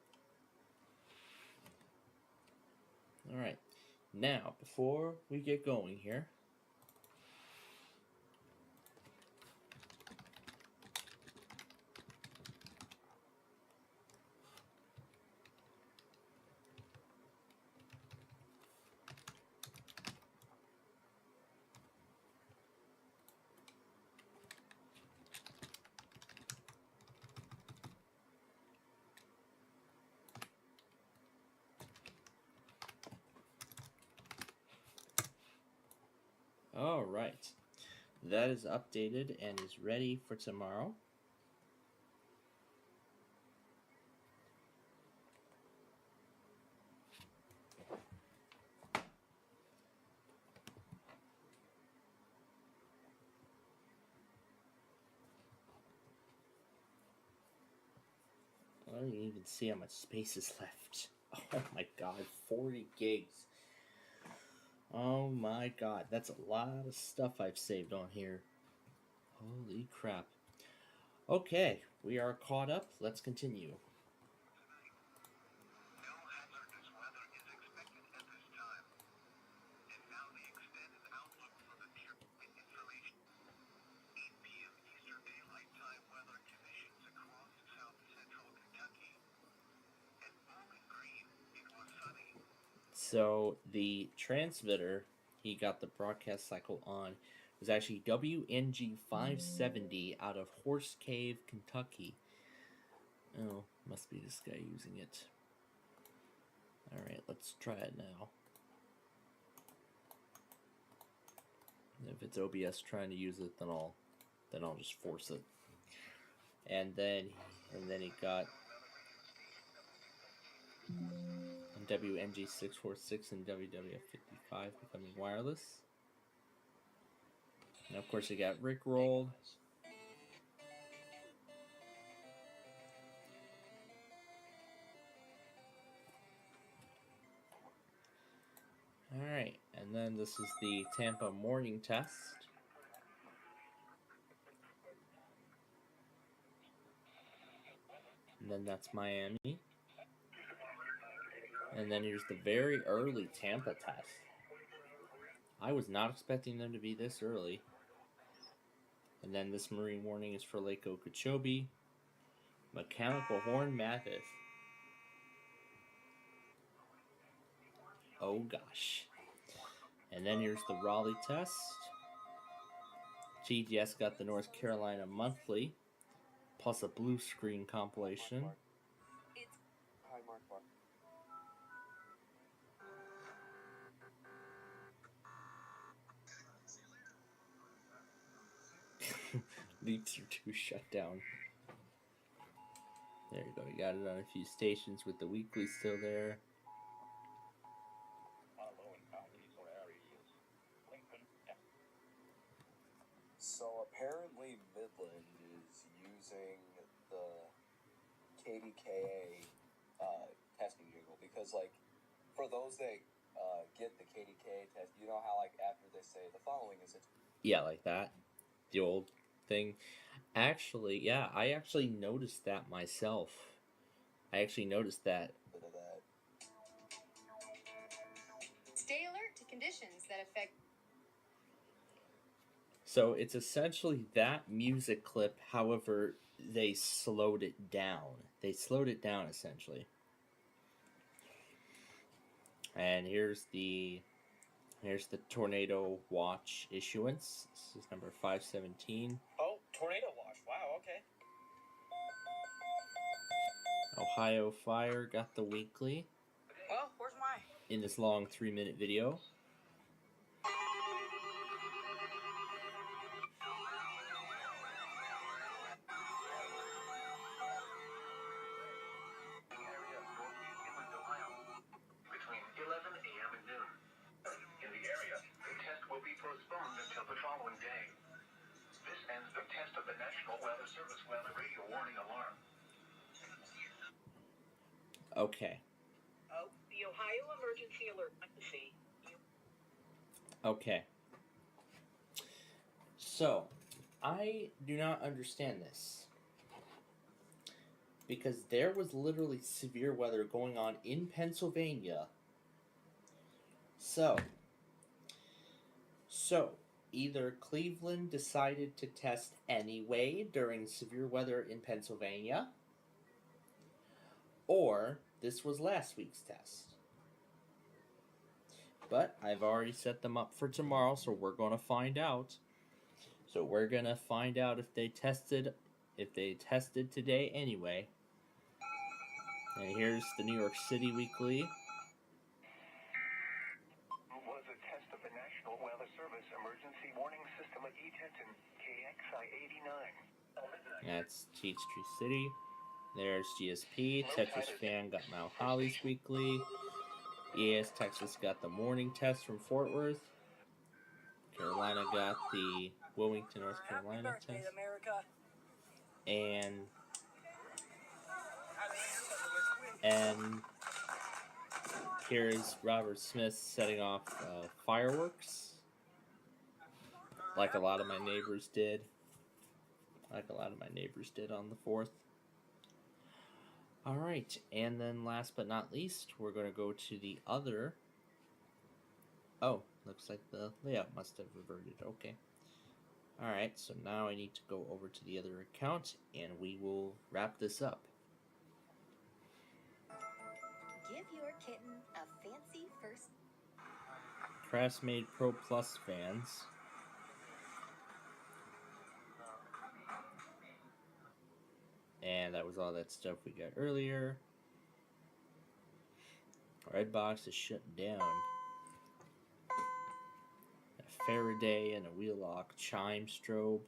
All right, now before we get going here, all right, that is updated and is ready for tomorrow. I don't even see how much space is left. Oh my god, 40 gigs. Oh my god, that's a lot of stuff I've saved on here. Holy crap. Okay, we are caught up. Let's continue. So the transmitter he got the broadcast cycle on was actually WNG 570 out of Horse Cave, Kentucky. Oh, must be this guy using it. Alright, let's try it now. If it's OBS trying to use it, then I'll just force it. And then he got WNG 646 and WWF 55 becoming wireless. And of course, he got Rickrolled. Alright, and then this is the Tampa morning test. And then that's Miami. And then here's the very early Tampa test. I was not expecting them to be this early. And then this marine warning is for Lake Okeechobee. Mechanical Horn Mathis. Oh gosh. And then here's the Raleigh test. TGS got the North Carolina monthly, plus a blue screen compilation. Hi, Mark. Leaps are 2 shut down. There you go. You got it on a few stations with the weekly still there. So apparently Midland is using the KDKA testing jingle because, like, for those that get the KDKA test, you know how, like, after they say the following is it. Yeah, like that. The old thing. Actually, yeah, I actually noticed that myself. I actually noticed that. Bit of that. Stay alert to conditions that affect. So it's essentially that music clip, however, they slowed it down. They slowed it down, essentially. And here's the tornado watch issuance. This is number 517. Oh, tornado watch. Wow, okay. Ohio Fire got the weekly Well, where's my... in this long 3-minute video. Between 11 a.m. and noon. In the area, the test will be postponed until the following day. This ends the test of the National Weather Service weather radio warning alarm. Okay. Oh, the Ohio Emergency Alert. See. Okay. So, I do not understand this. Because there was literally severe weather going on in Pennsylvania. So, either Cleveland decided to test anyway during severe weather in Pennsylvania, or this was last week's test. But I've already set them up for tomorrow, so we're going to find out. So we're going to find out if they tested today anyway. And here's the New York City Weekly. Was a test of the National Weather Service emergency warning system at E-Tenton, KXI 89. That's Peachtree City. There's GSP. Texas Fan got Mount Holly's Weekly. EAS Texas got the morning test from Fort Worth. Carolina got the Wilmington, North Carolina test. And here is Robert Smith setting off fireworks, like a lot of my neighbors did. On the 4th. All right, and then last but not least, we're going to go to the other. Oh, looks like the layout must have reverted. Okay. All right, so now I need to go over to the other account, and we will wrap this up. Give your kitten a fancy first. Craftsmade Pro Plus fans. And that was all that stuff we got earlier. Redbox is shutting down. A Faraday and a wheel lock chime strobe.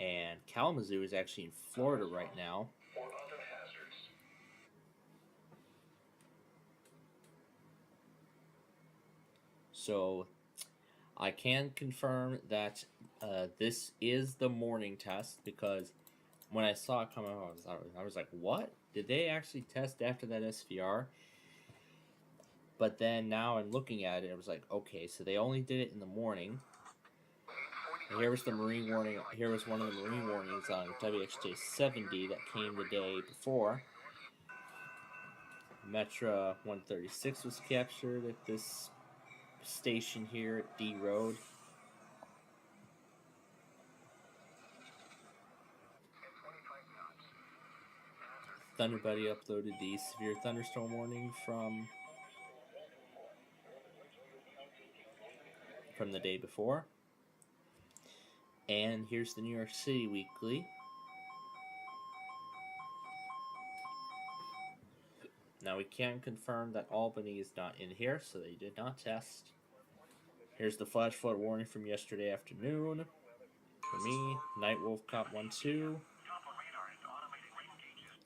And Kalamazoo is actually in Florida right now. Or other hazards. So I can confirm that this is the morning test, because when I saw it come out, I was like, what? Did they actually test after that SVR? But then now I'm looking at it, I was like, okay, so they only did it in the morning. And here was the marine warning. Here was one of the marine warnings on WXJ 70 that came the day before. Metra 136 was captured at this station here at D Road. Thunderbuddy uploaded the severe thunderstorm warning from the day before. And here's the New York City Weekly. Now we can confirm that Albany is not in here, so they did not test. Here's the flash flood warning from yesterday afternoon. For me, Nightwolf Cop 1-2.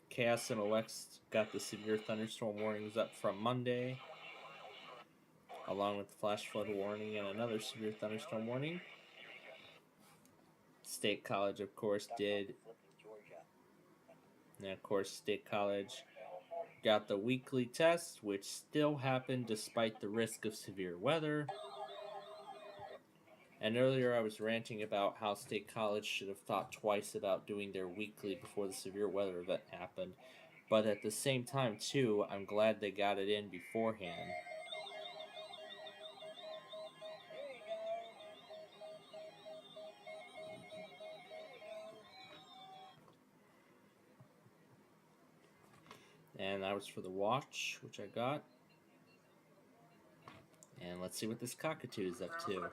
Chaos and Alex got the severe thunderstorm warnings up from Monday, along with the flash flood warning and another severe thunderstorm warning. State College, of course, did. And of course, State College got the weekly test, which still happened despite the risk of severe weather. And earlier I was ranting about how State College should have thought twice about doing their weekly before the severe weather event happened. But at the same time, too, I'm glad they got it in beforehand. And that was for the watch, which I got. And let's see what this cockatoo is up to.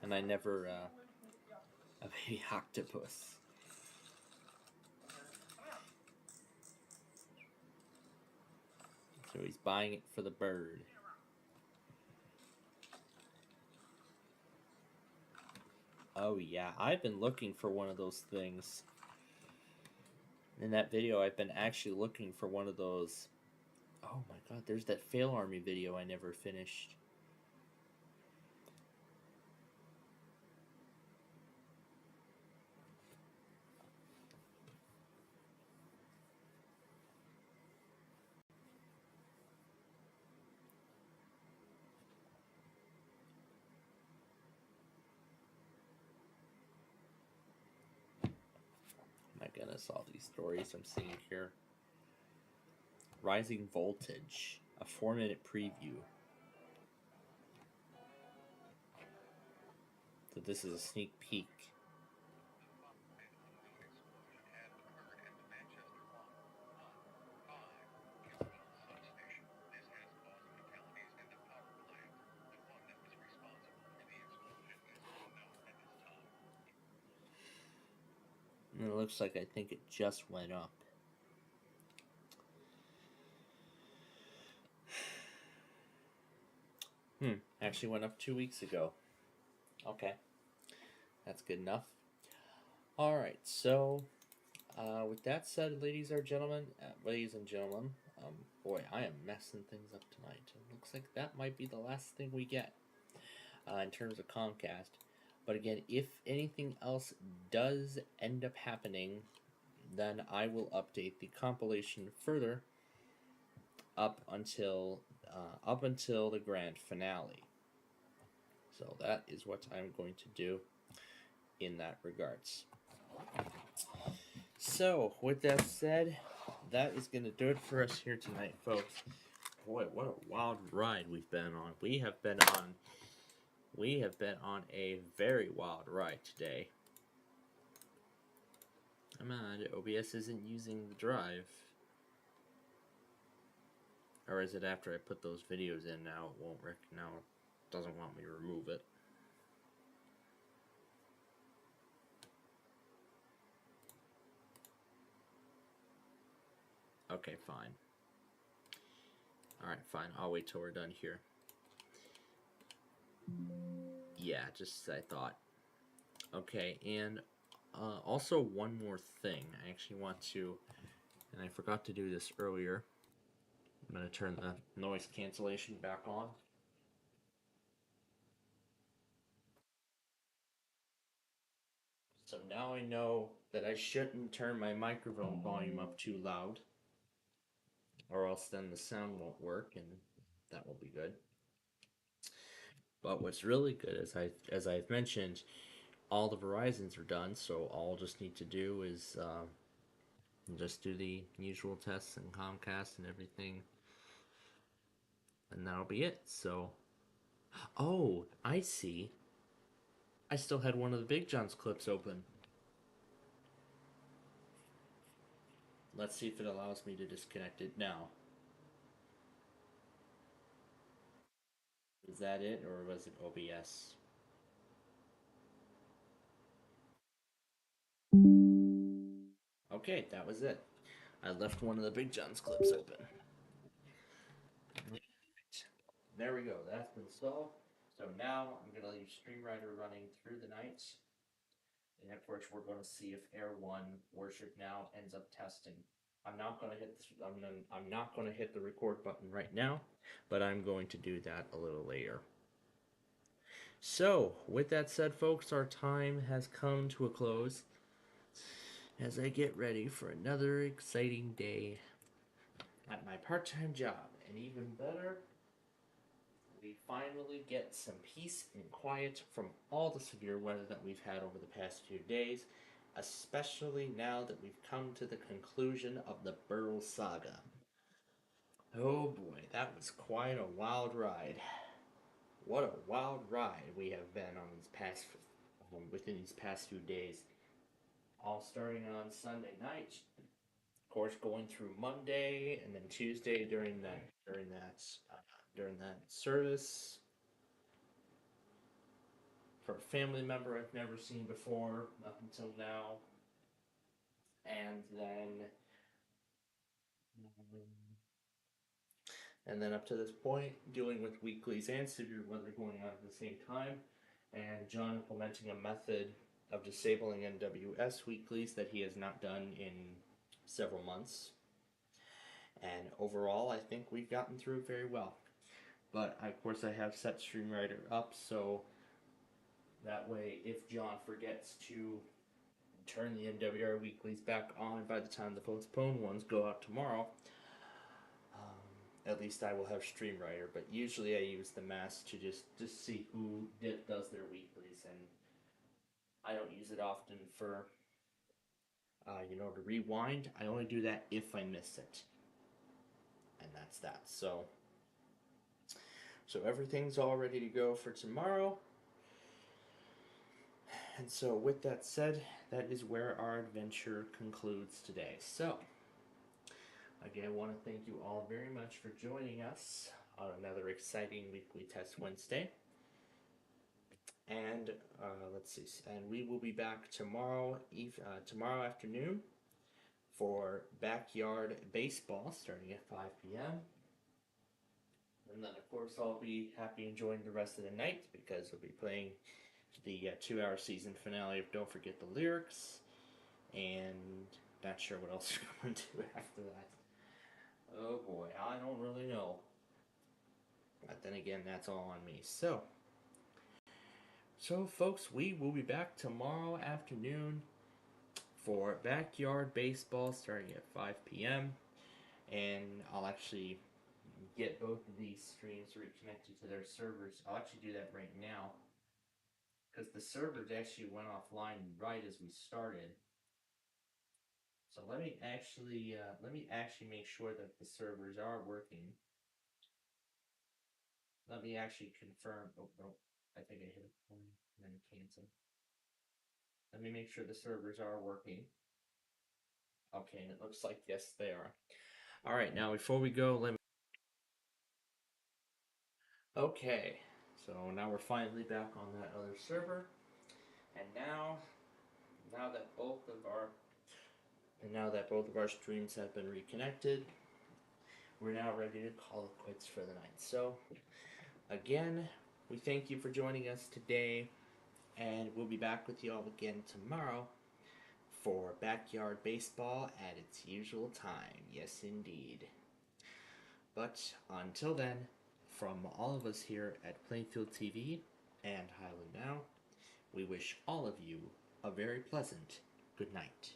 And I never, a baby octopus. So he's buying it for the bird. Oh yeah, I've been looking for one of those things. In that video, I've been actually looking for one of those. Oh my god, there's that Fail Army video I never finished. My goodness, all these stories I'm seeing here. Rising Voltage, a 4-minute preview. So this is a sneak peek. And it looks like I think it just went up. Actually went up 2 weeks ago. Okay. That's good enough. Alright, so with that said, ladies and gentlemen, boy, I am messing things up tonight. It looks like that might be the last thing we get in terms of Comcast. But again, if anything else does end up happening, then I will update the compilation further up until the grand finale. So that is what I'm going to do in that regards. So with that said, that is going to do it for us here tonight, folks. Boy, what a wild ride we've been on. We have been on a very wild ride today. Come on, OBS isn't using the drive. Or is it after I put those videos in now it won't now it doesn't want me to remove it? Okay, fine. Alright, fine. I'll wait till we're done here. Yeah, just as I thought. Okay, and also one more thing. I actually want to, and I forgot to do this earlier. I'm going to turn the noise cancellation back on. So now I know that I shouldn't turn my microphone volume up too loud, or else then the sound won't work, and that will be good. But what's really good is, as I've mentioned, all the Verizons are done, so all I'll just need to do is just do the usual tests and Comcast and everything, and that'll be it. So, oh, I see. I still had one of the Big John's clips open. Let's see if it allows me to disconnect it now. Was that it, or was it OBS? Okay, that was it. I left one of the Big John's clips open. There we go. That's been solved. So now I'm going to leave StreamWriter running through the night. And of course, we're going to see if Air One Worship Now ends up testing. I'm not going to hit this, I'm not going to hit the record button right now, but I'm going to do that a little later. So, with that said, folks, our time has come to a close as I get ready for another exciting day at my part-time job, and even better, we finally get some peace and quiet from all the severe weather that we've had over the past few days, especially now that we've come to the conclusion of the Burl saga. Oh boy, that was quite a wild ride. What a wild ride we have been on within these past few days. All starting on Sunday night, of course, going through Monday and then Tuesday during that service for a family member I've never seen before up until now, and then up to this point, dealing with weeklies and severe weather going on at the same time, and John implementing a method of disabling NWS weeklies that he has not done in several months. And overall, I think we've gotten through it very well. But of course, I have set StreamWriter up so that way, if John forgets to turn the NWR weeklies back on by the time the postponed ones go out tomorrow, at least I will have StreamWriter. But usually I use the mask to just see who does their weeklies, and I don't use it often for to rewind. I only do that if I miss it, and that's that. So everything's all ready to go for tomorrow. And so with that said, that is where our adventure concludes today. So again, I want to thank you all very much for joining us on another exciting Weekly Test Wednesday. And let's see, and we will be back tomorrow afternoon for Backyard Baseball starting at 5 p.m. And then, of course, I'll be happy enjoying the rest of the night because we'll be playing the 2-hour season finale of Don't Forget the Lyrics, and not sure what else we're going to do after that. Oh boy, I don't really know. But then again, that's all on me. So folks, we will be back tomorrow afternoon for Backyard Baseball starting at 5 p.m. And I'll actually get both of these streams reconnected to their servers. I'll actually do that right now, because the servers actually went offline right as we started. So let me actually make sure that the servers are working. Let me actually confirm. Oh no, I think I hit a point and then cancel. Let me make sure the servers are working. Okay, and it looks like yes, they are. All right, now before we go, Okay, so now we're finally back on that other server, and now that both of our streams have been reconnected, we're now ready to call it quits for the night. So again, we thank you for joining us today, and we'll be back with you all again tomorrow for Backyard Baseball at its usual time. Yes, indeed. But until then, from all of us here at Plainfield TV and Highland Now, we wish all of you a very pleasant good night.